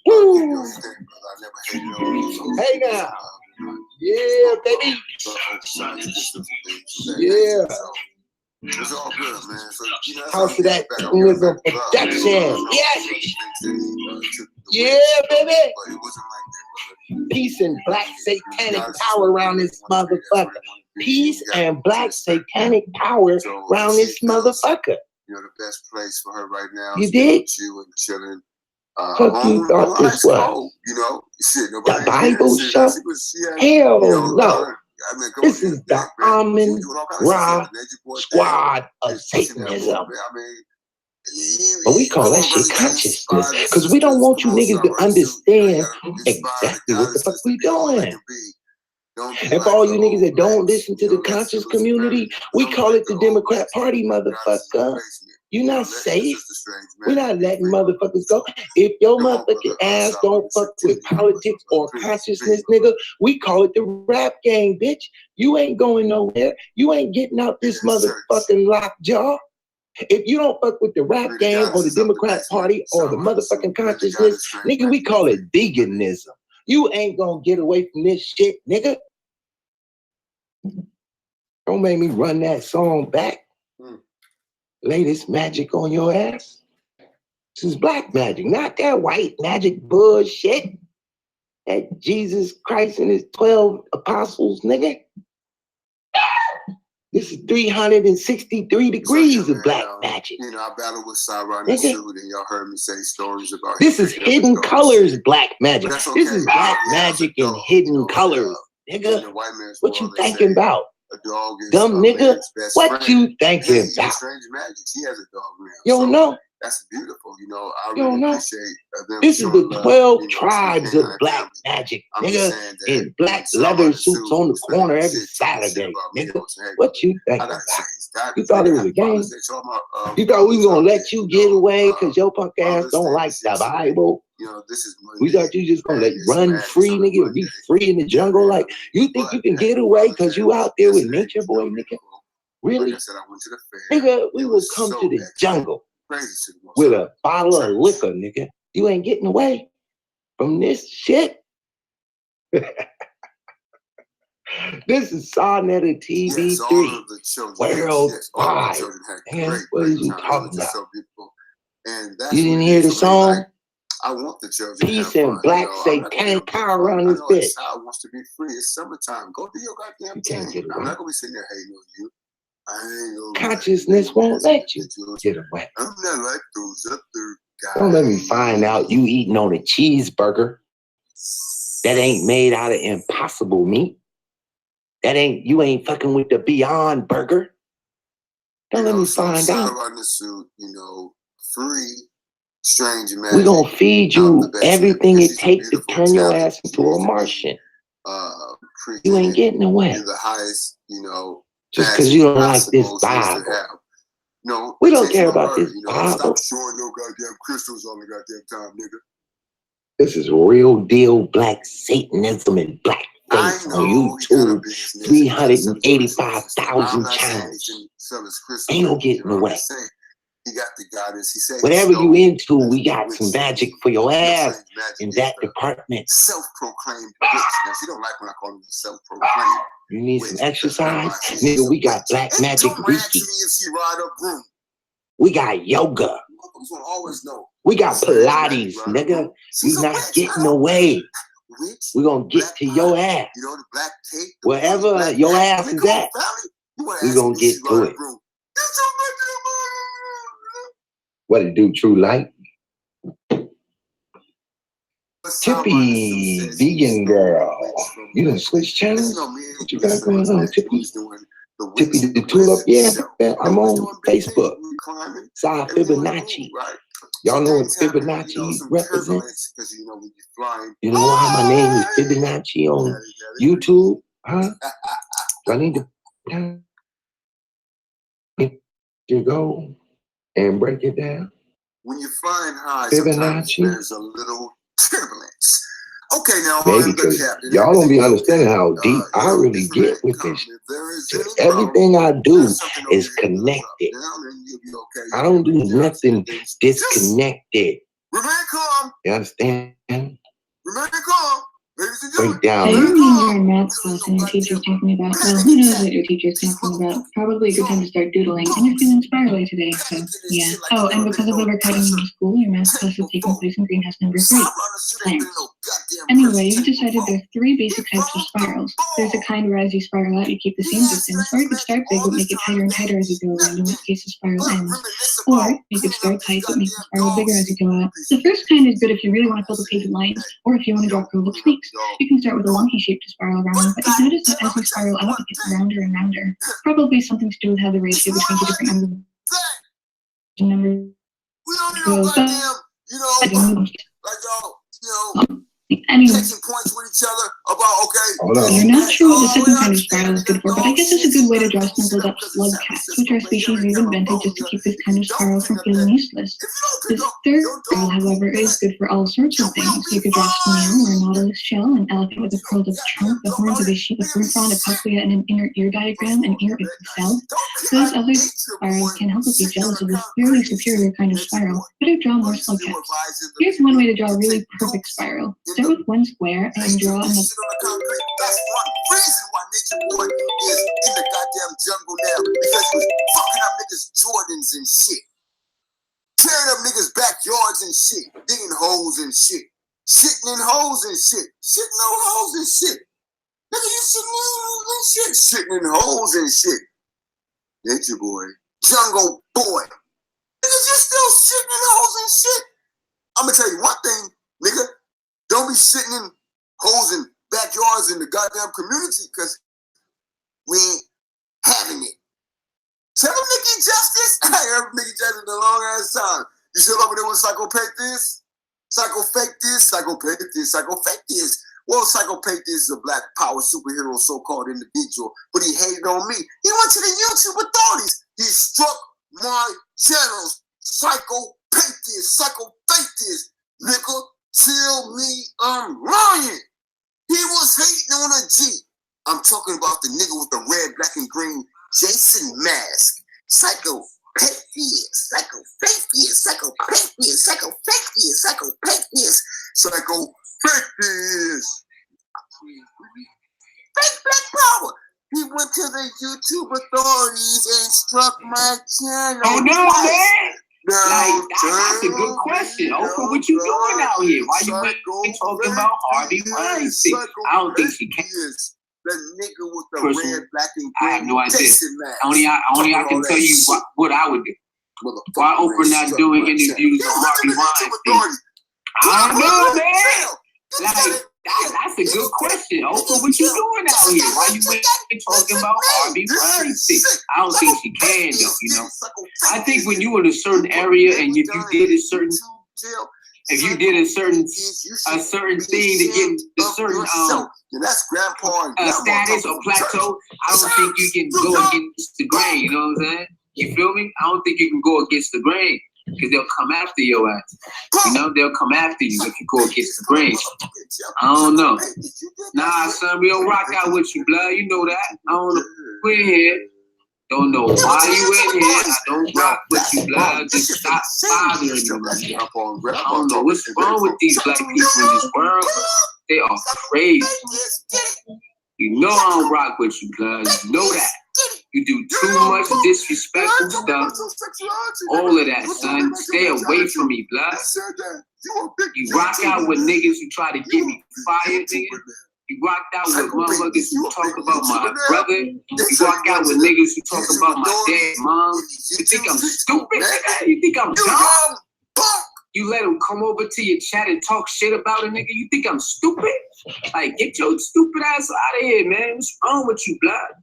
Woo. Hey, now. Yeah, baby. Yeah.
It's all good, man. So,
House of that Satanism production. Yes. Yeah, baby. Peace and black satanic power around this motherfucker. Peace and black satanic power around this motherfucker.
The best place for her right now.
You did?
You and chilling.
Fuck you thought this was?
Shit, nobody.
The Bible show? Hell no. This is the Amen Ra squad of Satanism. But we call that shit consciousness because we don't want you niggas to understand exactly what the fuck we doing. And for all you niggas that don't listen to the conscious community, we call it the Democrat Party, motherfucker. You not safe. We're not letting motherfuckers go. If your motherfucking ass don't fuck with politics or consciousness, nigga, we call it the rap game, bitch. You ain't going nowhere. You ain't getting out this motherfucking lockjaw. If you don't fuck with the rap game or the Democrat Party or the motherfucking consciousness, nigga, we call it veganism. You ain't gonna get away from this shit, nigga. Don't make me run that song back. Lay this magic on your ass. This is black magic, not that white magic bullshit. That Jesus Christ and his 12 apostles, nigga. This is 363 degrees of black magic.
I battled with Cyron and Sue, and y'all heard me say stories about
this is hidden colors black magic. This is black magic in hidden colors, nigga. What you thinking about?
A dog is
dumb nigga. What you thinking about?
Strange magic. He has a dog now.
You don't know?
That's beautiful. I really appreciate them.
This is the 12 tribes of black magic, nigga, in black leather suits on the corner every Saturday, nigga. What you think about? You thought it was a game. You thought we was gonna let you get away because your punk ass don't like the Bible. We thought you just gonna let you run free, nigga, be free in the jungle. Like, you think you can get away because you out there with Nature Boy, nigga? Really? Nigga, we will come to the jungle with a bottle of liquor, nigga. You ain't getting away from this shit. This is Sarnetta TV3 worldwide. Man, what are you talking about? You didn't hear the song?
I want the children.
Peace and black satanic power around this bitch.
Child wants to be free. It's summertime. Go do your goddamn thing. I'm not gonna be sitting there hating on you.
Consciousness won't let you get away.
I'm not like those other guys.
Don't let me find out you eating on a cheeseburger that ain't made out of impossible meat. You ain't fucking with the Beyond Burger. Don't let me find out.
Free, strange,
we're gonna feed you everything it takes to turn your ass into a Martian. You ain't getting away.
The highest,
just because you don't like this Bible. No, we don't care about this Bible.
Stop showing no goddamn crystals on the goddamn time, nigga.
This is real deal black Satanism and black face on YouTube. 385,000 channels. Ain't no getting away.
He got the goddess. He said,
whatever you into, we got some magic for your ass in that department.
Self-proclaimed witch. Now, she don't like when I call him self-proclaimed.
You need some exercise? Nigga, we got black magic Reiki. We got yoga. We got Pilates, nigga. You're not getting away. We're going to get to your ass. Wherever your ass is at, we're going to get to it. What it do, True Light? Tippy, vegan girl. You done switch channels? What you got going on, Tippy? Tippy the Tulip? Yeah, I'm on Facebook. Cy Fibonacci. Y'all know what Fibonacci represents? You know how my name is Fibonacci on YouTube? Huh? Do I need to go and break it down?
When you flying high,
Fibonacci,
there's a little turbulence. Okay, now
maybe because y'all don't be understanding how deep I really get with this. Everything I do is connected. I don't do nothing disconnected.
Remain calm.
You understand?
Remain calm.
Break down.
I remember in math class and your teacher's talking about, well, who knows what your teacher's talking about? Probably a good time to start doodling. And you're feeling spirally today, so yeah. Oh, and because of overcutting in school, your math class is taking place in greenhouse number 3. Plants. Anyway, you decided there are 3 basic types of spirals. There's a kind where as you spiral out, you keep the same distance, or you could start big but make it tighter and tighter as you go around, in which case the spiral ends. Or you could start tight but make the spiral bigger as you go out. The first kind is good if you really want to fill the page with lines, or if you want to draw curved snakes. You can start with a wonky shape to spiral around, but you've noticed that as you spiral out, it gets rounder and rounder. Probably something to do with how the ratio between the different numbers anyway.
Points with each other about,
you're not sure what the second kind of spiral is good for, but I guess it's a good way to draw snuggled up slug cats, which are species we've invented just to keep this kind of spiral from feeling useless. This third spiral, however, is good for all sorts of things. You could draw a snail or a nautilus shell, an elephant with a curled up trunk, the horns of a sheep, a griffon, a cochlea, and an inner ear diagram, an ear with a cell. Those other spirals can help us be jealous of this fairly superior kind of spiral, but I draw more slug cats. Here's one way to draw a really perfect spiral. Start with one square and draw another.
That's one reason why Nature Boy is in the goddamn jungle now, because he was fucking up niggas' Jordans and shit, tearing up niggas' backyards and shit, digging holes and shit, shitting in holes and shit, shitting on holes and shit. Nigga, you shitting in holes and shit, shitting in holes and shit. Nature Boy, Jungle Boy, niggas, you still shitting in holes and shit. I'm gonna tell you one thing, nigga. Don't be sitting in holes in backyards in the goddamn community, because we ain't having it. Tell them Nikki Justice. I heard Nikki Justice in a long ass time. You still over there with psychopathic this, psychopathic this, psychopathic this, psychopathic this. Well, Psychopath is a black power superhero, so-called individual, but he hated on me. He went to the YouTube authorities. He struck my channels. Psychopath, nigga. Tell me I'm lying. He was hating on a G. I'm talking about the nigga with the red, black, and green Jason mask. Psychopath. Fake black power. He went to the YouTube authorities and struck my channel.
Oh no, man! Like, that's a good question. Oprah, what you doing out here? Why you been talking about Harvey Weinstein? I don't think she can.
The nigga with the red, black, and green.
I have no idea. Only I can tell you what I would do. Why Oprah not doing interviews on Harvey Weinstein? I don't know, man. Like, that's a good question. Oprah, what you doing out here? Why you been talking about Harvey Weinstein? I don't think she can, though, you know. I think when you in a certain area and if you did a certain thing to get a certain status or plateau, I don't think you can go against the grain, you know what I'm saying? You feel me? I don't think you can go against the grain because they'll come after your ass. You know, they'll come after you if you go against the grain. I don't know. Nah, son, we don't rock out with you, blood. You know that. I don't know. We're here. Don't know why you in here. I don't rock with you, blood. Just stop bothering me. I don't know what's wrong with these black people in this world. They are crazy. You know I don't rock with you, blood. You know that. You do too much disrespectful stuff. All of that, son. Stay away from me, blood. You rock out with niggas who try to get me fired, nigga. You rocked out with motherfuckers who talk about my brother. You rock out with niggas who talk about my dad, mom. You think I'm stupid, nigga? You think I'm dumb? You let them come over to your chat and talk shit about a nigga? You think I'm stupid? Like, get your stupid ass out of here, man. What's wrong with you, blood?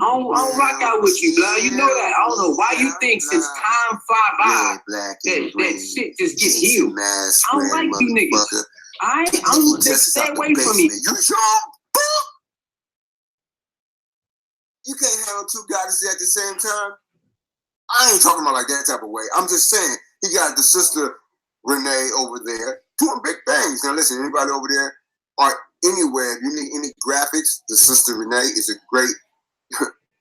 I don't rock out with you, blood. You know that. I don't know why you think since time fly by that shit just get healed. I don't like you niggas. I'm just stay away from me.
You can't handle two goddesses at the same time. I ain't talking about like that type of way. I'm just saying he got the sister Renee over there doing big things. Now listen, anybody over there or anywhere, if you need any graphics, the sister Renee is a great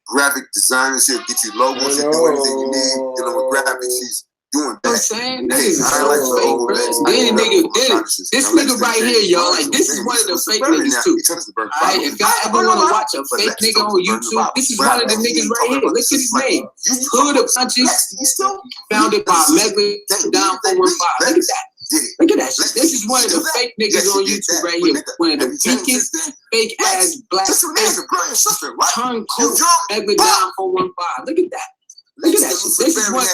graphic designer. She'll get you logos, she'll do anything you need. Dealing with graphics, she's doing that.
I'm saying niggas is so fake, bro. Then nigga did it. This nigga right here, y'all, like this is one of the fake niggas too. Alright, if y'all ever want to watch a fake nigga on YouTube, this is one of the niggas right here. Look at his name. Hood of Punches, founded by Megla Down 415. Look at that. Look at that shit. This is one of the fake niggas on YouTube right here. One of the weakest, fake ass black tongue coat Megla Down 415. Look at that. Look at that shit. This is what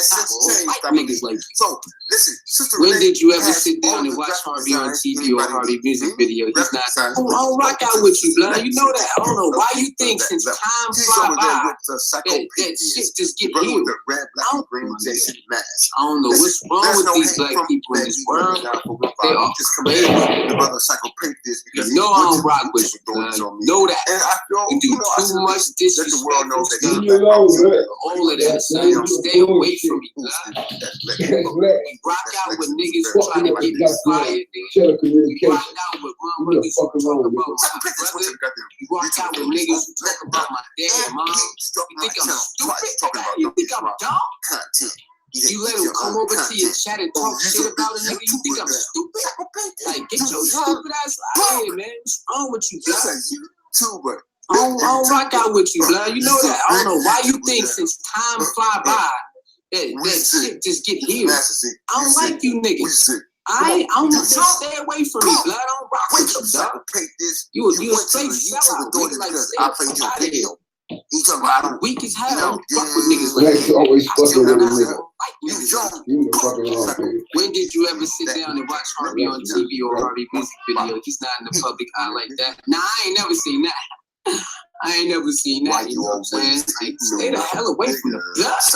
niggas like.
So listen, sister.
When did you ever sit down and watch Harvey on TV or Harvey music video? He's not. I don't rock out with you, blood. You know that. I don't know why you think since time fly by that shit just get healed. I don't know what's wrong with these black people in this world. They are crazy. You know I don't rock with you, blood. You know that. You do too much disrespectful stuff. All of that. Stay away from me, blood. You rock out with niggas who try to get me fired, nigga. You rock out with motherfuckers who talk about my brother. You rock out with niggas who talk about my dad, mom. You think I'm stupid? You think I'm dumb? You let them come over to your chat and talk shit about a nigga. You think I'm stupid? Like, get your stupid ass out of here, man. What's wrong with you, blood? I don't rock out with you, blood. You know that. I don't know why you think since time fly by that shit just get healed. I don't like you niggas. I don't just stay away from me, blood. I don't rock with you, dog. You a straight sellout. Nigga, like, stay out of here. I'm weak as hell. I don't fuck with niggas like that.
Always fucking with a nigga.
When did you ever sit down and watch Harvey on TV or Harvey music video? He's not in the public eye like that. Nah, I ain't never seen that. I ain't never seen that, you know what I'm saying? Like, stay the hell away from the dust.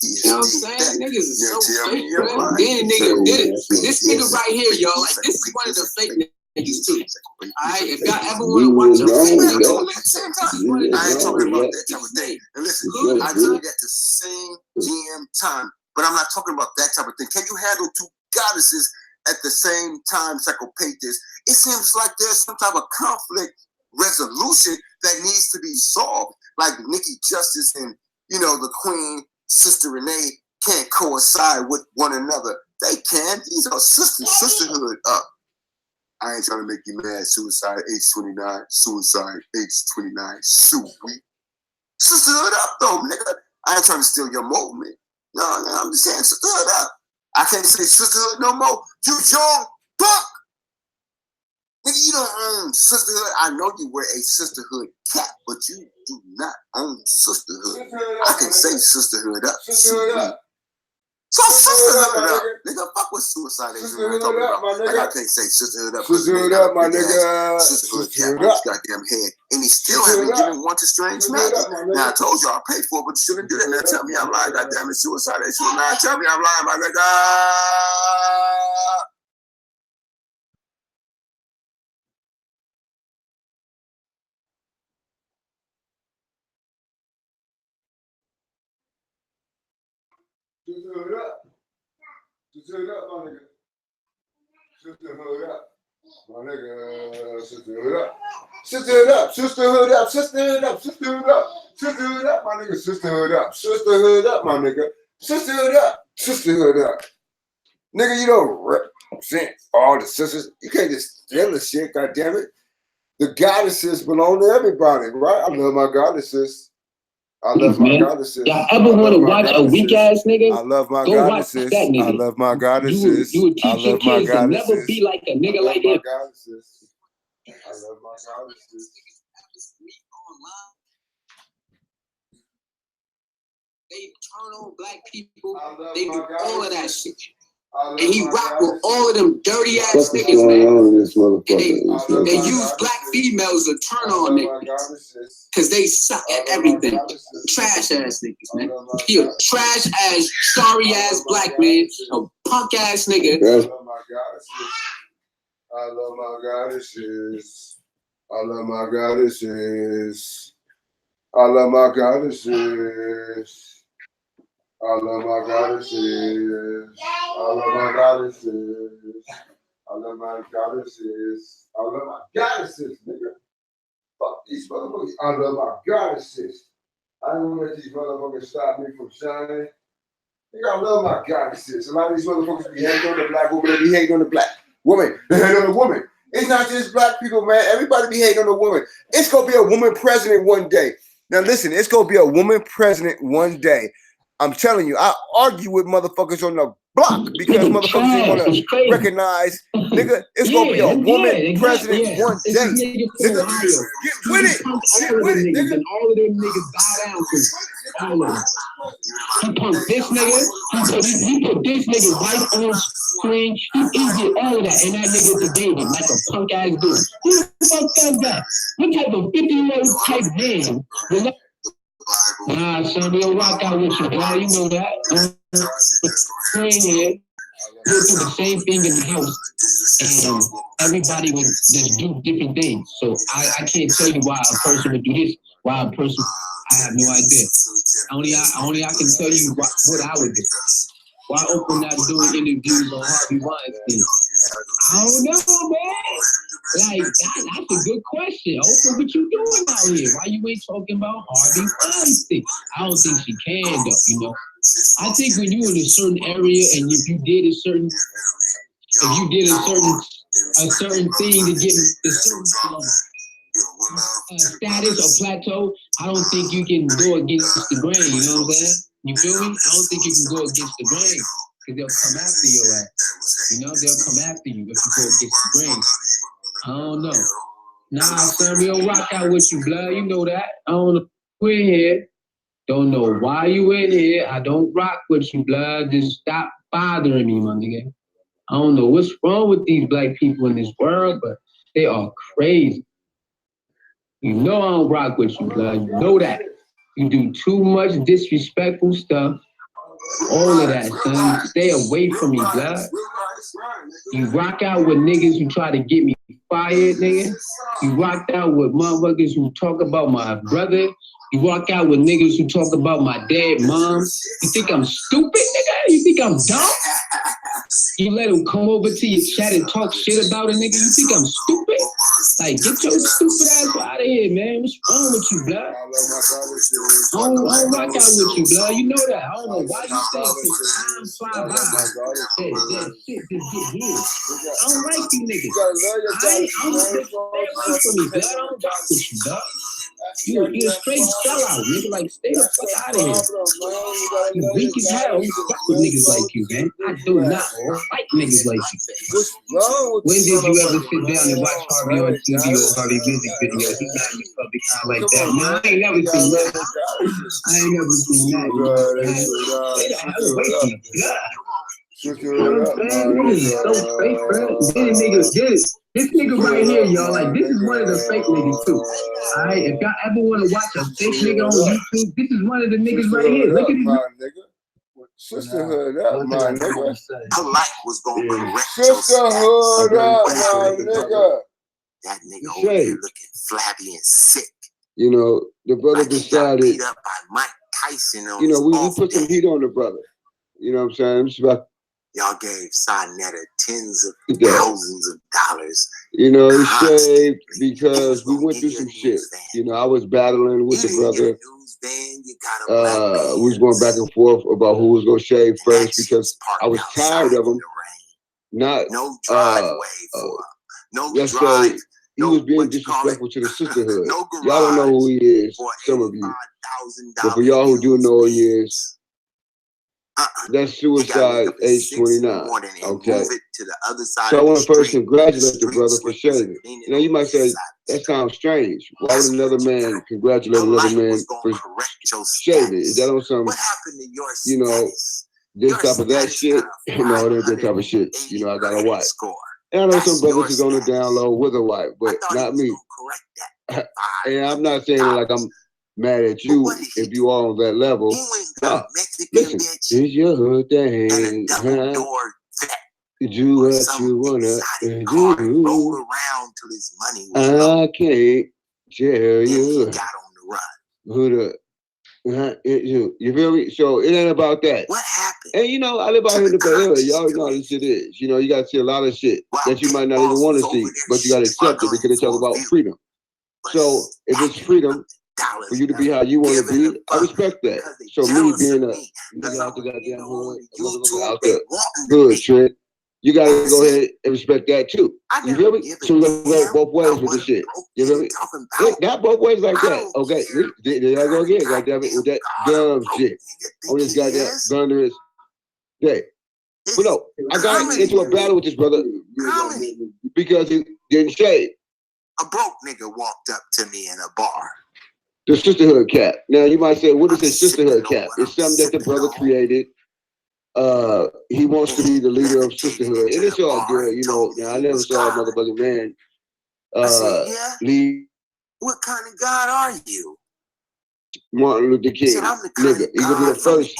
You know what I'm saying? Niggas is so fake, bro. Then nigga did it. This nigga right here, y'all, like, this is one of the fake
niggas too. If y'all ever want to watch a female at the same time, I ain't talking about that type of thing. And listen, I tell you that the same damn time, but I'm not talking about that type of thing. Can you handle two goddesses at the same time, Psychopathus? It seems like there's some type of conflict resolution that needs to be solved. Like Nikki Justice and, you know, the Queen, Sister Renee can't coincide with one another. They can. These are sisterhood up. I ain't trying to make you mad. Suicide age 29. Suicide age 29. Sweet. Sisterhood up though, nigga. I ain't trying to steal your moment. No, I'm just saying sisterhood up. I can't say sisterhood no more. You young buck. Nigga, you don't own sisterhood. I know you wear a sisterhood cap, but you do not own sisterhood. I can say sisterhood up. Sisterhood up. So sisterhood up. Nigga, fuck what suicide is. Sisterhood up, my nigga. Like, I can't say sisterhood up. Sisterhood up, my nigga. Sisterhood cap on his goddamn head. And he still haven't given one to Strange Magic. Now, I told you I'll pay for it, but you shouldn't do that. Now, tell me I'm lying. Goddamn it, suicide age 29. Tell me I'm lying, my nigga. Sisterhood up. Sisterhood up, my nigga. Sisterhood up. My nigga. Sisterhood up. Sisterhood up. Sisterhood up. Sisterhood up. Sisterhood up. Sisterhood up, my nigga. Sisterhood up. Sisterhood up, my nigga. Sisterhood up. Sisterhood up. Nigga, you don't represent all the sisters. You can't just steal the shit, goddammit. The goddesses belong to everybody, right? I love my goddesses. I love my goddesses.
Y'all ever want to watch a weak ass nigga?
I love my
goddesses.
I love my goddesses.
You would teach your kids to never be like a nigga like him.
I love my goddesses.
They turn on black people. They do all of that shit. And he rock with all of them dirty ass niggas, man. And they use black females to turn on niggas. Cause they suck at everything. Trash ass niggas, man. He a trash ass, sorry ass black man. A punk ass nigga.
I love my goddesses. I love my goddesses. I love my goddesses. I love my goddesses. I love my goddesses. I love my goddesses. I love my goddesses, nigga. Fuck these motherfuckers. I love my goddesses. I don't want to let these motherfuckers stop me from shining. Nigga, I love my goddesses. A lot of these motherfuckers be hating on the black woman. They be hating on the black woman. They hate on the woman. It's not just black people, man. Everybody be hating on the woman. It's going to be a woman president one day. Now, listen, it's going to be a woman president one day. I'm telling you, I argue with motherfuckers on the block because motherfuckers want to recognize, nigga, it's going to be a woman president one day. Nigga, get with it. Get with it, nigga.
And all of them niggas bow down to all of them. He put this nigga, he put this nigga right on screen. He did all of that. And that nigga debated like a punk ass dude. Who the fuck does that? What type of 50-year-old type man will let Nah, son, we'll rock out with you, bro. You know that. We'll do the same thing in the house. And everybody would just do different things. So I can't tell you why a person would do this, why a person, I have no idea. Only I can tell you what I would do. Why Oprah not doing interviews on Harvey Weinstein? I don't know, man. Like, that's a good question. Oprah, what you doing out here? Why you ain't talking about Harvey Weinstein? I don't think she can, though, you know. I think when you in a certain area and if you did a certain thing to get a certain status or plateau, I don't think you can go against the grain, you know what I'm saying? You feel me? I don't think you can go against the grain because they'll come after your ass. You know, they'll come after you if you go against the grain. I don't know. Nah, son, we'll rock out with you, blood. You know that. I don't know. We're here. Don't know why you in here. I don't rock with you, blood. Just stop bothering me, my nigga. I don't know what's wrong with these black people in this world, but they are crazy. You know I don't rock with you, blood. You know that. You do too much disrespectful stuff. All of that, son. Stay away from me, blood. You rock out with niggas who try to get me fired, nigga. You rocked out with motherfuckers who talk about my brother. You walk out with niggas who talk about my dad, mom. You think I'm stupid, nigga? You think I'm dumb? You let them come over to your chat and talk shit about a nigga? You think I'm stupid? Like, get your stupid ass out of here, man. What's wrong with you, blood? I don't rock out with you, blood. You know that. I don't know why you say time fly by. That shit just get here. I don't like you niggas. I'm stay away from me, blood. I don't rock with you, dog. You're a straight sellout, nigga. Like, stay the fuck out of here. You weak as hell. You fuck with niggas like you, man. I do not like niggas like you. When did you ever sit down and watch Harvey on TV or Harvey music video? He got in the public eye like that. No, I ain't never seen that. I ain't never seen that. Stay the hell away from me. You know what I'm saying? Niggas is so fake, bro. These niggas did it. This nigga right here, y'all, like, this is one of the fake niggas, too. All right? If y'all ever want to watch a fake nigga on YouTube, this is one of the niggas right here. Look at this.
Sisterhood up, my nigga.
Polite was going to correct
Sisterhood up, my nigga.
That nigga over there looking flabby and sick.
You know, the brother decided,
beat up by Mike Tyson on
you know, we put some heat on the brother. You know what I'm saying? It's about,
y'all gave Sarnetta tens of thousands of dollars.
You know, he shaved because we went through some shit. You know, I was battling with the brother. We was going back and forth about who was going to shave first because I was tired of him. Not, yesterday, he was being disrespectful to the sisterhood. Y'all don't know who he is, some of you. But for y'all who do know who he is, that's suicide age 29. Okay. So I want to first congratulate the brother for shaving. You know, you might say, that sounds strange. Why would another man congratulate another man for shaving? Is that on some, you know, this type of that shit? No, it ain't that type of shit. You know, I got a wife. And I know some brothers is on the down low with a wife, but not me. And I'm not saying like I'm mad at you if you are on that level. Listen, it's your hood thing. Do what you wanna do. I can't tell you who the you feel me? So it ain't about that.
What happened?
And you know, I live out here in the Bay Area. Y'all know how this shit is. You know, you gotta see a lot of shit that you might not even want to see, but you gotta accept it because they talk about freedom. So if it's freedom for you to be how you want to be, I respect that. So me being a nigga out the goddamn hood, out the hood shit, you gotta go ahead and respect that too. You feel me? So we gotta go both ways with this shit. You feel me? Not both ways like that. Okay, there I go again, goddamn it, with that dumb shit. On this goddamn thunderous day. But no, I got into a battle with this brother because he didn't shave.
A broke nigga walked up to me in a bar.
The sisterhood cap. Now you might say, what is a sisterhood cap? It's something that the brother created. He wants to be the leader of sisterhood. And it's all good, you know. Now I never saw a motherfucking man lead.
What kind of God are you?
Martin Luther King, nigga. He could be the first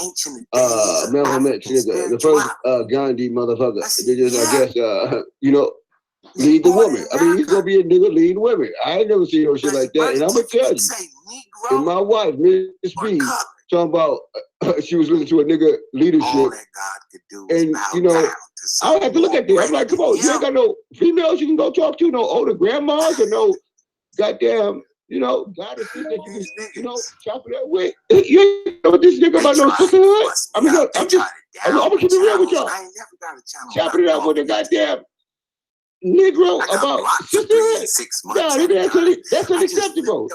Malcolm X nigga, the first Gandhi motherfucker. They just, I guess, you know, lead the woman. I mean, he's gonna be a nigga leading women. I ain't never seen no shit like that. And I'm gonna tell you, and my wife, Miss B, talking about she was listening to a nigga leadership, and you know, I have to look at that. I'm like, come on, you ain't got no females you can go talk to, no older grandmas or no goddamn, you know, goddesses that you can, you know, chop it up with. You ain't know this nigga about no sisterhood. I mean, look, I'm gonna keep it real with y'all. Chopping it up with the goddamn Negro about sisterhood. No, that's unacceptable.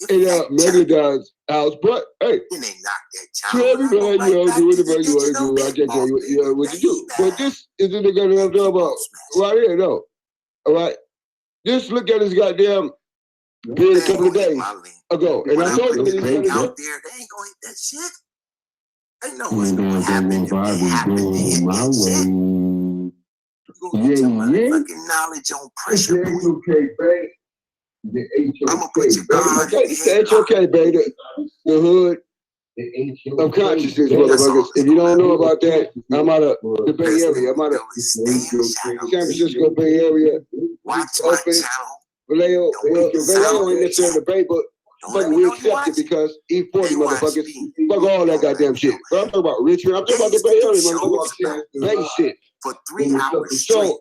And Megan does house, but hey, to everybody, you know, do whatever you want to do. I can't tell you what you do. But this isn't the goddamn I'm talking about right here, no. All right, just look at this goddamn bid a couple of days ago, and I told you that he's
out there, they ain't gonna eat that shit. They know what's gonna happen if it happens. My way. Fucking knowledge on pressure.
Okay, babe. I'm gonna put your God. It's okay, baby. The hood
of consciousness, motherfuckers. If you don't know about that, I'm out of the Bay Area. I'm out of San Francisco Bay Area. Open. Vallejo ain't necessarily the Bay, but fucking we accept it because E40 motherfuckers. Fuck all that goddamn shit. But I'm talking about Richmond. I'm talking about the Bay Area motherfuckers. Bay shit.
For 3 hours straight.
So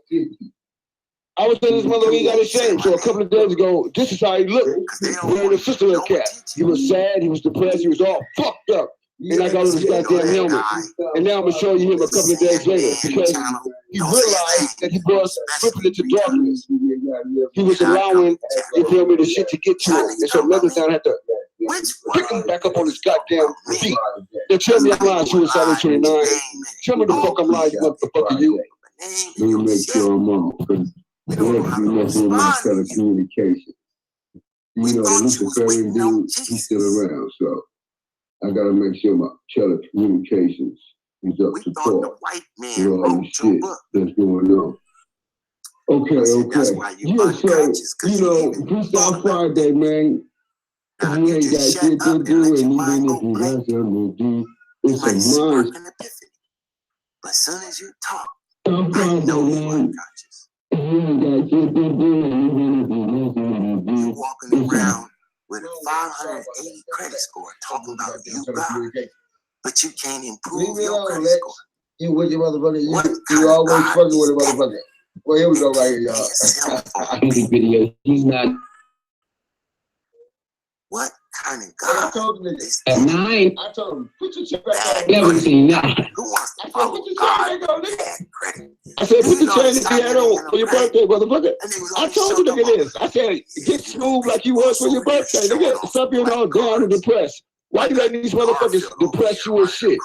I was telling this mother he got ashamed. So a couple of days ago, this is how he looked. Wearing a sister little cat. He was sad, he was depressed, he was all fucked up. And I got on this goddamn helmet. And now I'm gonna show you him a couple of days later because he realized that he was slipping into darkness. He was allowing, you feel me, the shit to get to him. And so another time I had to pick him back up on his goddamn feet. They tell me I'm lying, suicidal 29. Tell me the fuck I'm lying, you motherfucker, you. Let me make sure I'm on. What if you mess with my telecommunication? You know, the Luciferian dude, he's still around, so I gotta make sure my telecommunications is up to par with all the shit that's going on. Okay. Yeah, so, you know, Freestyle Friday, man. You ain't got shit to do, and even if you got something to do, it's a mind.
But as soon as you talk,
I know you are conscious.
You're walking around with a 580 credit score talking about you God, but you can't improve your credit score.
You with your motherfucker, you always fucking with a motherfucker. Well, here we go right here, y'all. Music video, he's not.
What kind of God?
I told him
at
9. I told him, put your check back on. Never seen that.
Who wants to follow God?
I said, put the chain that you had on for your birthday, motherfucker. I told you, look at this. I said, get smooth like you was for your birthday. Nigga, stop being all down and depressed. Why you letting these motherfuckers depress you and shit?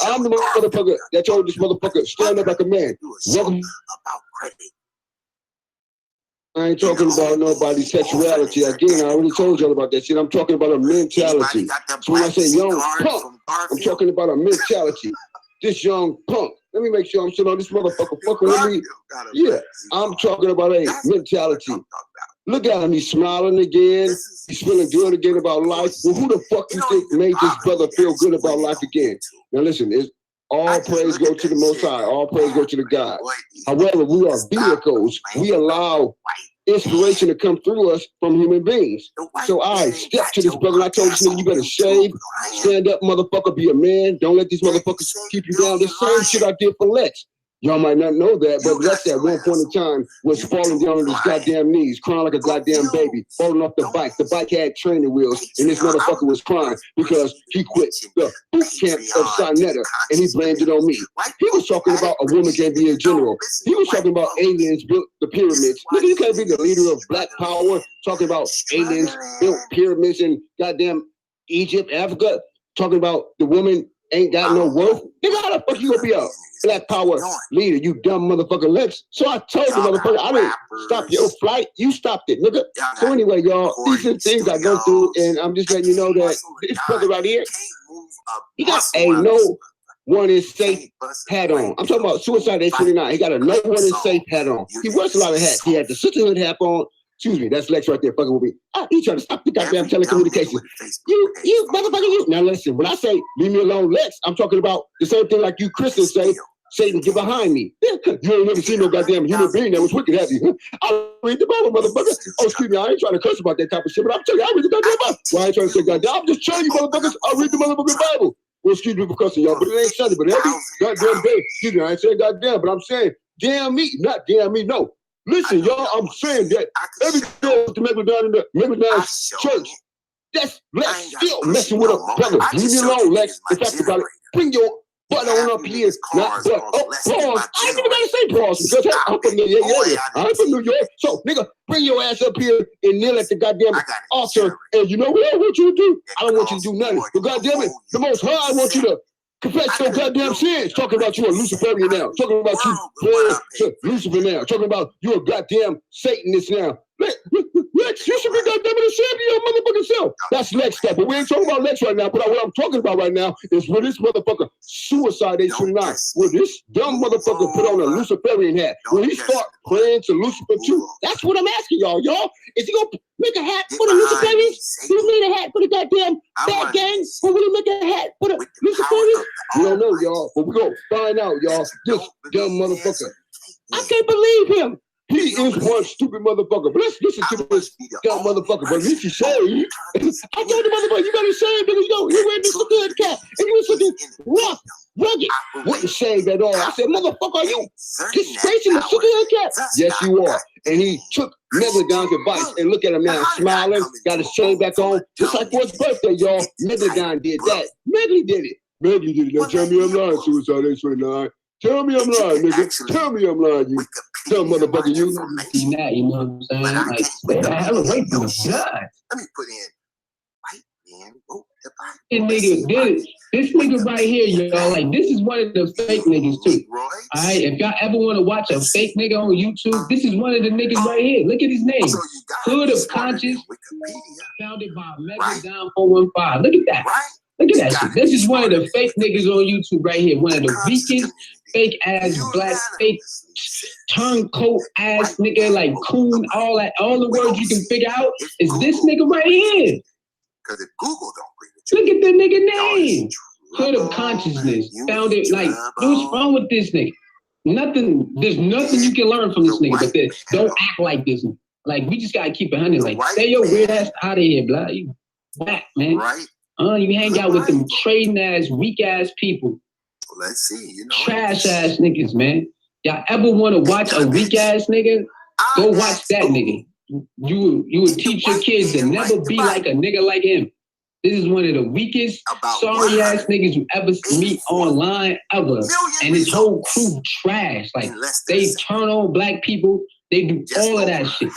I'm the motherfucker that told this motherfucker, stand up like a man. Welcome.
About credit.
I ain't talking about nobody's sexuality. Again, I already told y'all about that shit. I'm talking about a mentality. So when I say young punk, I'm talking about a mentality. This young punk. Let me make sure I'm still on this motherfucker fucking with me. Yeah, I'm talking about a mentality. Look at him, he's smiling again. He's feeling good again about life. Well, who the fuck you think made this brother feel good about life again? Now listen, all praise go to the Most High. All praise go to the God. However, we are vehicles. We allow inspiration to come through us from human beings. So I step to this brother and I told this nigga, you better shave, stand up, motherfucker, be a man. Don't let these motherfuckers keep you down. The same shit I did for Lex. Y'all might not know that, but Lex at one point in time was falling down on his goddamn knees, crying like a goddamn baby, falling off the bike. The bike had training wheels, and this motherfucker was crying because he quit the boot camp of Sinetta, and he blamed it on me. He was talking about a woman can't be a general. He was talking about aliens built the pyramids. Nigga, you can't be the leader of Black Power talking about aliens built pyramids in goddamn Egypt, Africa, talking about the woman ain't got no worth. Nigga, how the fuck you gonna be a Black Power leader, you dumb motherfucker Lex? So I told the motherfucker, I didn't stop your flight. You stopped it, nigga. So anyway, y'all, these are things I go through, and I'm just letting you know that this brother right here, he got a no one is safe hat on. I'm talking about Suicide 829. He got a no one is safe hat on. He wears a lot of hats. He had the sisterhood hat on. Excuse me, that's Lex right there fucking with me. He trying to stop the goddamn telecommunications. You motherfucker, you. Now listen, when I say leave me alone, Lex, I'm talking about the same thing like you Christians say, Satan, get behind me. You ain't never seen no goddamn human being that was wicked, have you? I read the Bible, motherfucker. Oh, excuse me, I ain't trying to curse about that type of shit, but I'm telling you, I read the goddamn Bible. Well, I ain't trying to say goddamn, I'm just telling you, motherfuckers, I read the motherfucking Bible. Well, excuse me for cussing y'all, but it ain't Sunday, but every goddamn day, excuse me, I ain't saying goddamn, but I'm saying, damn me, not damn me, no. Listen, y'all, I'm saying that every day to make it down in the church, that's Lex still messing with a brother. Leave me alone, Lex. In fact, about it, bring your butt on up here. Not butt. Oh, pause. I ain't even gotta say pause because I'm from New York. I'm from New York. So, nigga, bring your ass up here and kneel at the goddamn altar. And you know what I want you to do? I don't want you to do nothing. But goddamn it, the Most High, I want you to confess your goddamn sins. Talking about you a Luciferian now. Talking about you Lucifer now. Talking about you a goddamn Satanist now. Let Lex, you should be goddamn it ashamed of your motherfucking self. That's Lex stuff, but we ain't talking about Lex right now. But what I'm talking about right now is with this motherfucker Suicide 829, where this dumb motherfucker put on a Luciferian hat. When he start praying to Lucifer too, that's what I'm asking y'all. Is he gonna make a hat for the Luciferians? He made a hat for the goddamn bad gang? Or will he make a hat for the Luciferians? We don't know, y'all, but we gonna find out, y'all. This dumb motherfucker. I can't believe him. He is one stupid motherfucker. But let's listen to this dumb motherfucker. But at least he saved. I told the motherfucker, you gotta shave, because he wearing this good cat. And he was looking rough, rugged. Wouldn't shave at all. I said, motherfucker, are you disgracing the good cat? Yes, you are. And he took Megalodon's advice. And look at him now, smiling, got his chain back on. Just like for his birthday, y'all. Megalodon did that. Megalodon did it. Megalodon did it. Now tell me I'm lying, Suicide 829. Tell me I'm lying, nigga. Tell me I'm lying, you dumb motherfucker, you.
That, you know what I'm saying? Like, I have a right to God.
Let me put in white man wrote the Bible.
This nigga right here, y'all, like, this is one of the fake niggas, too. All right? If y'all ever want to watch a fake nigga on YouTube, this is one of the niggas right here. Look at his name. Hood of Conscious, founded by Megalodon 415. Look at that. Look at that shit. This is one of the fake niggas on YouTube right here. One of the weakest fake ass black fake turncoat ass nigga, like coon, all the words you can figure out is this nigga right here.
Because if Google don't bring it,
look at the nigga name. Hood of Consciousness. Founded, like, what's wrong with this nigga? Nothing. There's nothing you can learn from this nigga, but don't act like this. Like, we just gotta keep it 100. Like, stay your weird ass out of here, blah. You back, man.
Right.
You hang out with them trading ass, weak ass people.
Well, let's see. You know,
trash ass niggas, man. Y'all ever want to watch a weak ass nigga? Go watch that nigga. You would teach your kids to never be like a nigga like him. This is one of the weakest, sorry ass niggas you ever meet online ever. And his whole crew trash. Like, they turn on black people. They do all of that shit.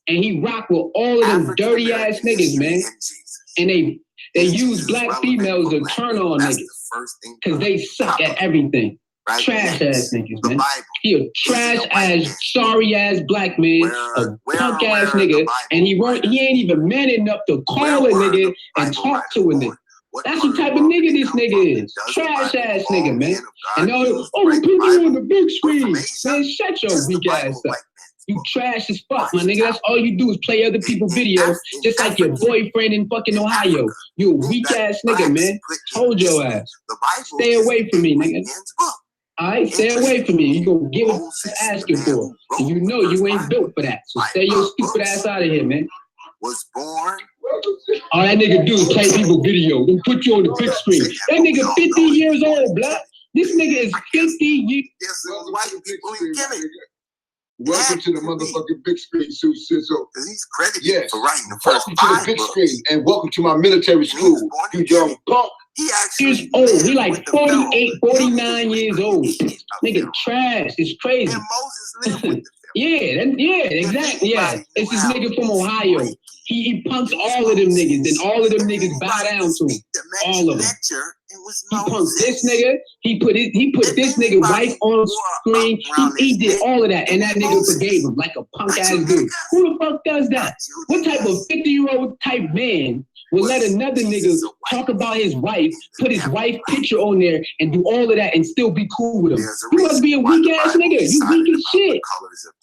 And he rock with all of them dirty ass niggas, man. And they use black females to turn on niggas. Because they suck at everything. Trash ass niggas, man. He a trash ass, sorry ass black man, a punk ass nigga, and he ain't even man enough to call a nigga and talk to a nigga. That's the type of nigga this nigga is. Trash ass nigga, man. And we put you on the big screen. Man, shut your weak ass up. You trash as fuck, my nigga. That's all you do is play other people's videos, just like your boyfriend in fucking Ohio. You a weak ass nigga, man. Told your ass. Stay away from me, nigga. Alright, stay away from me. You gonna get what you're asking for. And you know you ain't built for that. So stay your stupid ass out of here, man.
Was born.
All that nigga do is play people video. Then put you on the big screen. That nigga 50 years old, blood. This nigga is 50 years old.
Welcome to the motherfucking big screen, Sue Sizzle.
Because he's credited for writing the first
welcome to the big screen, and welcome to my military school, you young punk.
He's old. He like 48, 49 years old. Nigga trash. It's crazy. Yeah, exactly. Yeah. It's this nigga from Ohio. He punks all of them niggas, then all of them niggas bow down to him. All of them. He punked this nigga. He put this nigga wife on screen. He did all of that, and that nigga forgave him like a punk ass dude. Who the fuck does that? What type of 50-year-old type man will let another nigga talk about his wife, put his wife picture on there, and do all of that and still be cool with him? You must be a weak ass nigga. You weak as shit.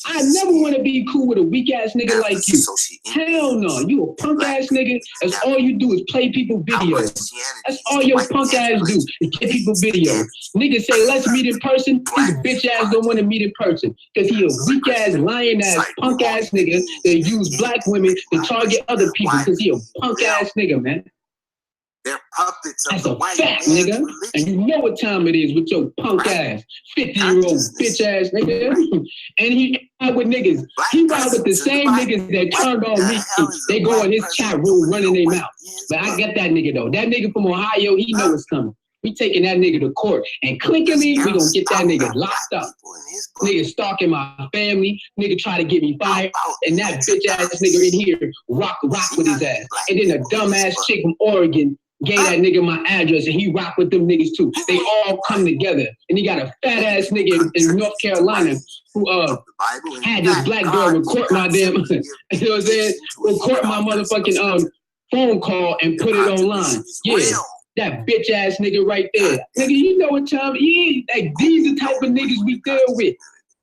I never want to be cool with a weak ass nigga like you. Hell no. You a punk ass nigga. That's all you do is play people videos. That's all your punk ass do is play people videos. Niggas say let's meet in person. His bitch ass don't want to meet in person because he a weak ass, lying ass, punk ass nigga that use black women to target other people because he a punk ass nigga, man.
They're puppets of
that's
the
a
white
fact, nigga. And you know what time it is with your punk ass, 50-year-old bitch ass nigga. And he ride with niggas. He ride with the same niggas that turned on me. They go in his chat room running their mouth. But I get that nigga though. That nigga from Ohio, he know what's coming. We taking that nigga to court. And clickily, we gonna get that nigga locked up. Nigga stalking my family. Nigga try to get me fired. And that bitch ass nigga in here rock with his ass. And then a dumbass chick from Oregon
gave that nigga my address, and he rock with them niggas too. They all come together, and he got a fat ass nigga in North Carolina who had this black girl record my damn, you know what I'm saying? Record my motherfucking phone call and put it online. Yeah, that bitch ass nigga right there. Nigga, you know what time? Yeah, like these are the type of niggas we deal with.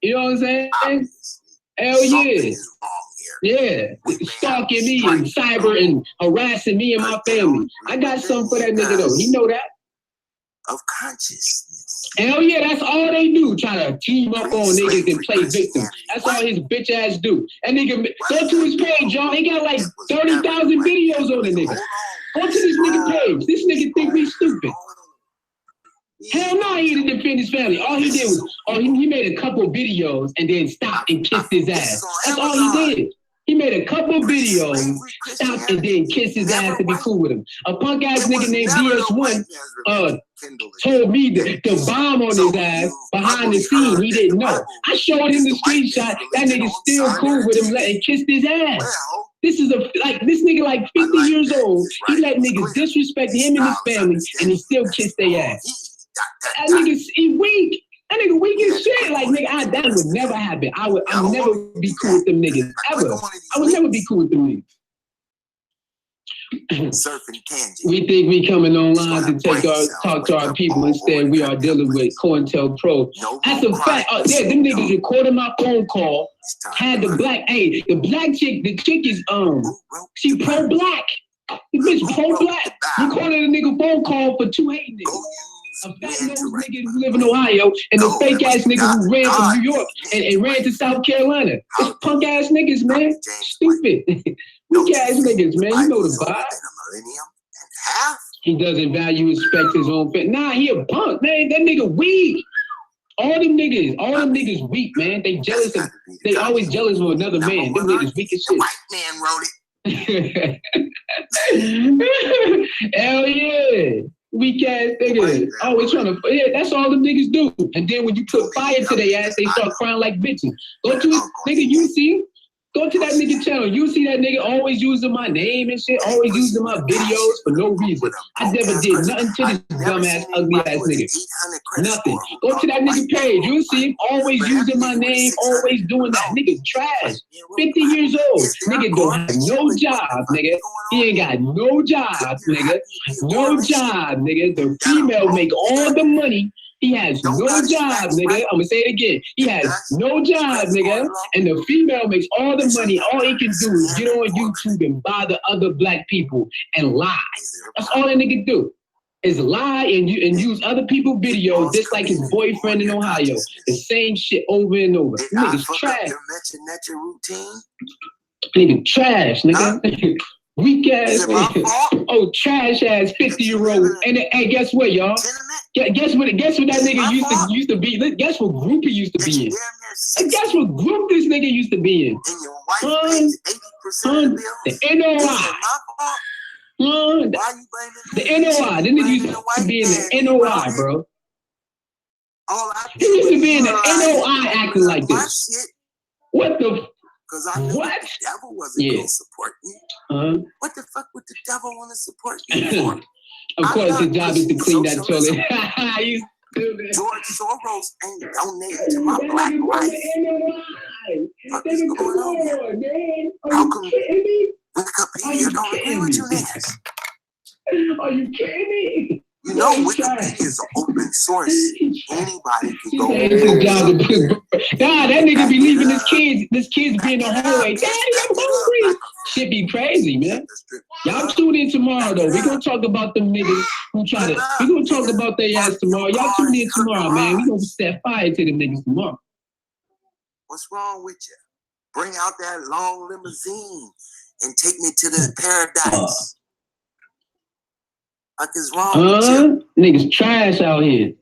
You know what I'm saying? Hell yeah. Yeah, stalking me and cyber and harassing me and my family. I got something for that nigga though. You know that?
Of consciousness.
Hell yeah, that's all they do. Try to team up on niggas and play victim. That's all his bitch ass do. That nigga, go to his page, y'all. He got like 30,000 videos on the nigga. Go to this nigga page. This nigga think we stupid. Hell no, he didn't defend his family. All he did was, he made a couple videos and then stopped and kissed his ass. That's all he did. He made a couple videos, stopped and then kissed his ass to be cool with him. A punk ass nigga named DS1 told me to bomb on his ass behind the scene. He didn't know. I showed him the screenshot. That nigga still cool with him and kissed his ass. This nigga like 50 years old. He let niggas disrespect him and his family, and he still kissed their ass. That nigga, he weak. That nigga weak as shit. Like, nigga, that would never happen. I would never be cool with them niggas. Ever. I would never be cool with them niggas. We think we coming online to talk to our people. Instead, we are dealing with COINTELPRO. That's a fact. Yeah, them niggas recorded my phone call. Had the black chick, the chick is, she pro-black. The bitch pro-black. Recorded a nigga phone call for 2 hating niggas. A fat nose nigga who live in Ohio and the fake ass nigga who ran from New York and ran to South Carolina. It's punk ass niggas, man. Stupid. Weak ass niggas, man. You know the vibe. He doesn't value, respect his own family. Nah, he a punk, man. That nigga weak. All them niggas weak, man. They jealous of, they always jealous of another man. Them niggas weak as shit.
White man wrote
it. Hell yeah. Weak ass niggas. Always trying to, yeah, that's all the niggas do. And then when you put fire to their ass, they start crying like bitches. Go to it, nigga, you see? Go to that nigga channel. You see that nigga always using my name and shit, always using my videos for no reason. I never did nothing to this dumbass, ugly ass nigga. Nothing. Go to that nigga page. You see him always using my name, always doing that. Nigga trash. 50 years old. Nigga don't have no job, nigga. He ain't got no job, nigga. No job, nigga. The female make all the money. He has no job, nigga. I'm gonna say it again. He has no job, nigga. And the female makes all the money. All he can do is get on YouTube and bother other black people and lie. That's all that nigga do. Is lie and use other people's videos just like his boyfriend in Ohio. The same shit over and over. Niggas trash. Nigga trash, nigga. Weak ass. Oh, trash ass 50-year-old. And hey, guess what, y'all? Guess what that nigga used to be? Guess what group he used to be in? And guess what group this nigga used to be in? The NOI. The NOI. This nigga used to be in the NOI, bro. He used to be in the NOI acting like this. What the?
Because I knew the devil wasn't going to support me. What the fuck would the devil want to support me for?
Of course, his job is to clean that toilet.
George Soros ain't donating to my black life. What is going on here? How come Wikipedia don't agree with you niggas?
Are you kidding me?
You know, Wikipedia is an open source. Anybody can go.
Nah, that nigga be leaving his kids be in the hallway. Daddy, I'm hungry. Shit be crazy, man. Y'all tune in tomorrow, though. We're going to talk about them niggas who try to, we're going to talk about their ass tomorrow. Y'all tune in tomorrow, man. We're going to set fire to them niggas tomorrow.
What's wrong with you? Bring out that long limousine and take me to the paradise. What is wrong with you?
Niggas trash out here.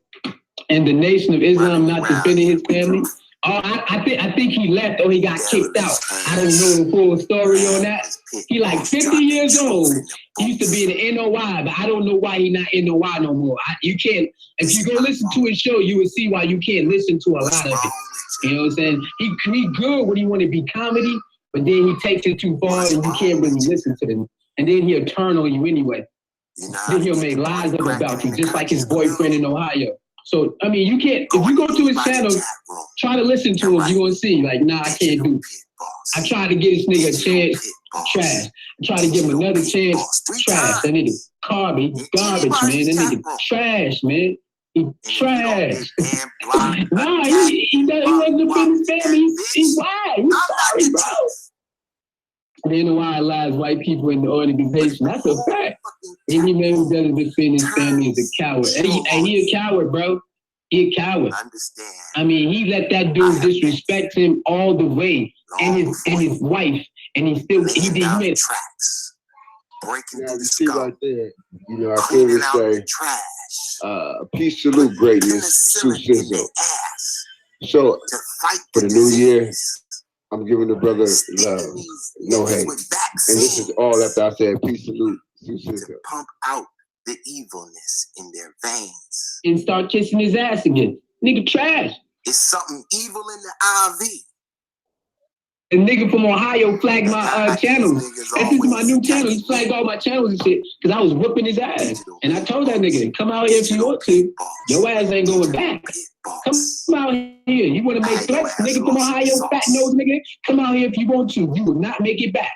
And the Nation of Islam not defending his family. I think he left or he got kicked out. I don't know the full story on that. He like 50 years old. He used to be in the NOI, but I don't know why he not in NOI no more. You can't, if you go listen to his show, you will see why you can't listen to a lot of it. You know what I'm saying? He good when he want to be comedy, but then he takes it too far and you can't really listen to them. And then he'll turn on you anyway. Then he'll make lies up about you, just like his boyfriend in Ohio. So, I mean, you can't, if you go to his channel, try to listen to him, you're going to see, like, nah, I can't do it. I tried to give this nigga a chance, trash. I tried to give him another chance, trash. That nigga garbage, man. That nigga trash, man. He trash. Nah, he wasn't a business family. He's white. He's sorry, bro. They know why I lies white people in the organization. That's a fact. Any man who doesn't defend his family is a coward. And he a coward, bro. He a coward. I mean, he let that dude disrespect him all the way, and his wife, and he made
tracks. Breaking
you see right there, you know, I clearly say, peace, salute, greatness, Sue Sizzle. So, for the new year, I'm giving the brother love, no hate. And this is all after I said peace, salute, Sue Sizzle.
To pump out the evilness in their veins.
And start kissing his ass again. Nigga trash.
It's something evil in the IV.
The nigga from Ohio flagged my channels. This is my new channel. He flagged all my channels and shit because I was whooping his ass. And I told that nigga, come out here if you want to. Your ass ain't going back. Come out here. You want to make threats? Nigga from Ohio, fat nose nigga. Come out here if you want to. You will not make it back.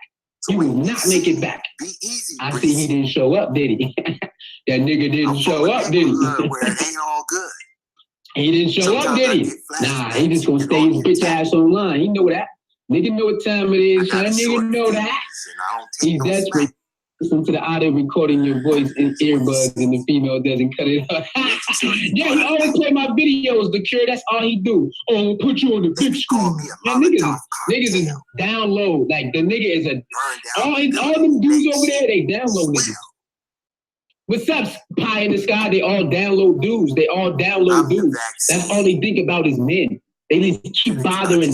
You will not make it back. I see he didn't show up, did he? That nigga didn't show up, did he?
Where it ain't all good.
He didn't show up, did he? Nah, he just gonna stay his bitch ass online. He know that. Nigga know what time it is. That nigga know that. He's desperate. Listen to the audio recording your voice in earbuds and the female doesn't cut it up. Yeah, he always play my videos, the cure, that's all he do. Oh, put you on the big screen. Man, niggas is down low. Like, the nigga is all them dudes over there, they down low niggas. What's up, pie in the sky? They all download dudes. They all download dudes. That's all they think about is men. They just keep bothering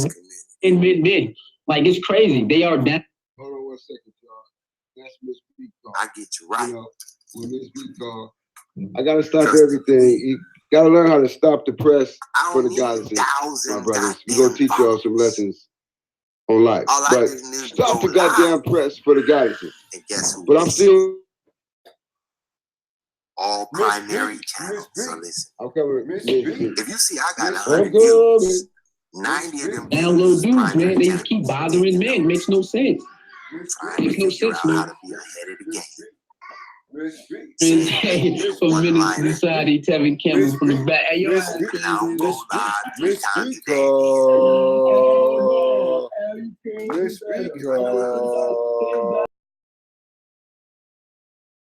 men. Like, it's crazy. They are down.
Hold on 1 second, y'all. That's Miss B call.
I get you right.
You know, when Miss B call, I gotta stop everything. You gotta learn how to stop the press for the goddesses, my brothers. We're gonna teach y'all some lessons on life. But stop the goddamn press for the goddesses.
And guess who?
But I'm still
all primary channels. So listen.
I'm coming.
If you see, I got 100 views. 90 of them
download dudes, man. They just keep bothering men. Makes no sense. Makes no sense, man.
How to be ahead of the game.
Hey, for minutes to the side, he telling cameras from the back. Hey, yo,
Miss B call.